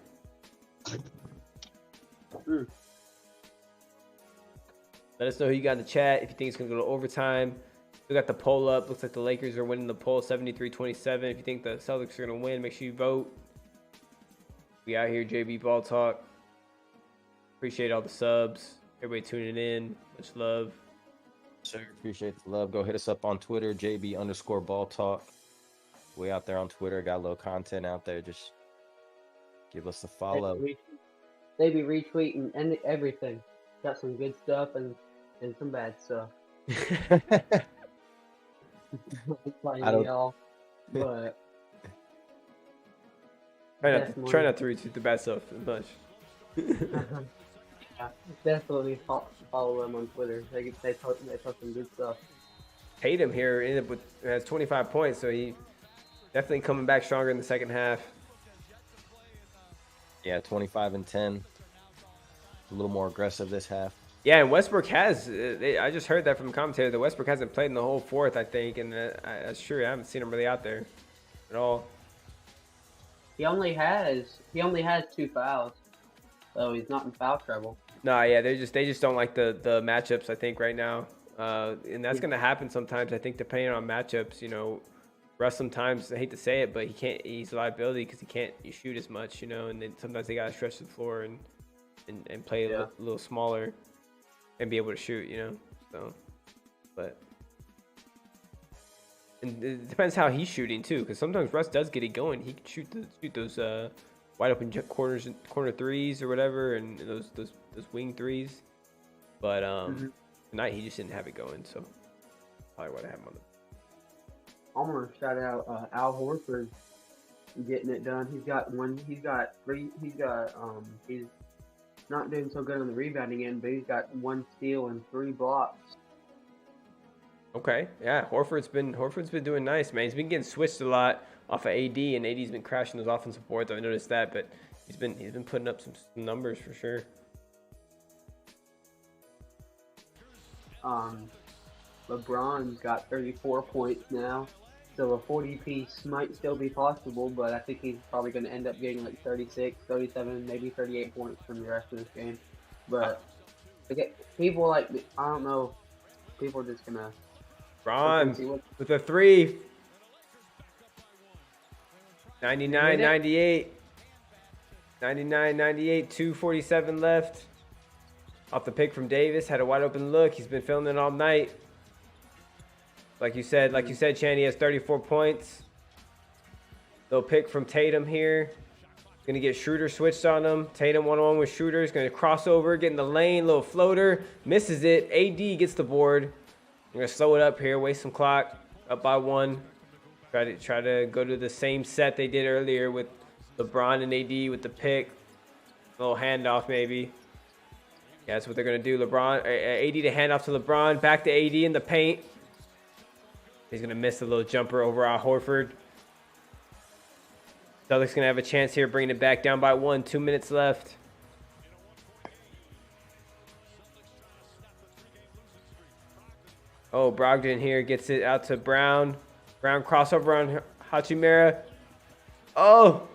Let us know who you got in the chat. If you think it's gonna go to overtime. We got the poll up. Looks like the Lakers are winning the poll 73-27. If you think the Celtics are gonna win, make sure you vote. We out here, JB Ball Talk. Appreciate all the subs. Everybody tuning in. Much love. Sure, appreciate the love. Go hit us up on Twitter, JB_Ball Talk. We out there on Twitter. Got a little content out there. Just give us a follow. They be retweeting and everything. Got some good stuff and some bad stuff. I don't y'all, but try not to retweet the bad stuff much. Definitely follow them on Twitter. They post some good stuff. Tatum here ended up with has 25 points, so he definitely coming back stronger in the second half. Yeah, 25 and 10. A little more aggressive this half. Yeah, and Westbrook has. I just heard that from the commentator. That Westbrook hasn't played in the whole fourth, I think, and that's true. I haven't seen him really out there at all. He only has 2 fouls, so he's not in foul trouble. No, yeah, they just don't like the matchups, I think, right now, and that's gonna happen sometimes. I think depending on matchups, you know, Russ sometimes, I hate to say it, but he's a liability because he can't shoot as much, you know, and then sometimes they gotta stretch the floor and play a little smaller and be able to shoot, you know. So, but and it depends how he's shooting too, because sometimes Russ does get it going. He can shoot those wide open corner threes or whatever, and those wing threes. But tonight he just didn't have it going, so probably what I have him on the. I'm gonna shout out Al Horford getting it done. He's not doing so good on the rebounding end, but he's got 1 steal and 3 blocks. Okay, yeah, Horford's been doing nice, man. He's been getting switched a lot off of AD, and AD's been crashing those offensive boards. I've noticed that, but he's been putting up some numbers for sure. LeBron's got 34 points now, so a 40-piece might still be possible, but I think he's probably going to end up getting like 36, 37, maybe 38 points from the rest of this game. But people like, I don't know, people are just going to... LeBron with a 3. 99-98. 99-98, 2:47 left. Off the pick from Davis, had a wide open look. He's been filming it all night. Like you said, Chan, he has 34 points. Little pick from Tatum here. Gonna get Schroeder switched on him. Tatum 1-on-1 with Schroeder. He's gonna cross over, get in the lane, little floater, misses it. AD gets the board. I'm gonna slow it up here, waste some clock. Up by 1. Try to go to the same set they did earlier with LeBron and AD with the pick. A little handoff maybe. Yeah, that's what they're gonna do. AD to hand off to LeBron. Back to AD in the paint. He's gonna miss a little jumper over Al Horford. Celtics gonna have a chance here, bringing it back down by 1. 2 minutes left. Oh, Brogdon here gets it out to Brown. Brown crossover on Hachimura. Oh,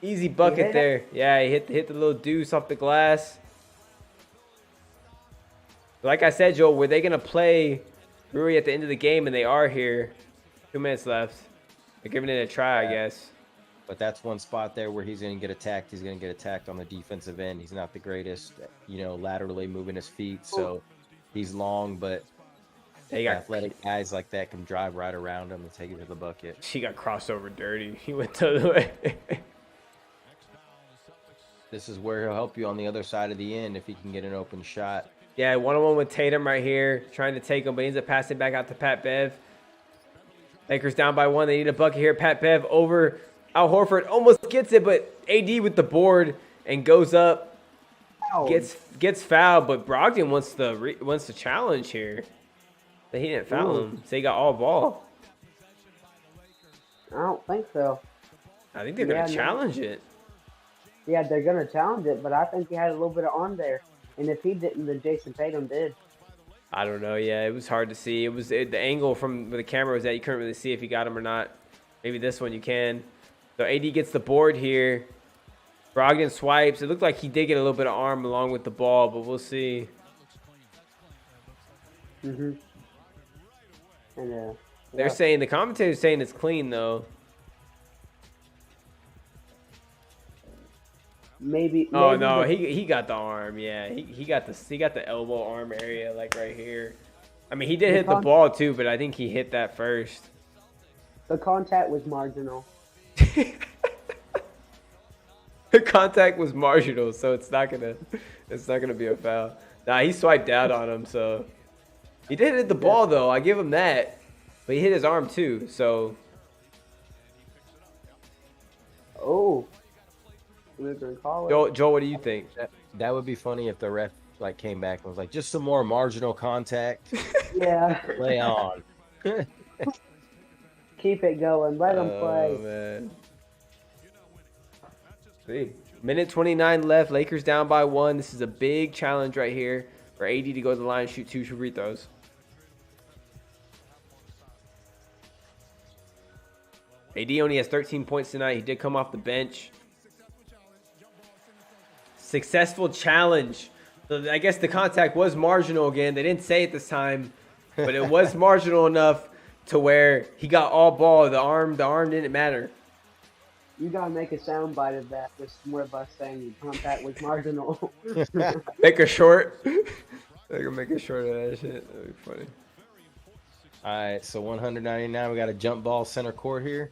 easy bucket there. Yeah, he hit the little deuce off the glass. Like I said, Joel, were they gonna play Brewery at the end of the game? And they are here. 2 minutes left. They're giving it a try, I guess. But that's one spot there where he's going to get attacked. He's going to get attacked on the defensive end. He's not the greatest, you know, laterally moving his feet. So he's long, but athletic guys like that can drive right around him and take it to the bucket. He got crossover dirty. He went the other way. This is where he'll help you on the other side of the end if he can get an open shot. Yeah, 1-on-1 with Tatum right here, trying to take him, but he ends up passing back out to Pat Bev. Lakers down by 1. They need a bucket here. Pat Bev over Al Horford, almost gets it, but AD with the board and goes up, gets fouled. But Brogdon wants the challenge here, but he didn't foul him, so he got all ball. I don't think so. I think they're gonna challenge it. Yeah, they're gonna challenge it, but I think he had a little bit of arm there. And if he didn't, then Jason Tatum did. I don't know. Yeah, it was hard to see. The angle from where the camera was at, you couldn't really see if he got him or not. Maybe this one you can. So AD gets the board here. Brogdon swipes. It looked like he did get a little bit of arm along with the ball, but we'll see. And they're saying, the commentator's saying it's clean though. Maybe. Oh no, he got the arm. Yeah, he got the elbow arm area like right here. I mean, he did hit the ball too, but I think he hit that first. The contact was marginal. The contact was marginal, so it's not gonna be a foul. Nah, he swiped out on him, so he did hit the ball though. I give him that, but he hit his arm too. So. Oh. We can call it. Joel, what do you think? That would be funny if the ref like came back and was like, just some more marginal contact. Yeah. Play on. Keep it going. Let them play. Man. See, minute 29 left. Lakers down by 1. This is a big challenge right here for AD to go to the line and shoot 2 free throws. AD only has 13 points tonight. He did come off the bench. Successful challenge. So I guess the contact was marginal again. They didn't say it this time, but it was marginal enough to where he got all ball. The arm didn't matter. You gotta make a soundbite of that. With more of us saying contact was marginal. Make a short. They're gonna make a short of that shit. That'd be funny. All right, so 199. We got a jump ball center court here.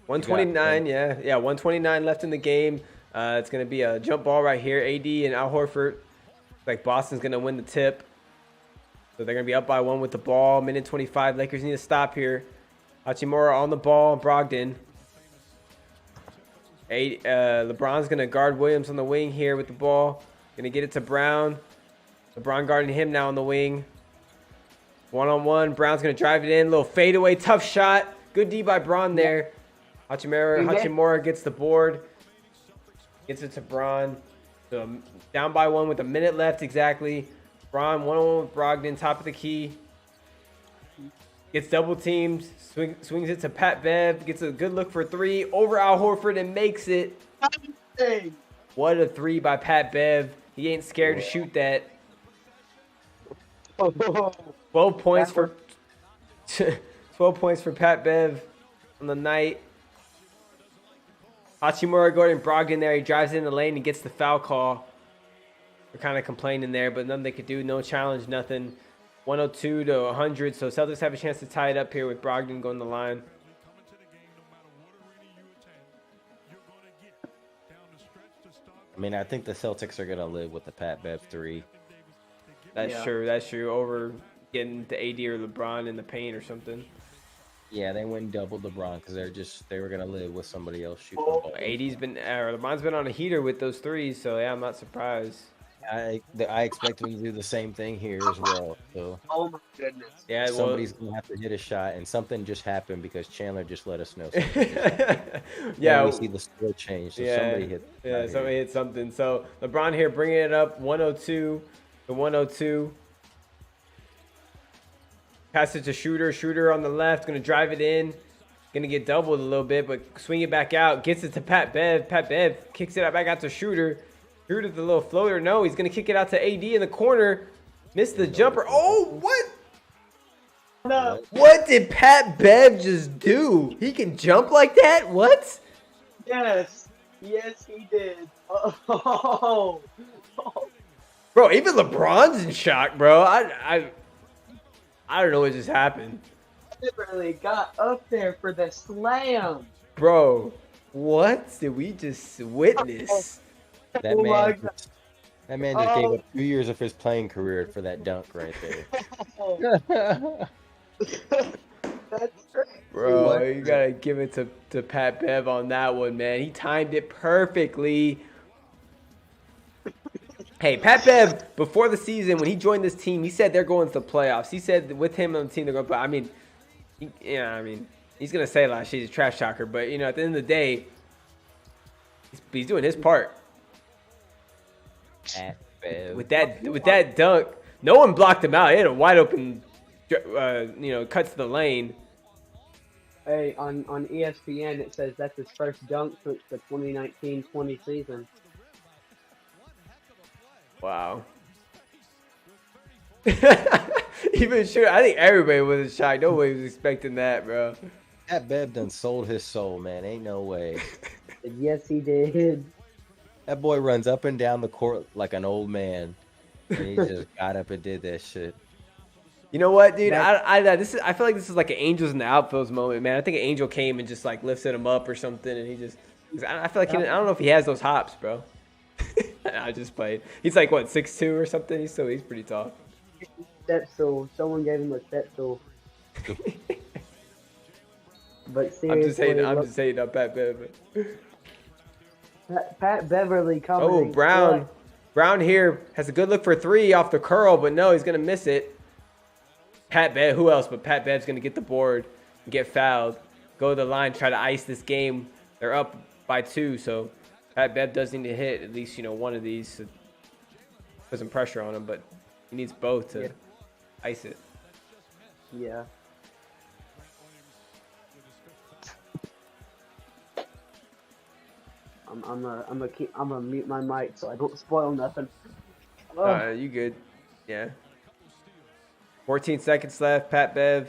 129, yeah, 129 left in the game. It's gonna be a jump ball right here. AD and Al Horford. Like Boston's gonna win the tip, so they're gonna be up by 1 with the ball. Minute 25. Lakers need to stop here. Hachimura on the ball. Brogdon. LeBron's gonna guard Williams on the wing here with the ball. Gonna get it to Brown. LeBron guarding him now on the wing. 1-on-1. Brown's gonna drive it in. Little fadeaway, tough shot. Good D by Braun there. Hachimura gets the board. Gets it to Braun. So down by 1 with a minute left exactly. Braun 1-on-1 with Brogdon, top of the key. Gets double teamed. Swings it to Pat Bev. Gets a good look for 3 over Al Horford and makes it. What a 3 by Pat Bev. He ain't scared to shoot that. 12 points for 12 points for Pat Bev on the night. Hachimura guarding Brogdon there. He drives in the lane and gets the foul call. We're kind of complaining there, but nothing they could do. No challenge, nothing. 102 to 100. So Celtics have a chance to tie it up here with Brogdon going the line. I mean, I think the Celtics are gonna live with the Pat Bev 3. That's true. That's true. Over getting the AD or LeBron in the paint or something. Yeah, they went double LeBron because they were gonna live with somebody else shooting the ball. AD's been LeBron's been on a heater with those 3s, so yeah, I'm not surprised. I expect them to do the same thing here as well. So Oh my goodness. Yeah, somebody's gonna have to hit a shot, and something just happened because Chandler just let us know. Yeah, we see the score change. So somebody hit. Somebody hit something. So LeBron here bringing it up 102 to 102. Pass it to Shooter. Shooter on the left. Going to drive it in. Going to get doubled a little bit, but swing it back out. Gets it to Pat Bev. Pat Bev kicks it back out to Shooter. Shooter the little floater. No, he's going to kick it out to AD in the corner. Missed the jumper. Oh, what? No. What did Pat Bev just do? He can jump like that? What? Yes. Yes, he did. Oh. Bro, even LeBron's in shock, bro. I don't know what just happened. Literally got up there for the slam. Bro, what did we just witness? That Oh my man, that man just gave up 2 years of his playing career for that dunk right there. That's great. Bro, you gotta give it to Pat Bev on that one, man. He timed it perfectly. Hey, Pat Bev, before the season, when he joined this team, he said they're going to the playoffs. He said with him on the team, they're going to play. I mean, he's going to say a lot. She's a trash talker. But, at the end of the day, he's doing his part. Pat Bev. With that dunk, no one blocked him out. He had a wide open, cut to the lane. Hey, on ESPN, it says that's his first dunk since the 2019-20 season. Wow. Even sure, I think everybody was in shock. Nobody was expecting that, bro. Pat Bev done sold his soul, man. Ain't no way. Yes, he did. That boy runs up and down the court like an old man. And he just got up and did that shit. You know what, dude? I feel like this is like an Angels in the outfields moment, man. I think an Angel came and just like lifted him up or something, and he just. I feel like I don't know if he has those hops, bro. I just played. He's like what, 6'2" or something. He's pretty tall. Step stool. Someone gave him a step stool. But I'm just seriously, hating on Pat Bev. Pat Beverly coming Oh, in Brown. clutch. Brown here has a good look for three off the curl, but no, he's going to miss it. Pat Bev, who else but Pat Bev's going to get the board and get fouled. Go to the line, try to ice this game. They're up by 2, so Pat Bev does need to hit at least, one of these to put some pressure on him, but he needs both to ice it. Yeah. I'm gonna mute my mic so I don't spoil nothing. You good. Yeah. 14 seconds left. Pat Bev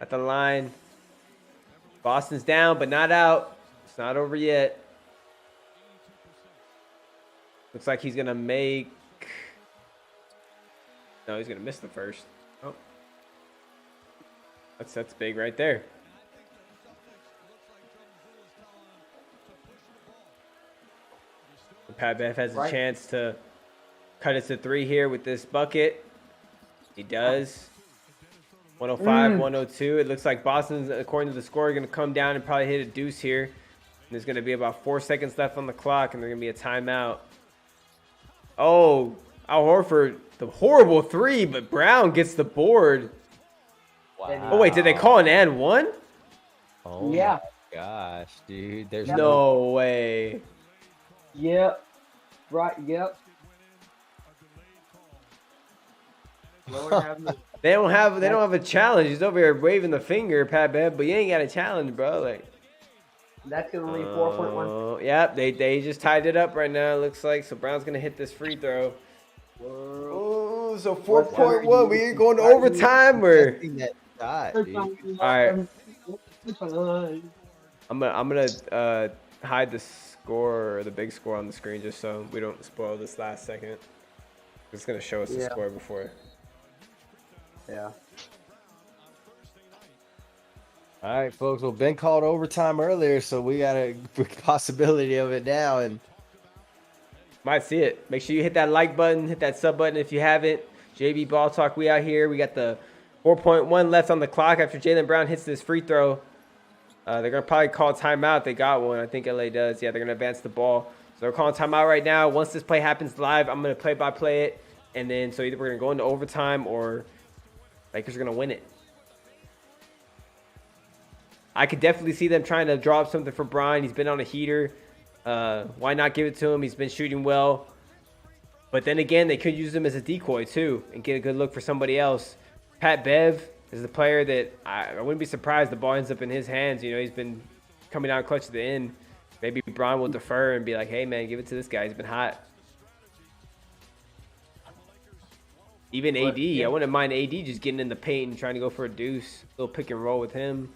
at the line. Boston's down, but not out. It's not over yet. Looks like he's going to make... No, he's going to miss the first. Oh. That's big right there. Pat Bev has a chance to cut it to 3 here with this bucket. He does. 105, 102. It looks like Boston's, according to the score, going to come down and probably hit a deuce here. And there's going to be about 4 seconds left on the clock, and there's going to be a timeout. Oh, Al Horford, the horrible 3, but Brown gets the board. Wow. Oh, wait, did they call an and 1? Oh, yeah. My gosh, dude. There's no way. Yep. Right, yep. They don't have a challenge. He's over here waving the finger, Pat Bev, but you ain't got a challenge, bro. Like, that's gonna leave 4.1. Yeah, they just tied it up right now. It looks like so. Brown's gonna hit this free throw. Oh, so 4.1. We ain't going to overtime or? All right. I'm gonna hide the score or the big score on the screen just so we don't spoil this last second. It's gonna show us the score before. Yeah. All right, folks. Well, Ben called overtime earlier, so we got a possibility of it now, and might see it. Make sure you hit that like button, hit that sub button if you haven't. JB Ball Talk, we out here. We got the 4.1 left on the clock after Jaylen Brown hits this free throw. They're gonna probably call timeout. They got one. I think LA does. Yeah, they're gonna advance the ball. So they're calling timeout right now. Once this play happens live, I'm gonna play-by-play it, and then so either we're gonna go into overtime or Lakers are going to win it. I could definitely see them trying to draw up something for Brian. He's been on a heater. Why not give it to him? He's been shooting well. But then again, they could use him as a decoy too and get a good look for somebody else. Pat Bev is the player that I wouldn't be surprised the ball ends up in his hands. He's been coming out clutch at the end. Maybe Brian will defer and be like, hey, man, give it to this guy. He's been hot. Even AD, I wouldn't mind AD just getting in the paint and trying to go for a deuce. A little pick and roll with him.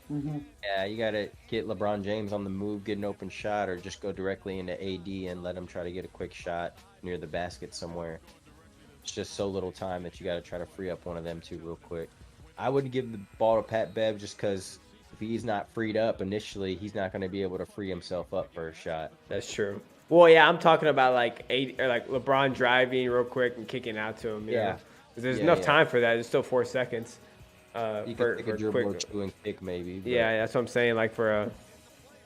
Yeah, you got to get LeBron James on the move, get an open shot, or just go directly into AD and let him try to get a quick shot near the basket somewhere. It's just so little time that you got to try to free up one of them two real quick. I would give the ball to Pat Bev just because if he's not freed up initially, he's not going to be able to free himself up for a shot. That's true. Well, yeah, I'm talking about like LeBron driving real quick and kicking out to him. Yeah, there's enough time for that. There's still 4 seconds. You could take a dribble or two and kick maybe. But. Yeah, that's what I'm saying. Like but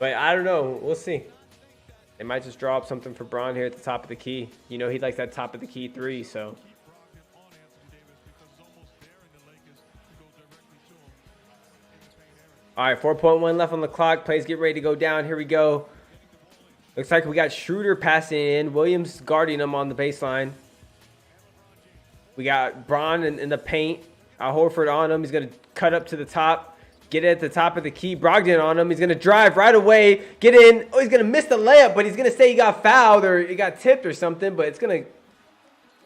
I don't know. We'll see. They might just draw up something for Bron here at the top of the key. He likes that top of the key 3. So. All right, 4.1 left on the clock. Plays get ready to go down. Here we go. Looks like we got Schroeder passing in. Williams guarding him on the baseline. We got Bron in the paint. Al Horford on him. He's going to cut up to the top. Get it at the top of the key. Brogdon on him. He's going to drive right away. Get in. Oh, he's going to miss the layup, but he's going to say he got fouled or he got tipped or something, but it's going to...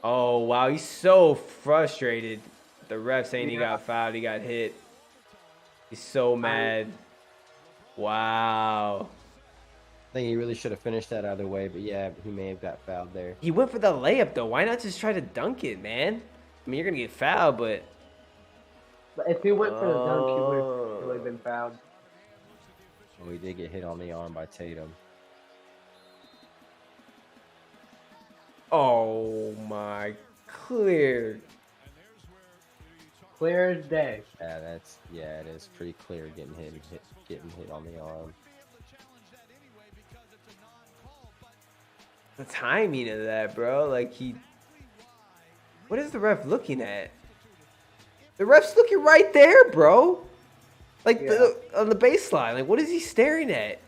Oh, wow. He's so frustrated. The ref saying he got fouled. He got hit. He's so mad. Wow. I think he really should have finished that other way, but yeah, he may have got fouled there. He went for the layup, though. Why not just try to dunk it, man? I mean, you're going to get fouled, but... If he went for the dunk, he would have really been fouled. Well, he did get hit on the arm by Tatum. Oh, my. Clear. Clear as day. Yeah, it is pretty clear getting hit on the arm. The timing of that, bro. Like what is the ref looking at? The ref's looking right there, bro. Like on the baseline. Like what is he staring at?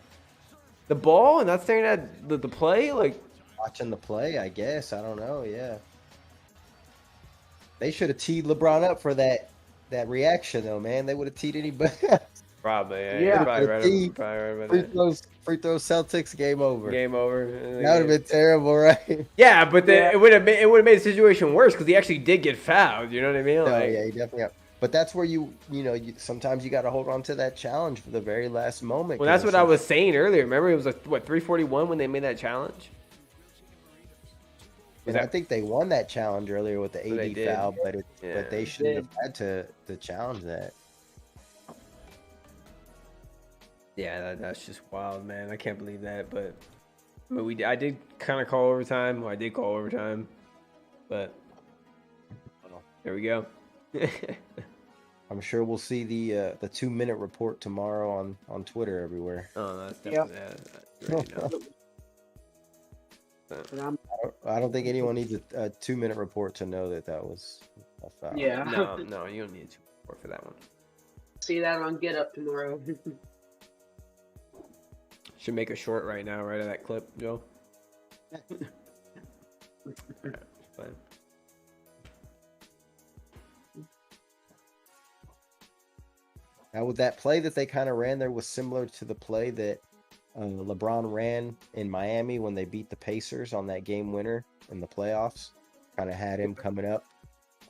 The ball and not staring at the play? Like Watching the play, I guess. I don't know. Yeah. They should have teed LeBron up for that reaction, though, man. They would have teed anybody. probably. Yeah. Probably right about Free throws, Celtics, game over. Game over. That would have been terrible, right? Yeah, but then it would have made the situation worse because he actually did get fouled. You know what I mean? Like, yeah, he definitely got. But that's where you sometimes you got to hold on to that challenge for the very last moment. Well, that's what I was saying earlier. Remember, it was like what 341 when they made that challenge. And I think they won that challenge earlier with the AD foul, but they shouldn't have had to challenge that. Yeah, that's just wild, man. I can't believe that, but I did kind of call overtime. Well, I did call overtime, but there we go. I'm sure we'll see the 2-minute report tomorrow on Twitter everywhere. Oh, that's definitely I don't think anyone needs a 2-minute report to know that was a foul. Yeah. No, you don't need a 2 report for that one. See that on Get Up tomorrow. Should make a short right now, right, of that clip, Joe. Fine. Now, with that play that they kind of ran there was similar to the play that LeBron ran in Miami when they beat the Pacers on that game winner in the playoffs. Kind of had him coming up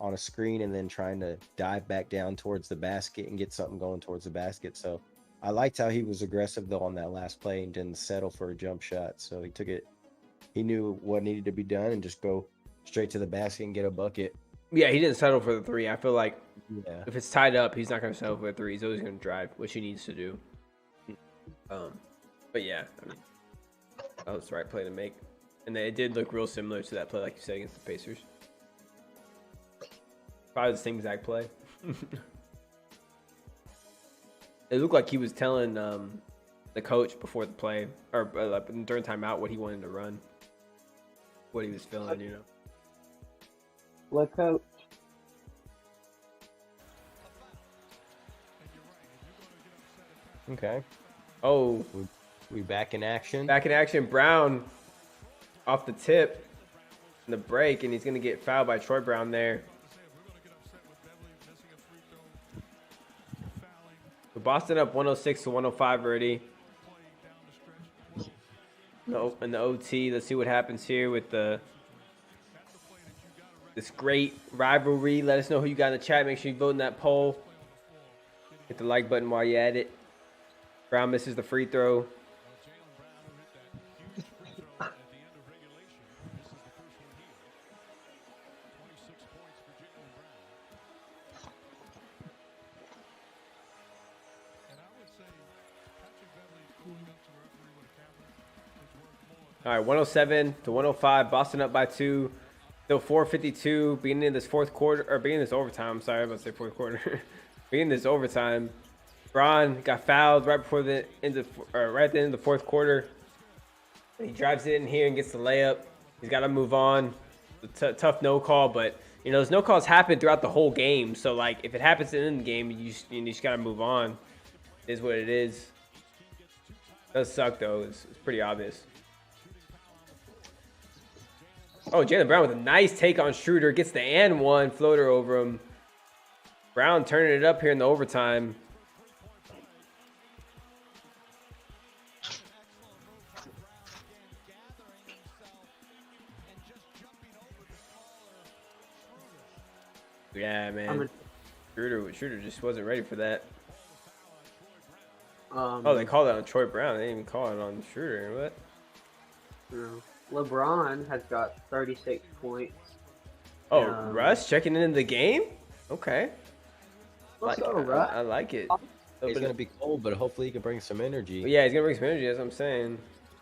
on a screen and then trying to dive back down towards the basket and get something going towards the basket. So I liked how he was aggressive, though, on that last play and didn't settle for a jump shot. So he took it. He knew what needed to be done and just go straight to the basket and get a bucket. Yeah, he didn't settle for the 3. I feel like if it's tied up, he's not going to settle for the 3. He's always going to drive, which he needs to do. But yeah, I mean, that was the right play to make. And it did look real similar to that play, like you said, against the Pacers. Probably the same exact play. It looked like he was telling the coach before the play, or during timeout, what he wanted to run, what he was feeling, you know. What coach? Okay. Oh, we back in action. Back in action. Brown off the tip in the break, and he's going to get fouled by Troy Brown there. So Boston up 106 to 105 already. In the OT, let's see what happens here with this great rivalry. Let us know who you got in the chat. Make sure you vote in that poll. Hit the like button while you're at it. Brown misses the free throw. All right, 107 to 105. Boston up by 2. Still 4:52. Beginning of this fourth quarter, or beginning of this overtime. Sorry, I was about to say fourth quarter. Beginning of this overtime. Braun got fouled right before the end of, or right at the end of the fourth quarter. He drives it in here and gets the layup. He's got to move on. Tough no call, but you know those no calls happen throughout the whole game. So like, if it happens in the game, you just got to move on. It is what it is. It does suck though. It's pretty obvious. Oh, Jaylen Brown with a nice take on Schroeder. Gets the and one floater over him. Brown turning it up here in the overtime. Yeah, man. Schroeder just wasn't ready for that. Oh, they called it on Troy Brown. They didn't even call it on Schroeder. What? No. LeBron has got 36 points. Oh, Russ checking in the game? Okay. I like it. It's going to be cold, but hopefully he can bring some energy. Yeah, he's going to bring some energy, that's what I'm saying.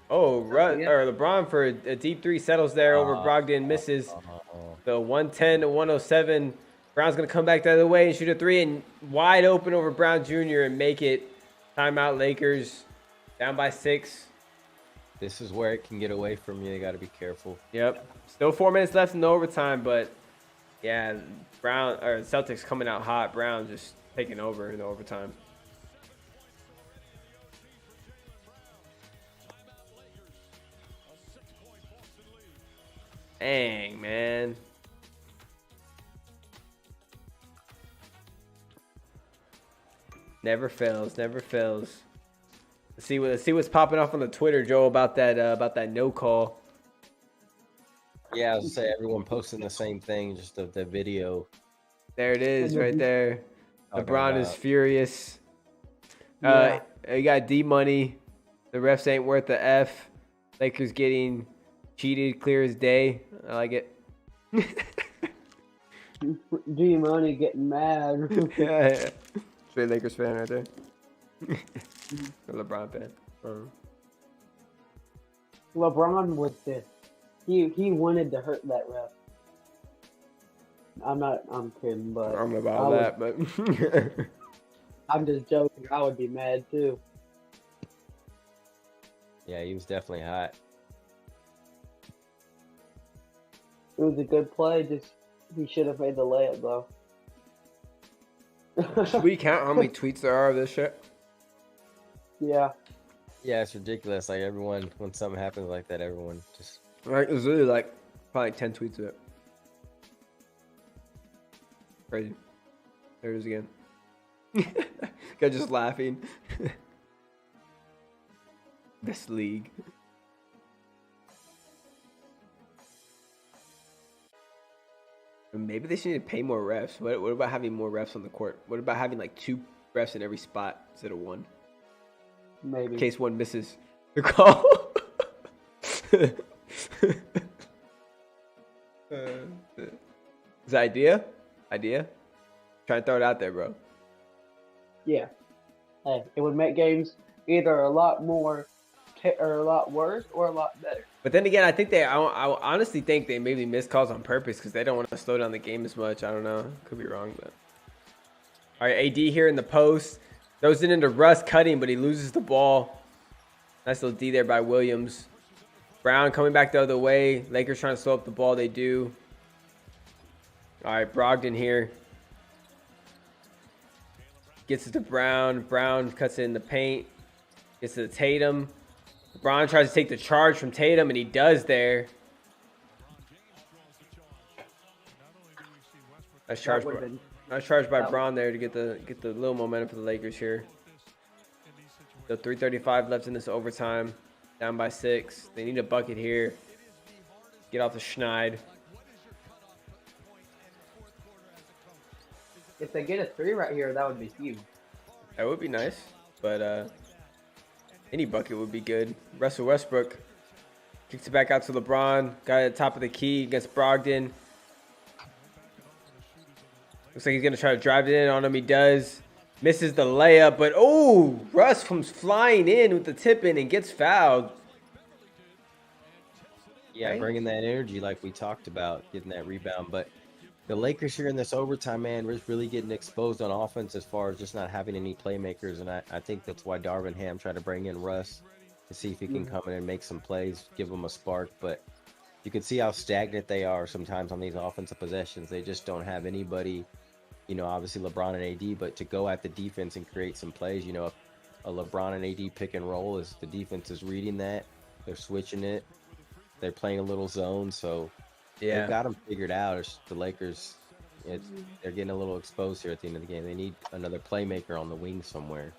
Oh, LeBron for a deep 3 settles there over Brogdon, misses. The 110 to 107. Brown's going to come back the other way and shoot a three and wide open over Brown Jr. and make it. Timeout, Lakers. Down by 6. This is where it can get away from you. They got to be careful. Yep. Still 4 minutes left in the overtime, but yeah, Celtics coming out hot. Brown just taking over in the overtime. Dang, man. Never fails, never fails. Let's see what's popping off on the Twitter, Joe, about that no call. Yeah, I was gonna say everyone posting the same thing, just the video. There it is, right there. LeBron is furious. Yeah. You got D Money. The refs ain't worth the F. Lakers getting cheated, clear as day. I like it. D Money getting mad. Yeah. Straight Lakers fan right there. A LeBron fan. LeBron was this. He wanted to hurt that ref. I'm kidding, but I don't know about that, but I'm just joking. I would be mad too. Yeah, he was definitely hot. It was a good play. Just he should have made the layup though. should we count how many tweets there are of this shit? Yeah. Yeah, it's ridiculous. Like everyone, when something happens like that, everyone just. Right, it was literally like probably 10 tweets of it. Crazy. There it is again. Guy just laughing. This league. Maybe they should need to pay more refs. What about having more refs on the court? What about having like 2 refs in every spot instead of 1? Maybe. In case one misses the call. Is that idea? Try to throw it out there, bro. Yeah. Hey, it would make games either a lot more, or a lot worse, or a lot better. But then again, I honestly think they maybe miss calls on purpose because they don't want to slow down the game as much. I don't know. Could be wrong, but. All right, AD here in the post. Throws it into Russ cutting, but he loses the ball. Nice little D there by Williams. Brown coming back the other way. Lakers trying to slow up the ball. They do. All right, Brogdon here. Gets it to Brown. Brown cuts it in the paint. Gets it to Tatum. LeBron tries to take the charge from Tatum, and he does there. Nice charge by Braun there to get the little momentum for the Lakers here. So 3:35 left in this overtime. Down by 6. They need a bucket here. Get off the schneid. If they get a 3 right here, that would be huge. That would be nice, but any bucket would be good. Russell Westbrook kicks it back out to LeBron. Got it at the top of the key against Brogdon. Looks like he's going to try to drive it in on him. He does. Misses the layup, but oh, Russ comes flying in with the tip in and gets fouled. Yeah, bringing that energy like we talked about, getting that rebound. But the Lakers here in this overtime, man, we're really getting exposed on offense as far as just not having any playmakers. And I think that's why Darvin Ham tried to bring in Russ to see if he can come in and make some plays, give them a spark. But you can see how stagnant they are sometimes on these offensive possessions. They just don't have anybody, you know, obviously LeBron and AD, but to go at the defense and create some plays, you know, a LeBron and AD pick and roll is the defense is reading that. They're switching it. They're playing a little zone. So yeah, they've got them figured out. It's the Lakers, they're getting a little exposed here at the end of the game. They need another playmaker on the wing somewhere.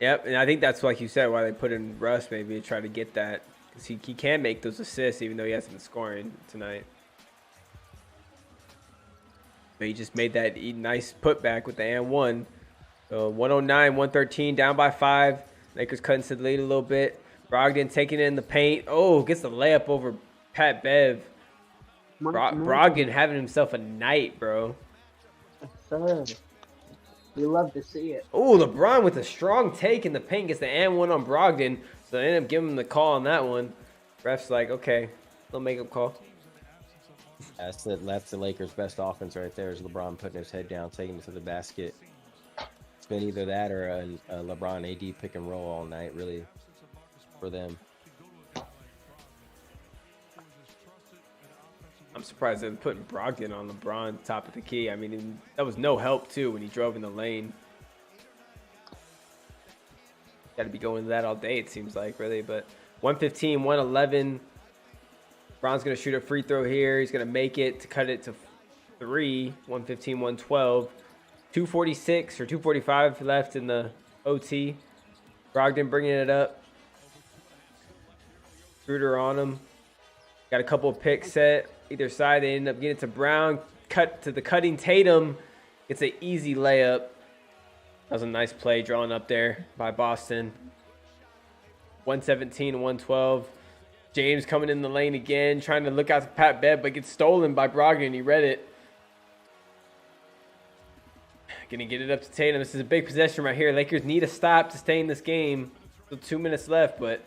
Yep, and I think that's, like you said, why they put in Russ maybe to try to get that. Because he can make those assists even though he hasn't been scoring tonight. But he just made that nice putback with the and one. So 109-113, down by 5. Lakers cutting to the lead a little bit. Brogdon taking it in the paint. Oh, gets the layup over Pat Bev. Brogdon having himself a night, bro. Sir, we love to see it. Oh, LeBron with a strong take in the paint gets the and one on Brogdon. So they end up giving him the call on that one. Ref's like, okay, they'll make a call. That's the Lakers' best offense right there. Is LeBron putting his head down, taking it to the basket. It's been either that or a LeBron AD pick and roll all night, really, for them. I'm surprised they're putting Brogdon on LeBron top of the key. I mean, that was no help too when he drove in the lane. Got to be going to that all day, it seems like, really. But 115, 111. LeBron's going to shoot a free throw here. He's going to make it to cut it to 3. 115, 112. 246 or 245 left in the OT. Brogdon bringing it up. Schroeder on him. Got a couple of picks set either side. They end up getting it to Brown. Cut to the cutting Tatum. It's an easy layup. That was a nice play drawn up there by Boston. 117 and 112. James coming in the lane again, trying to look out to Pat Bev, but gets stolen by Brogdon. He read it. Gonna get it up to Tatum. This is a big possession right here. Lakers need a stop to stay in this game. Still 2 minutes left, but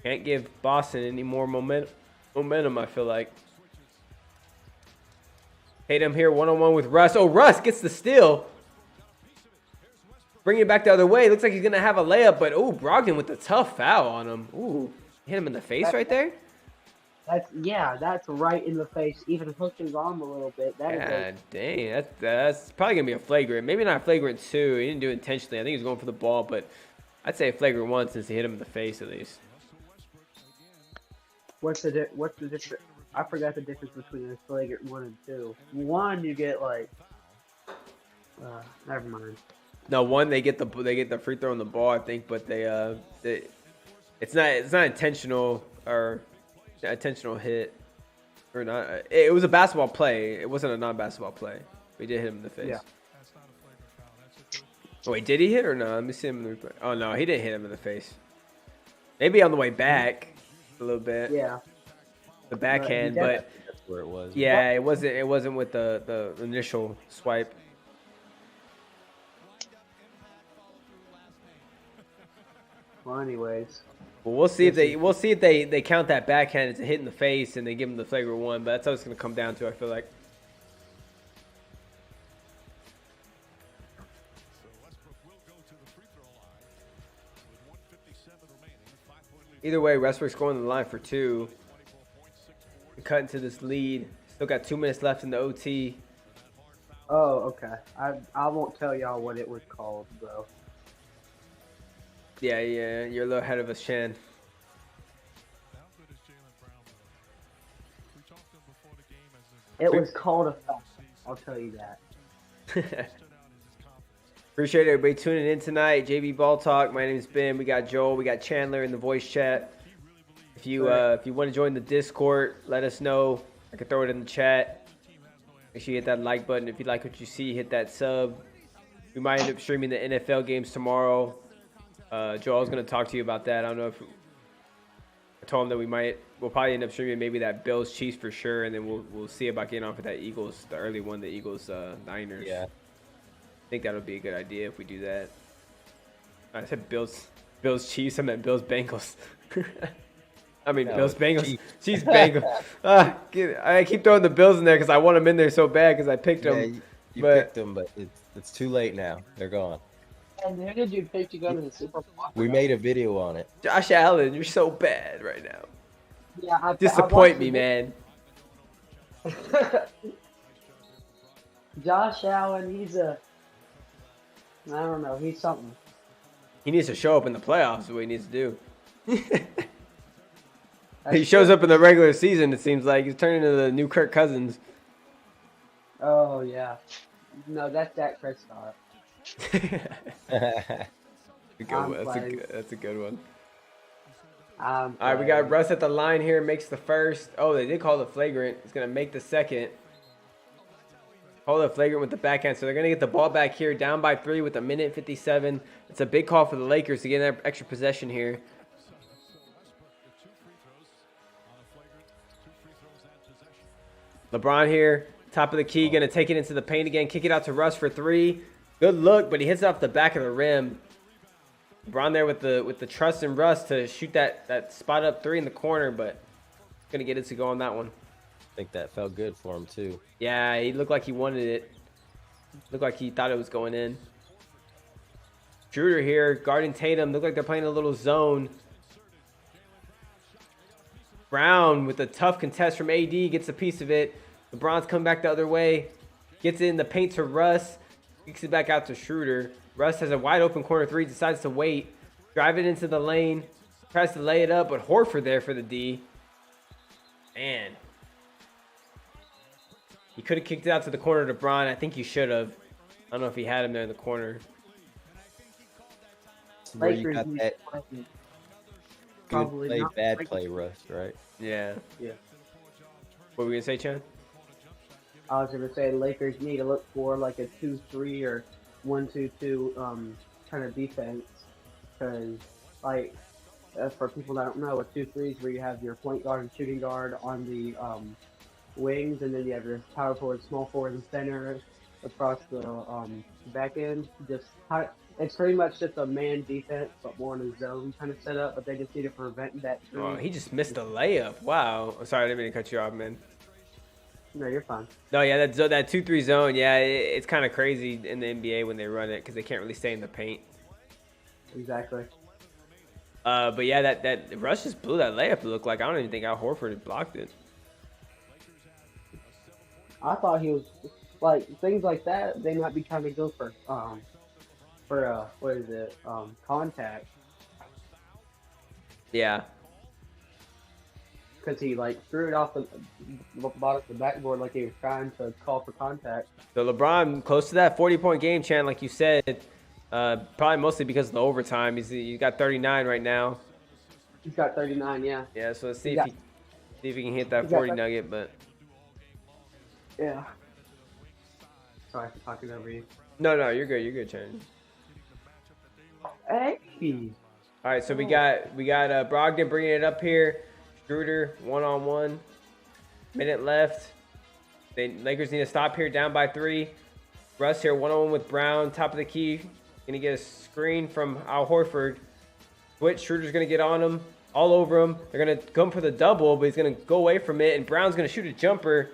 can't give Boston any more momentum, I feel like. Tatum here one-on-one with Russ. Oh, Russ gets the steal. Bringing it back the other way. Looks like he's going to have a layup, but, ooh, Brogdon with a tough foul on him. Ooh, hit him in the face right there? That's right in the face. Even hooked his arm a little bit. God dang, that's probably going to be a flagrant. Maybe not a flagrant 2. He didn't do it intentionally. I think he was going for the ball, but I'd say a flagrant 1 since he hit him in the face at least. What's the difference? I forgot the difference between a flagrant 1 and 2. 1, you get like, never mind. No, 1 they get the free throw on the ball, I think, but it's not intentional or intentional hit or not. It was a basketball play. It wasn't a non-basketball play. We did hit him in the face. Yeah. Oh, wait, did he hit or no? Let me see him in the replay. Oh no, he didn't hit him in the face. Maybe on the way back a little bit. Yeah. The backhand, but That's where it was. yeah, it wasn't with the initial swipe. Well, anyways. Well, we'll see if they count that backhand as a hit in the face and they give him the flagrant 1. But that's how it's going to come down to. I feel like. Either way, Westbrook's going to the line for 2. We cut into this lead. Still got 2 minutes left in the OT. Oh, okay. I won't tell y'all what it was called, though. Yeah, you're a little ahead of us, Shan. It was called a foul. I'll tell you that. Appreciate everybody tuning in tonight. JB Ball Talk. My name is Ben. We got Joel. We got Chandler in the voice chat. If you want to join the Discord, let us know. I can throw it in the chat. Make sure you hit that like button. If you like what you see, hit that sub. We might end up streaming the NFL games tomorrow. Joel's going to talk to you about that. I don't know if I told him that we'll probably end up streaming maybe that Bills Chiefs for sure, and then we'll see about getting off of that Eagles, the early one, the Eagles Niners. Yeah. I think that would be a good idea if we do that. I said Bills Chiefs. I meant Bills Bengals. I mean Bills Bengals. Chiefs Bengals. I keep throwing the Bills in there because I want them in there so bad because I picked them. Yeah, you picked them, but it's too late now. They're gone. And who did you pick to go to the Super Bowl? We made a video on it. Josh Allen, you're so bad right now. Yeah, Disappoint me, man. Josh Allen, I don't know, he's something. He needs to show up in the playoffs. Is what he needs to do. He shows up in the regular season. It seems like he's turning into the new Kirk Cousins. Oh yeah, no, that's Dak Prescott. That's a good one. All right, we got Russ at the line here. Makes the first. Oh, they did call the flagrant. He's gonna make the second. Call the flagrant with the backhand. So they're gonna get the ball back here, down by 3 with 1:57. It's a big call for the Lakers to get an extra possession here. LeBron here, top of the key, gonna take it into the paint again. Kick it out to Russ for 3. Good look, but he hits it off the back of the rim. LeBron there with the trust in Russ to shoot that spot up 3 in the corner, but gonna get it to go on that one. think that felt good for him too. Yeah, he looked like he wanted it. Looked like he thought it was going in. Schroeder here, guarding Tatum. Look like they're playing a little zone. Brown with a tough contest from AD gets a piece of it. LeBron's come back the other way. Gets it in the paint to Russ. Kicks it back out to Schroeder. Russ has a wide open corner three. Decides to wait. Drive it into the lane. Tries to lay it up, but Horford there for the D. Man. He could have kicked it out to the corner to Bron. I think he should have. I don't know if he had him there in the corner. Where you got need that to play. good Probably play, not. bad play, Russ, right? Yeah. Yeah. What were we going to say, Chan? I was gonna say the Lakers need to look for like a 2-3 or 1-2-2 kind of defense, because like for people that don't know, a 2-3 is where you have your point guard and shooting guard on the wings, and then you have your power forward, small forward, and center across the back end. It's pretty much just a man defense, but more in a zone kind of setup. But they just need to prevent that. Oh, he just missed a layup. Wow. Sorry, I didn't mean to cut you off, man. No, you're fine. No, yeah, that 2-3 zone, yeah, it's kind of crazy in the NBA when they run it because they can't really stay in the paint. Exactly. But yeah, that Russ just blew that layup. It looked like I don't even think Al Horford had blocked it. I thought he was like things like that. They might be trying to go for what is it? Contact, Yeah. because he like threw it off the bottom of the backboard like he was trying to call for contact. So LeBron close to that 40-point game, Chan, like you said. Probably mostly because of the overtime. He's got 39 right now. He's got 39. Yeah. Yeah, so let's see Yeah. if he can hit that He got 40 that. nugget, but Yeah. Sorry for talking over you. no, you're good, Chan. Hey. All right, so we got Brogdon bringing it up here. Schroeder 1-on-1. Minute left. Lakers need to stop here, down by 3. Russ here 1-on-1 with Brown, top of the key. Gonna get a screen from Al Horford. Switch. Schroeder's gonna get on him, all over him. They're gonna come for the double, but he's gonna go away from it, and Brown's gonna shoot a jumper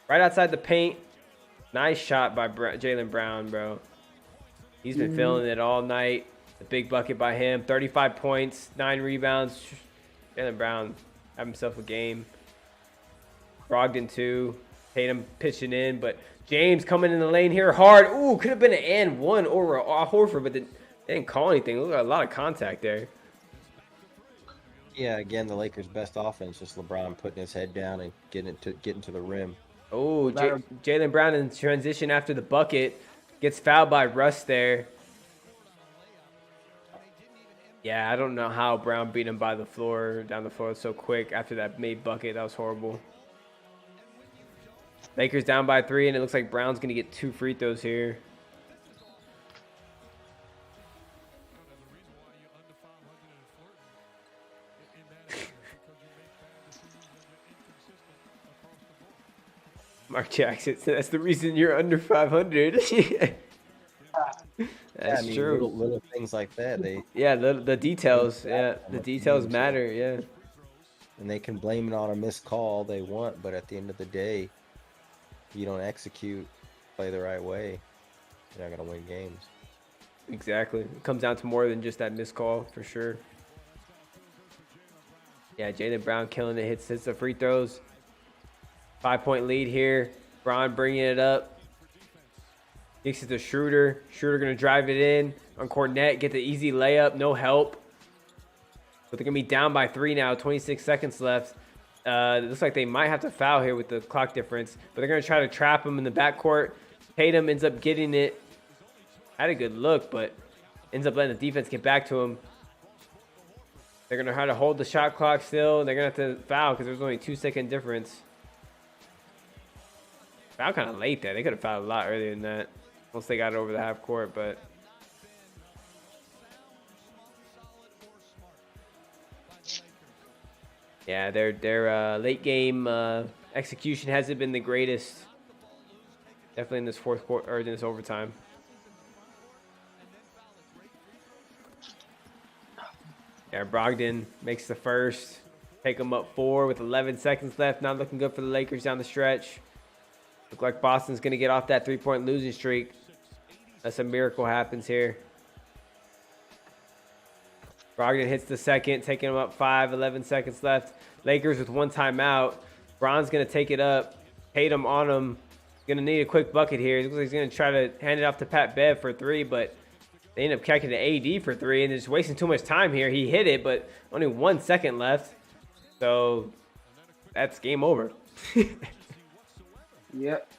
right outside the paint. Nice shot by Jaylen Brown, bro. He's been feeling it all night. The big bucket by him. 35 points, 9 rebounds. Jaylen Brown have himself a game. Brogdon too. Tatum pitching in, but James coming in the lane here hard. Ooh, could have been an and one over Horford, but they didn't call anything. Look at a lot of contact there. Yeah, again, the Lakers' best offense, just LeBron putting his head down and getting to the rim. Oh, Jaylen Brown in transition after the bucket. Gets fouled by Russ there. Yeah, I don't know how Brown beat him down the floor so quick after that made bucket. That was horrible. Lakers down by 3, and it looks like Brown's going to get 2 free throws here. Mark Jackson, that's the reason you're under 500. That's true. Little things like that. The details. Yeah, the details matter. Yeah. And they can blame it on a missed call all they want, but at the end of the day, you don't execute, play the right way, you're not gonna win games. Exactly. It comes down to more than just that missed call, for sure. Yeah, Jaylen Brown killing it, hits the free throws. 5-point lead here. Brown bringing it up. Kicks it to Schroeder. Schroeder going to drive it in on Cornette. Get the easy layup. No help. But they're going to be down by 3 now. 26 seconds left. It looks like they might have to foul here with the clock difference. But they're going to try to trap him in the backcourt. Tatum ends up getting it. Had a good look, but ends up letting the defense get back to him. They're going to try to hold the shot clock still. They're going to have to foul because there's only a 2-second difference. Foul kind of late there. They could have fouled a lot earlier than that. Once they got it over the half court, but yeah, their late game execution hasn't been the greatest. Definitely in this fourth quarter or in this overtime. Yeah, Brogdon makes the first. take them up 4 with 11 seconds left. Not looking good for the Lakers down the stretch. Look like Boston's going to get off that 3-point losing streak. Unless a miracle happens here. Brogdon hits the second, taking them up 5, 11 seconds left. Lakers with 1 timeout. Bron's going to take it up. Tatum on him. Going to need a quick bucket here. It looks like he's going to try to hand it off to Pat Bev for 3, but they end up kicking to AD for 3, and they're just wasting too much time here. He hit it, but only 1 second left. So that's game over. Yep.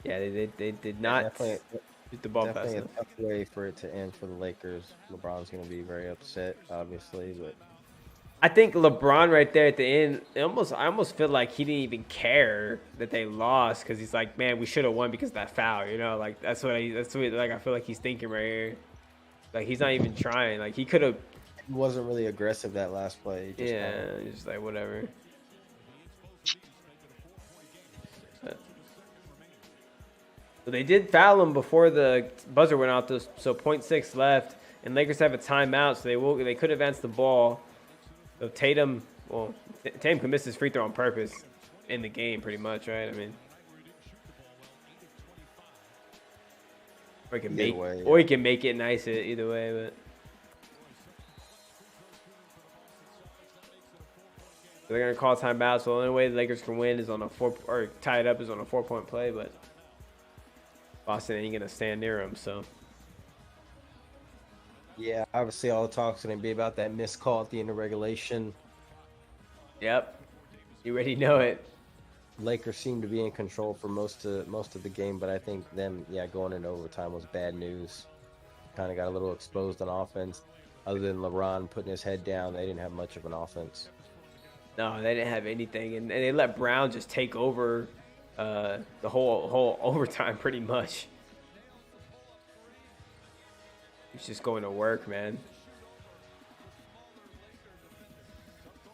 Yeah, they did not shoot the ball fast Definitely enough. a tough way for it to end for the Lakers. LeBron's going to be very upset, obviously, but I think LeBron right there at the end, I almost feel like he didn't even care that they lost because he's like, man, we should have won because of that foul, you know? Like that's what like I feel like he's thinking right here. Like he's not even trying. Like he could have. he wasn't really aggressive that last play. He just Yeah, just like whatever. So they did foul him before the buzzer went out, so 0.6 left, and Lakers have a timeout, so they could advance the ball. So Tatum can miss his free throw on purpose in the game, pretty much, right? I mean, or he can make it nice either way, but. They're gonna call timeout, so the only way the Lakers can win is on or tie it up is on a 4-point play, but Boston ain't gonna stand near him. So Yeah, obviously all the talk's going to be about that missed call at the end of regulation. yep, you already know it. Lakers seem to be in control for most of the game, but I think them, going into overtime was bad news. Kind of got a little exposed on offense. Other than LeBron putting his head down, they didn't have much of an offense. No, they didn't have anything, and they let Brown just take over the whole overtime pretty much. He's just going to work, man.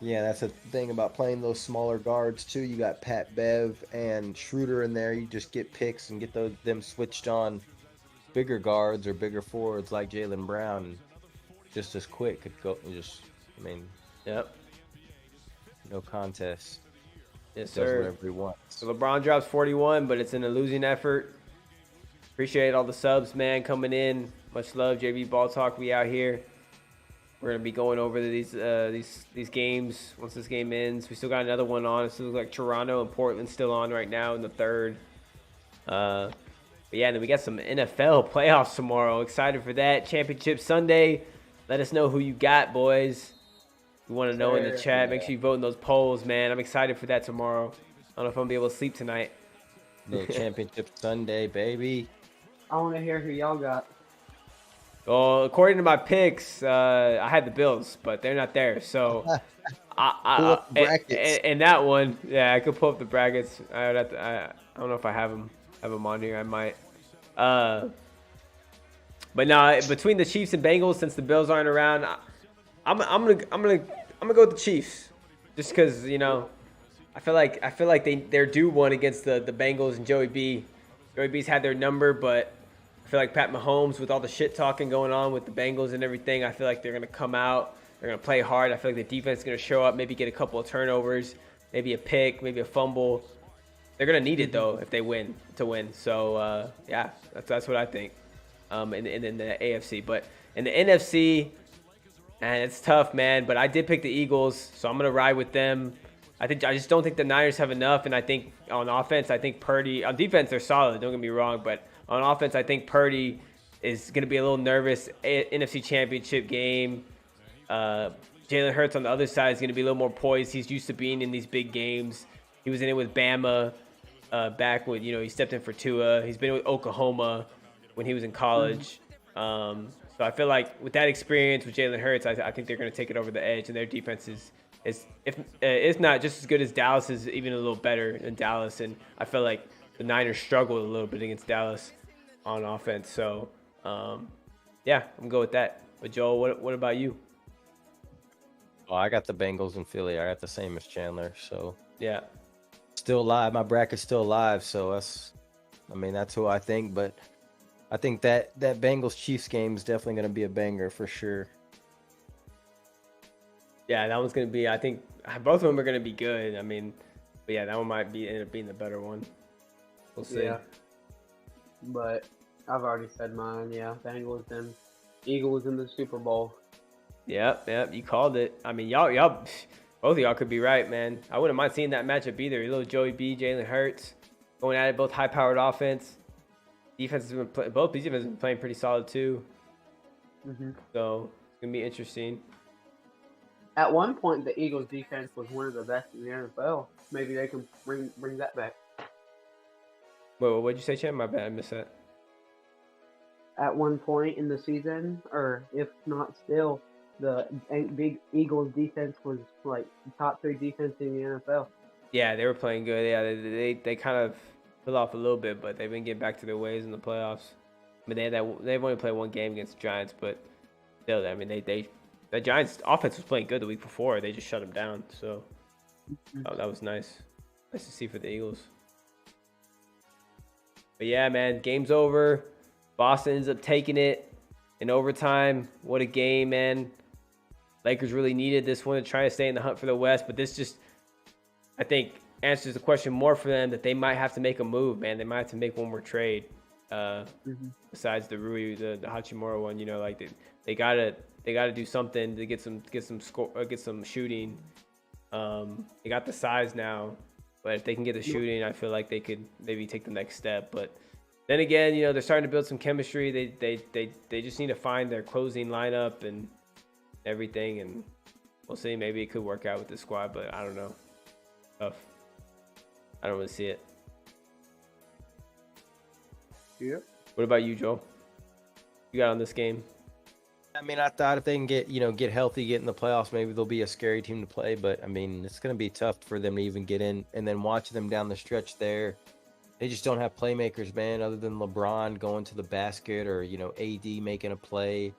Yeah, that's the thing about playing those smaller guards too. You got Pat Bev and Schroeder in there. You just get picks and get them switched on. Bigger guards or bigger forwards like Jaylen Brown, just as quick could go. Yep. No contest. Yes, Does sir. whatever he wants. So LeBron drops 41, but it's in a losing effort. Appreciate all the subs, man, coming in. Much love, JB Ball Talk. We out here. We're gonna be going over these games once this game ends. We still got another one on. It still looks like Toronto and Portland still on right now in the third. But yeah, then we got some NFL playoffs tomorrow. Excited for that. Championship Sunday. Let us know who you got, boys. You want to know in the chat. Make sure you vote in those polls, man. I'm excited for that tomorrow. I don't know if I'm going to be able to sleep tonight. No championship Sunday, baby. I want to hear who y'all got. Well, according to my picks, I had the Bills, but they're not there. So, Pull up the brackets. and that one, yeah, I could pull up the brackets. I don't know if I have them on here. I might. But no, between the Chiefs and Bengals, since the Bills aren't around, I'm gonna go with the Chiefs, just because I feel like they're due one against the Bengals and Joey B. Joey B's had their number, but I feel like Pat Mahomes, with all the shit talking going on with the Bengals and everything, I feel like they're gonna come out, they're gonna play hard. I feel like the defense is gonna show up, maybe get a couple of turnovers, maybe a pick, maybe a fumble. They're gonna need it though if they win to win. So yeah, that's what I think. In the AFC, but in the NFC. And it's tough, man. But I did pick the Eagles, so I'm gonna ride with them. I just don't think the Niners have enough, and I think on offense, I think Purdy. On defense, they're solid. Don't get me wrong, but on offense, I think Purdy is gonna be a little nervous. NFC Championship game. Jalen Hurts on the other side is gonna be a little more poised. He's used to being in these big games. He was in it with Bama back when he stepped in for Tua. He's been with Oklahoma when he was in college. So I feel like with that experience with Jalen Hurts, I think they're going to take it over the edge, and their defense is if it's not just as good as Dallas, is even a little better than Dallas. And I feel like the Niners struggled a little bit against Dallas on offense. So yeah, I'm going to go with that. But Joel, what about you? Oh, I got the Bengals in Philly. I got the same as Chandler. So Yeah. still alive. My bracket's still alive. So that's who I think. But I think that Bengals Chiefs game is definitely going to be a banger for sure. Yeah, that one's gonna be. I think both of them are gonna be good. I mean, but yeah, that one might end up being the better one. We'll see. Yeah. But I've already said mine. Yeah, Bengals and Eagles in the Super Bowl. Yep, you called it. I mean, y'all, both of y'all could be right, man. I wouldn't mind seeing that matchup either. Little Joey B, Jalen Hurts going at it, both high-powered offense. Defense has been both these defenses have been playing pretty solid too. So it's gonna be interesting. At one point, the Eagles' defense was one of the best in the NFL. Maybe they can bring that back. Wait, what'd you say, Champ? My bad, I missed that. At one point in the season, or if not still, the big Eagles defense was like the top 3 defense in the NFL. Yeah, they were playing good. Yeah, they kind of fell off a little bit, but they've been getting back to their ways in the playoffs. I mean, they've only played one game against the Giants, but still, I mean, the Giants offense was playing good the week before. They just shut them down. So that was nice. Nice to see for the Eagles. But yeah, man, game's over. Boston ends up taking it in overtime. What a game, man. Lakers really needed this one to try to stay in the hunt for the West, but this just, I think, answers the question more for them that they might have to make a move, man. They might have to make one more trade besides the Rui, the Hachimura one. You know, like they gotta do something to get some shooting. They got the size now, but if they can get the shooting, I feel like they could maybe take the next step. But then again, you know, they're starting to build some chemistry. They just need to find their closing lineup and everything, and we'll see. Maybe it could work out with the squad, but I don't know. Tough. I don't really see it. Yep. What about you, Joel? You got on this game? I mean, I thought if they can get healthy, get in the playoffs, maybe they'll be a scary team to play. But I mean, it's going to be tough for them to even get in. And then watching them down the stretch there, they just don't have playmakers, man. Other than LeBron going to the basket or AD making a play,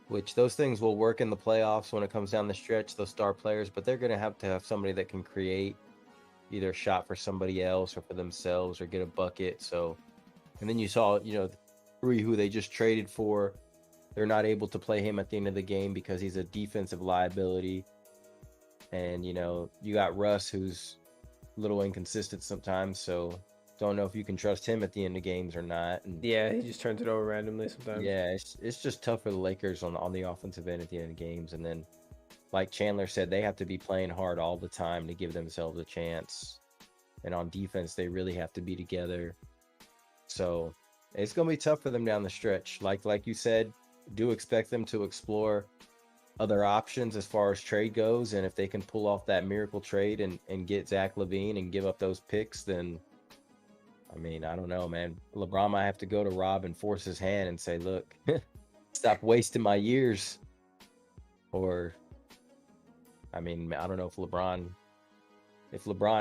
which those things will work in the playoffs when it comes down the stretch. Those star players, but they're going to have somebody that can create either a shot for somebody else or for themselves or get a bucket. So, and then you saw Rui, who they just traded for. They're not able to play him at the end of the game because he's a defensive liability. And, you got Russ, who's a little inconsistent sometimes. So don't know if you can trust him at the end of games or not. And yeah, he just turns it over randomly sometimes. Yeah, it's just tough for the Lakers on the offensive end at the end of games. And then, like Chandler said, they have to be playing hard all the time to give themselves a chance. And on defense, they really have to be together. So it's going to be tough for them down the stretch. Like you said, do expect them to explore other options as far as trade goes. And if they can pull off that miracle trade and get Zach LaVine and give up those picks, then, I mean, I don't know, man. LeBron might have to go to Rob and force his hand and say, look, stop wasting my years. Or, I mean, I don't know if LeBron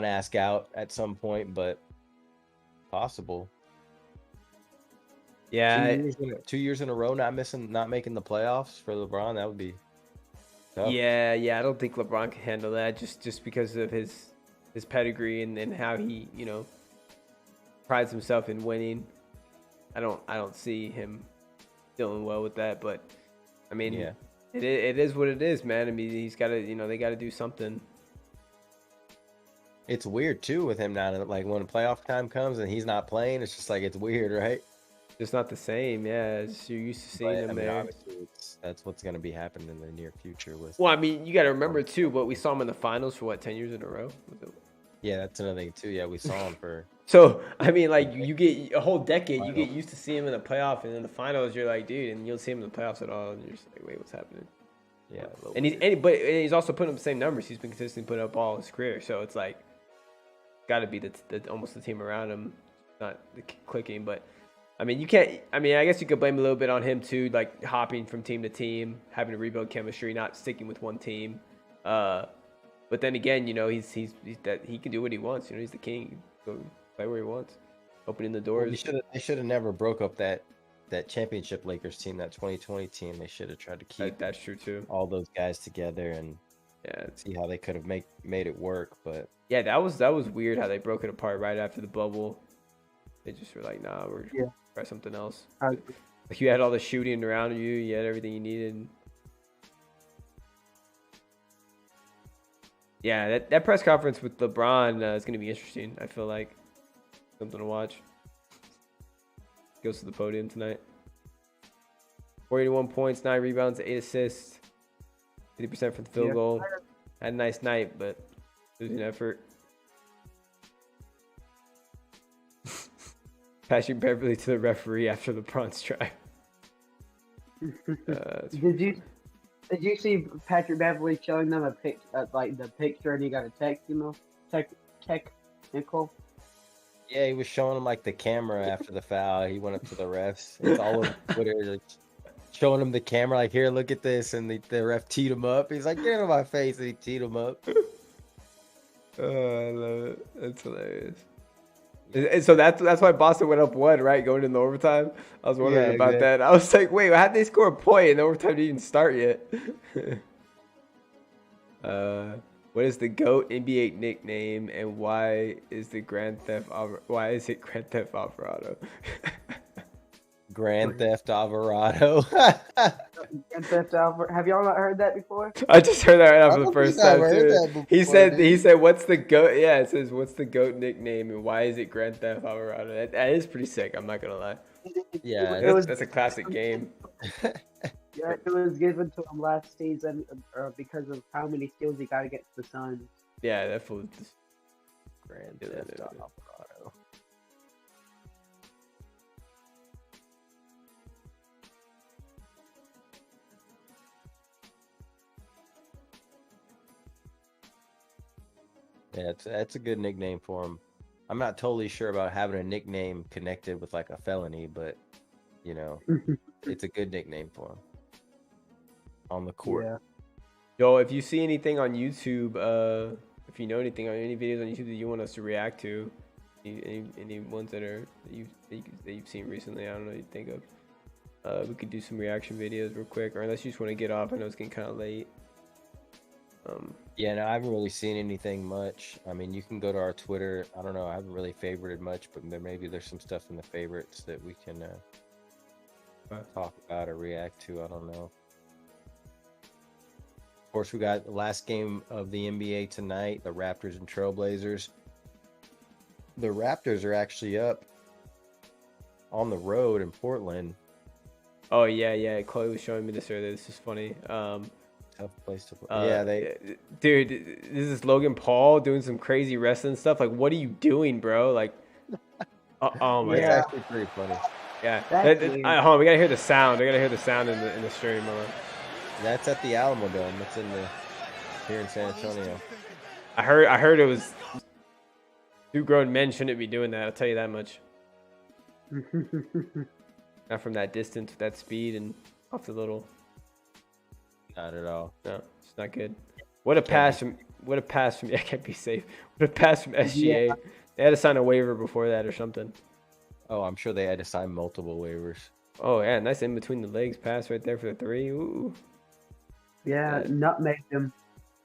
asks out at some point, but possible. Yeah, 2 years in a row not making the playoffs for LeBron, that would be tough. Yeah, I don't think LeBron can handle that just because of his pedigree and how he, prides himself in winning. I don't see him dealing well with that, but I mean, yeah. It is what it is, man. I mean, he's got to, they got to do something. It's weird too with him now. Like when playoff time comes and he's not playing, it's just like it's weird, right? It's not the same, yeah. You're used to seeing him there. Obviously, that's what's going to be happening in the near future. Well, I mean, you got to remember too, but we saw him in the finals for 10 years in a row. Yeah, that's another thing too. Yeah, we saw him for. So I mean, like you get a whole decade, you get used to seeing him in the playoff, and in the finals, you're like, dude, and you'll see him in the playoffs at all, and you're just like, wait, what's happening? Yeah, but he's also putting up the same numbers. He's been consistently putting up all his career, so it's like, got to be almost the team around him, not clicking, but. I mean, I guess you could blame a little bit on him too, like hopping from team to team, having to rebuild chemistry, not sticking with one team. But then again, he's that he can do what he wants. He's the king. Go play where he wants, opening the doors. Well, they should have never broke up that championship Lakers team, that 2020 team. They should have tried to keep that's true too. All those guys together and see how they could have made it work. But yeah, that was weird how they broke it apart right after the bubble. They just were like, nah, we're try something else. Like you had all the shooting around you, you had everything you needed. Yeah, that press conference with LeBron is going to be interesting. I feel like something to watch. Goes to the podium tonight. 41 points, 9 rebounds, 8 assists, 50% from the field goal. Had a nice night, but losing effort. Patrick Beverly to the referee after LeBron's try. Did you see Patrick Beverly showing them a like the picture, and he got a technical? Yeah, he was showing him like the camera after the foul. He went up to the refs. It's all over Twitter, like, showing him the camera, like, here, look at this, and the ref teed him up. He's like, get out of my face, and he teed him up. Oh, I love it. That's hilarious. And so that's why Boston went up 1, right? Going into overtime. I was wondering about that. I was like, wait, how'd they score a point and the overtime didn't even start yet? What is the GOAT NBA nickname, and why is it Grand Theft Alvarado? Grand Theft Alvarado. Grand Theft Alvarado. Have y'all not heard that before? I just heard that right off for the first time too. He said, "What's the GOAT?" Yeah, it says, "What's the GOAT nickname, and why is it Grand Theft Alvarado?" That is pretty sick. I'm not gonna lie. Yeah, that's a classic game. Yeah, it was given to him last season because of how many steals he got against the Suns. Yeah, that fool. Grand Theft Alvarado. Yeah, that's a good nickname for him. I'm not totally sure about having a nickname connected with like a felony, but you know, it's a good nickname for him on the court. Yeah. Yo, if you see anything on YouTube, if you know anything on any videos on YouTube that you want us to react to, any ones that you've seen recently, I don't know what you think of. We could do some reaction videos real quick, or unless you just want to get off. I know it's getting kind of late. Yeah, no, I haven't really seen anything much. I mean, you can go to our Twitter. I don't know. I haven't really favorited much, but maybe there's some stuff in the favorites that we can talk about or react to. I don't know. Of course, we got the last game of the NBA tonight, the Raptors and Trailblazers. The Raptors are actually up on the road in Portland. Oh, yeah. Chloe was showing me this earlier. This is funny. Tough place to play. Dude, this is Logan Paul doing some crazy wrestling stuff. Like, what are you doing, bro? Like, oh my It's god. actually pretty funny. Yeah. Hold on, we gotta hear the sound. We gotta hear the sound in the stream. That's at the Alamo Dome. It's here in San Antonio. I heard it was 2 grown men shouldn't be doing that. I'll tell you that much. Not from that distance, with that speed, and off the little. Not at all. No, it's not good. What a pass from yeah, can't be safe. What a pass from SGA. Yeah. They had to sign a waiver before that or something. Oh, I'm sure they had to sign multiple waivers. Oh yeah, nice in between the legs pass right there for the 3. Ooh. Yeah, nutmegged him.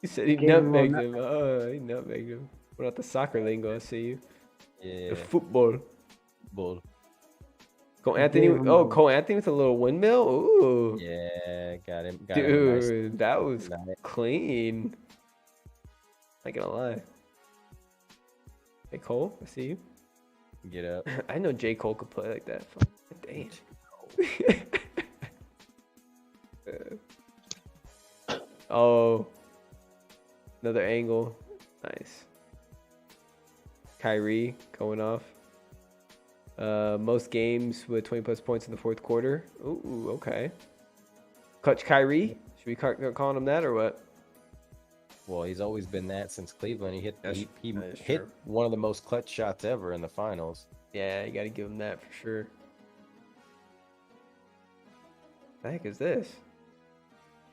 He said he nutmegged him. Oh, he nutmegged him. What about the soccer lingo? I see you. Yeah. The football. Bull. Cole Anthony. Oh, Cole Anthony with a little windmill. Ooh. Yeah, got him. Dude, nice. that was clean. Not gonna lie. Hey Cole, I see you. Get up. I know J. Cole could play like that. Dang. Oh, another angle. Nice. Kyrie going off. Most games with 20+ points in the 4th quarter. Ooh, okay. Clutch Kyrie. Should we start calling him that or what? Well, he's always been that since Cleveland. He hit one of the most clutch shots ever in the finals. Yeah, you got to give him that for sure. What the heck is this?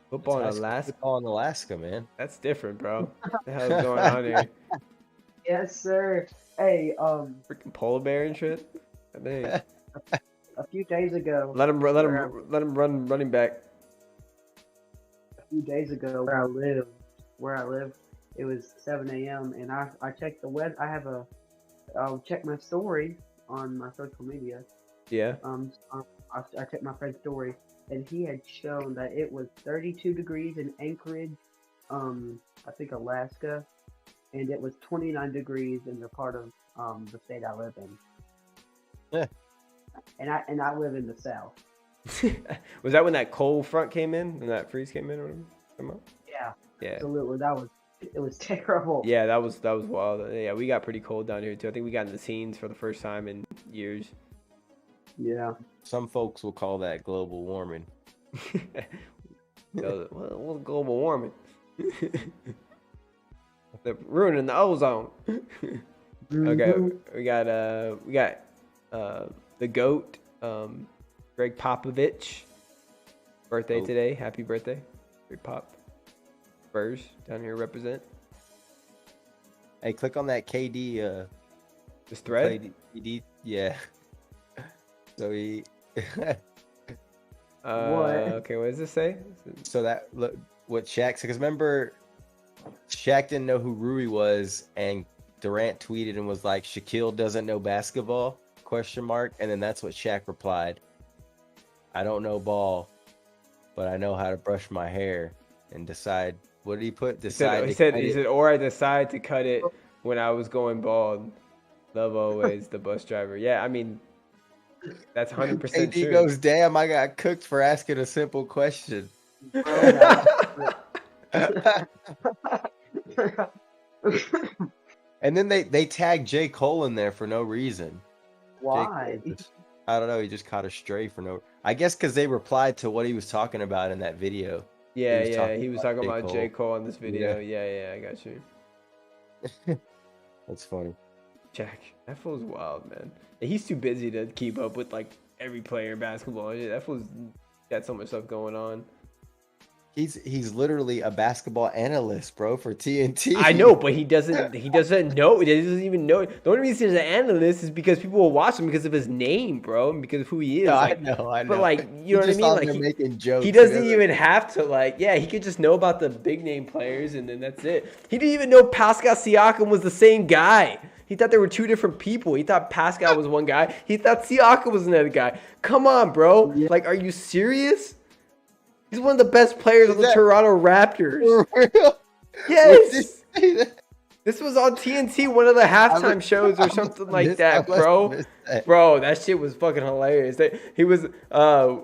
Football in Alaska? Football in Alaska, man. That's different, bro. What the hell is going on here? Yes, sir. Hey, freaking polar bear and shit. I think. A few days ago. Let him run running back. A few days ago, where I live, it was 7 a.m. and I checked the web. I'll check my story on my social media. Yeah. I checked my friend's story, and he had shown that it was 32 degrees in Anchorage I think Alaska, and it was 29 degrees in the part of the state I live in. Yeah. And I live in the south. Was that when that cold front came in and that freeze came in or whatever? Yeah. Yeah. Absolutely. It was terrible. Yeah, that was wild. Yeah, we got pretty cold down here too. I think we got in the teens for the first time in years. Yeah. Some folks will call that global warming. So, well, global warming. They're ruining the ozone. Okay, we got the GOAT, Greg Popovich. Birthday today. Happy birthday. Big Pop. Spurs down here represent. Hey, click on that KD This thread? KD, yeah. So he What? Okay, what does this say? so that look what Shaq said, because remember Shaq didn't know who Rui was, and Durant tweeted and was like, Shaquille doesn't know basketball? ? And then that's what Shaq replied. I don't know ball, but I know how to brush my hair and decide. What did he put? He said, or I decide to cut it when I was going bald. Love always, the bus driver. Yeah, I mean, that's 100% KD true. goes, damn, I got cooked for asking a simple question. And then they tagged J. Cole in there for no reason. Why? I don't know. He just caught a stray for no. I guess because they replied to what he was talking about in that video. Yeah, he was talking about J. Cole in this video. Yeah, I got you. That's funny. Jack, that fool's wild, man. And he's too busy to keep up with like every player in basketball. That fool's got so much stuff going on. He's literally a basketball analyst, bro, for TNT. I know, but he doesn't know. He doesn't even know. The only reason he's an analyst is because people will watch him because of his name, bro, and because of who he is. No, like, I know. But like, you know what I mean? Like, making jokes. He doesn't even have to like. Yeah, he could just know about the big name players, and then that's it. He didn't even know Pascal Siakam was the same guy. He thought there were two different people. He thought Pascal was one guy. He thought Siakam was another guy. Come on, bro. Yeah. Like, are you serious? He's one of the best players of the Toronto Raptors. For real? Yes. This was on TNT, one of the halftime shows or something like that, bro. Bro, that shit was fucking hilarious. He was, I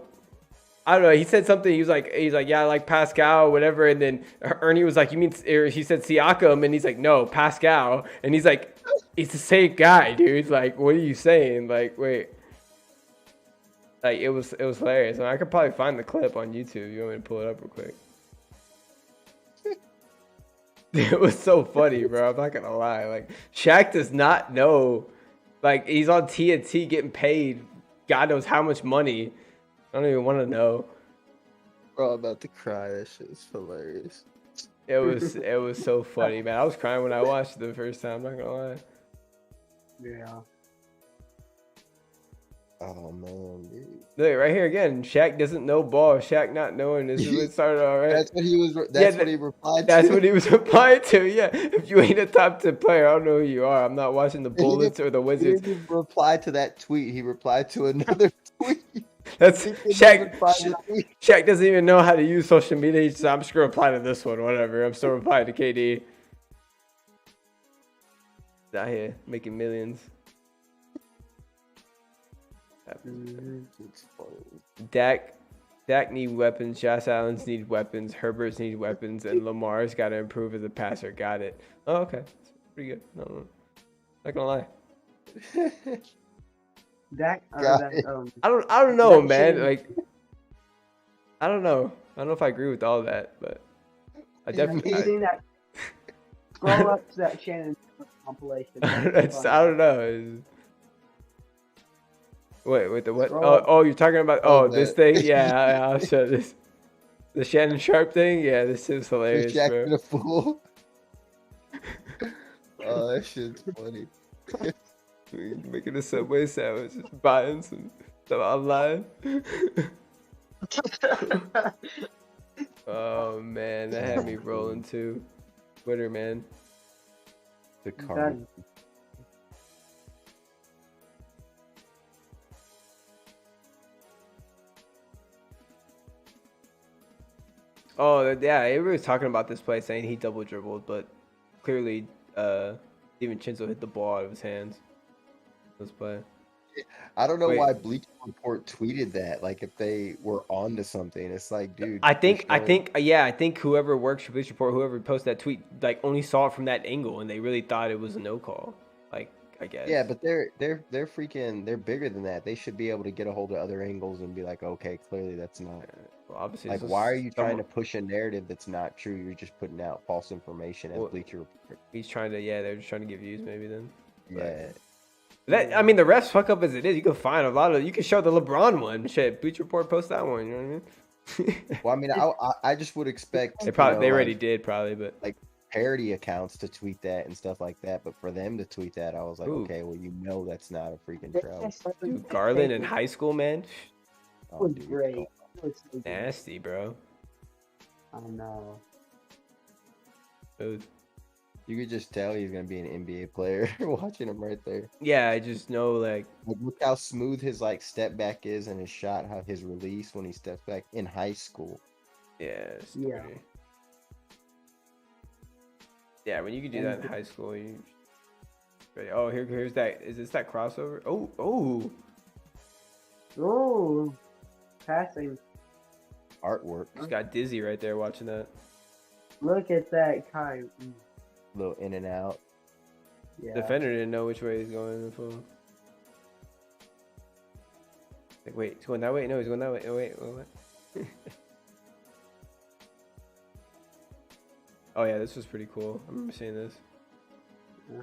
don't know. He said something. He's like, yeah, I like Pascal or whatever. And then Ernie was like, you mean? Or he said Siakam, and he's like, no, Pascal. And he's like, it's the same guy, dude. Like, what are you saying? Like, wait. Like, it was hilarious. I mean, I could probably find the clip on YouTube. You want me to pull it up real quick? It was so funny, bro. I'm not gonna lie. Like, Shaq does not know. Like, he's on TNT getting paid God knows how much money. I don't even want to know. Bro, I'm about to cry. That shit is hilarious. It was so funny, man. I was crying when I watched it the first time. I'm not gonna lie. Yeah. Oh man, dude. Look right here again. Shaq doesn't know ball. Shaq not knowing this is what it started already. That's what he was. That's what he replied to. That's what he was replying to. Yeah, if you ain't a top 10 player, I don't know who you are. I'm not watching the Bullets or the Wizards. He didn't reply to that tweet. He replied to another tweet. That's Shaq. Shaq doesn't even know how to use social media. He's just, I'm just gonna reply to this one. Whatever. I'm still replying to KD. He's out here making millions. Dak need weapons. Josh Allen's need weapons. Herbert's need weapons, and Lamar's got to improve as a passer. Got it. Oh, okay, that's pretty good. No, not gonna lie. Dak. I don't know, man. Like, I don't know. I don't know if I agree with all that, but I definitely. That. Scroll up to that Shannon compilation. I don't know. Wait, the what? Oh, you're talking about this thing? Yeah, I'll show this. The Shannon Sharp thing? Yeah, this is hilarious, Jack bro. the fool. Oh, that shit's funny. Making a Subway sandwich, just buying some stuff online. Oh man, that had me rolling too. Twitter, man. The car. Oh yeah, everybody was talking about this play, saying he double dribbled, but clearly, Steven Chinzel hit the ball out of his hands. This play. I don't know Wait. why Bleacher Report tweeted that. Like if they were on to something, it's like, dude. I think whoever works for Bleacher Report, whoever posted that tweet, like only saw it from that angle, and they really thought it was a no call. Like, I guess. Yeah, but they're freaking, they're bigger than that. They should be able to get a hold of other angles and be like, okay, clearly that's not. Well, obviously, Like, why are you trying to push a narrative that's not true? You're just putting out false information as Bleacher Report. He's trying to, they're just trying to get views, maybe then. Yeah. That, I mean, the refs fuck up as it is. You can find a lot of. You can show the LeBron one. Shit, Bleacher Report post that one. You know what I mean? Well, I mean, I just would expect. They already did, but like parody accounts to tweet that and stuff like that. But for them to tweet that, I was like, Ooh. okay, well, that's not a freaking trout. Dude, Garland in high school, man. Oh, was great. Nasty, bro. I know. Dude. You could just tell he's gonna be an NBA player watching him right there. Yeah, I just know like look how smooth his like step back is and his shot, how his release when he steps back in high school. Yeah. Yeah. Yeah, when you can do that in high school, you. Oh, here's that. Is this that crossover? Oh. Passing. Artwork. Just got dizzy right there watching that. Look at that kind. Little in and out. Yeah. Defender didn't know which way he's going in the phone. Like, wait, he's going that way? No, he's going that way. Oh, wait, what? Oh, yeah, this was pretty cool. I remember seeing this. Yeah.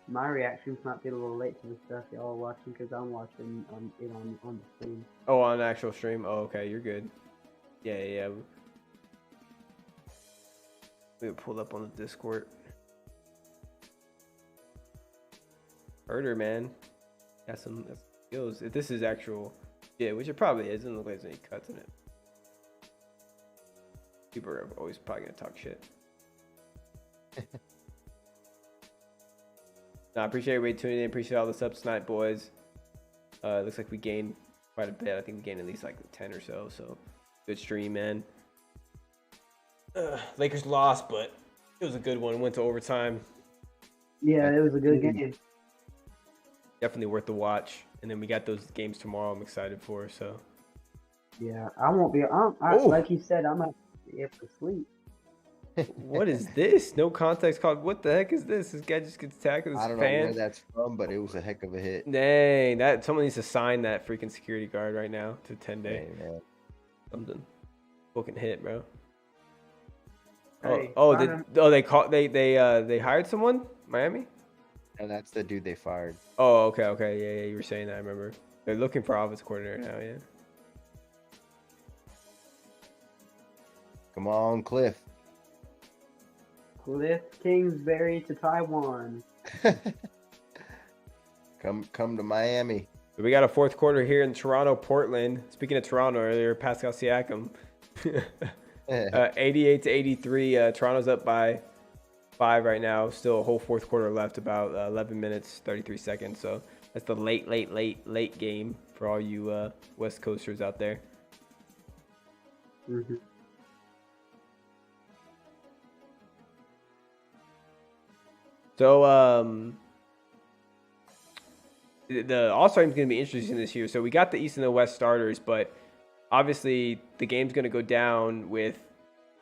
My reactions might be a little late to the stuff y'all are watching because I'm watching on the stream. Oh, on the actual stream? Oh, okay, you're good. Yeah. We pulled up on the Discord. Herder, man. Got some skills. If this is actual, which it probably is. It doesn't look like there's any cuts in it. People are always probably gonna talk shit. No, I appreciate everybody tuning in. Appreciate all the subs tonight, boys. It looks like we gained quite a bit. I think we gained at least like 10 or so. So good stream, man. Lakers lost, but it was a good one. Went to overtime. Yeah, it was a good game. Definitely worth the watch. And then we got those games tomorrow. I'm excited for. So yeah, I won't be. Like you said, I'm not able to sleep. What is this? No context called. What the heck is this? This guy just gets tackled. I don't know where that's from, but it was a heck of a hit. Dang, someone needs to sign that freaking security guard right now to 10-day. Something. Fucking hit, bro. Hey, they hired someone? Miami? And that's the dude they fired. Oh, okay. Yeah, you were saying that. I remember. They're looking for offensive coordinator now. Yeah. Come on, Cliff. Cliff Kingsbury to Taiwan. Come to Miami. We got a fourth quarter here in Toronto, Portland. Speaking of Toronto earlier, Pascal Siakam. 88-83. Toronto's up by 5 right now. Still a whole fourth quarter left, about 11 minutes, 33 seconds. So that's the late game for all you West Coasters out there. Mm-hmm. So the All-Star game is going to be interesting this year. So we got the East and the West starters, but obviously the game's going to go down with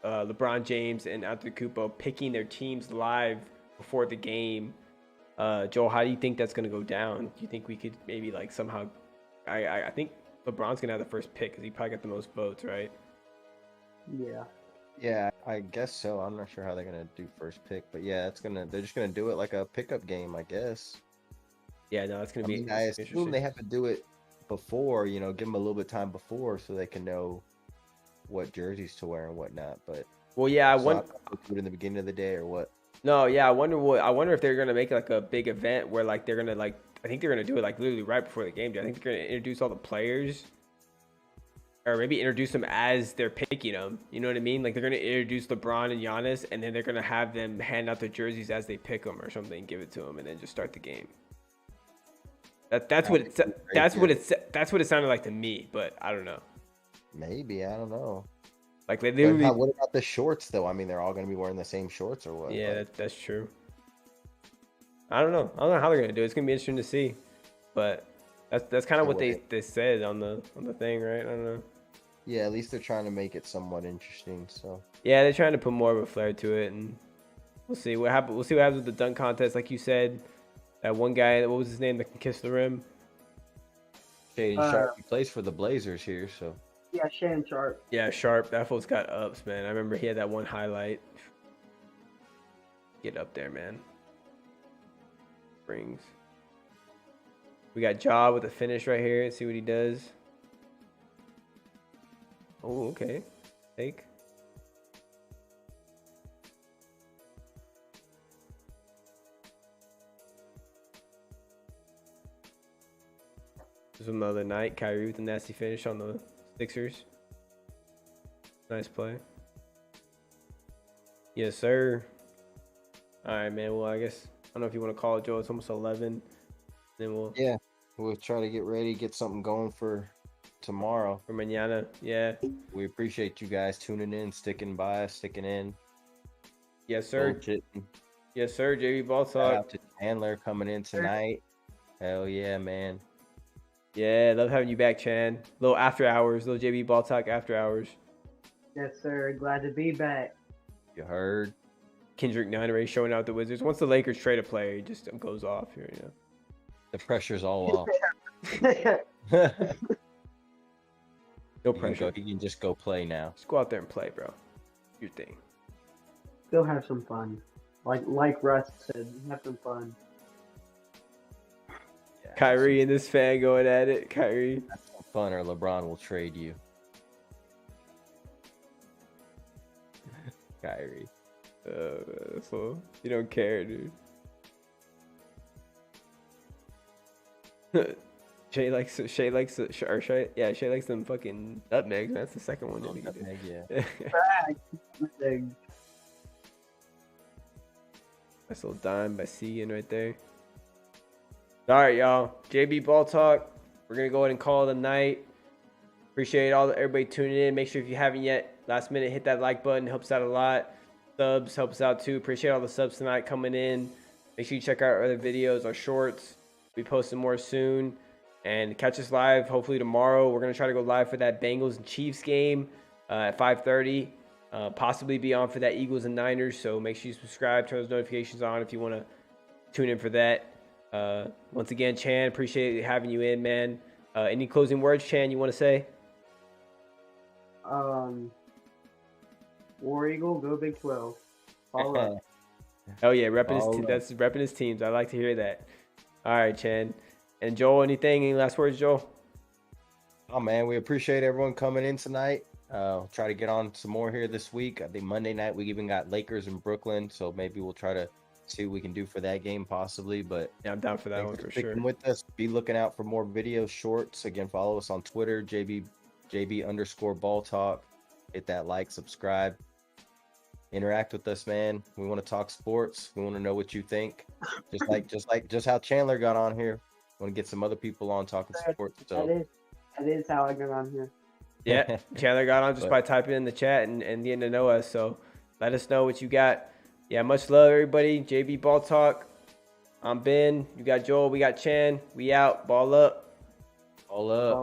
LeBron James and Antetokounmpo picking their teams live before the game. Joel, how do you think that's going to go down? Do you think we could maybe like somehow? I think LeBron's going to have the first pick because he probably got the most votes, right? Yeah. Yeah, I guess so. I'm not sure how they're gonna do first pick, but yeah, they're just gonna do it like a pickup game, I guess. Yeah, no, it's gonna be. I assume they have to do it before, give them a little bit of time before so they can know what jerseys to wear and whatnot. But I wonder do it in the beginning of the day or what. No, yeah, I wonder if they're gonna make like a big event where like they're gonna like I think they're gonna do it like literally right before the game. I think they're gonna introduce all the players. Or maybe introduce them as they're picking them. You know what I mean? Like they're going to introduce LeBron and Giannis, and then they're going to have them hand out their jerseys as they pick them or something, give it to them, and then just start the game. That's what it sounded like to me, but I don't know. Maybe, I don't know. Like they But literally. what about the shorts though? I mean, they're all going to be wearing the same shorts or what? Yeah, Like, that's true. I don't know. I don't know how they're gonna do it. It's gonna be interesting to see. But that's kind of what they said on the thing, right? I don't know. yeah, at least they're trying to make it somewhat interesting. So Yeah, they're trying to put more of a flair to it, and we'll see what happens. We'll see what happens with the dunk contest, like you said. That one guy, what was his name, that can kiss the rim? Shaden Sharp, he plays for the Blazers here, so Yeah, Shannon Sharp. Yeah, Sharp. That fool's got ups, man. I remember he had that one highlight. Get up there, man. Rings. We got Ja with a finish right here. Let's see what he does. Oh, okay. Take. This was another night. Kyrie with a nasty finish on the Sixers. Nice play. Yes, sir. All right, man. Well, I guess I don't know if you want to call it, Joe. It's almost 11. Then we'll try to get ready, get something going for tomorrow. For mañana, yeah. We appreciate you guys tuning in, sticking by us, sticking in. Yes, sir. Bullshitting. Yes, sir. JB Ball Shout Talk. out to Chandler coming in tonight. Hell yeah, man. Yeah, love having you back, Chan. Little after hours, little JB Ball Talk after hours. Yes, sir. Glad to be back. You heard? Kendrick Nunn already showing out the Wizards. Once the Lakers trade a player, he just goes off here, you know. The pressure's all off. No pressure. He can just go play now. Just go out there and play, bro. Your thing. Go have some fun. Like Russ said, have some fun. Yeah, Kyrie and this fan going at it. Kyrie. have some fun or LeBron will trade you. Kyrie. So you don't care, dude. Shay likes them fucking nutmegs. That's the second one. Nutmeg, yeah. Nice little dime by Segan right there. All right, y'all. JB Ball Talk. We're gonna go ahead and call it a night. Appreciate everybody tuning in. Make sure if you haven't yet, last minute, hit that like button. Helps out a lot. Subs helps out too. Appreciate all the subs tonight coming in. Make sure you check out our other videos, our shorts. Be posting more soon. And catch us live hopefully tomorrow. We're gonna try to go live for that Bengals and Chiefs game at 5:30. Possibly be on for that Eagles and Niners. So make sure you subscribe, turn those notifications on if you want to tune in for that. Once again, Chan, appreciate having you in, man. Any closing words, Chan, you want to say? War Eagle, go Big 12. Follow up. Oh yeah, that's repping his teams. I like to hear that. All right, Chan. And Joel, any last words, Joel? Oh man, we appreciate everyone coming in tonight. Try to get on some more here this week. I think Monday night we even got Lakers in Brooklyn, so maybe we'll try to see what we can do for that game possibly. But yeah, I'm down for that one for sure. With us, be looking out for more video shorts. Again, follow us on Twitter, JB_Ball Talk. Hit that like, subscribe, interact with us, man. We want to talk sports. We want to know what you think. Just how Chandler got on here. Want to get some other people on talking sports. So that is how I got on here. Yeah, Chandler got on just by typing in the chat and getting to know us. So let us know what you got. Yeah, much love, everybody. JB Ball Talk. I'm Ben. You got Joel. We got Chan. We out. Ball up. All up.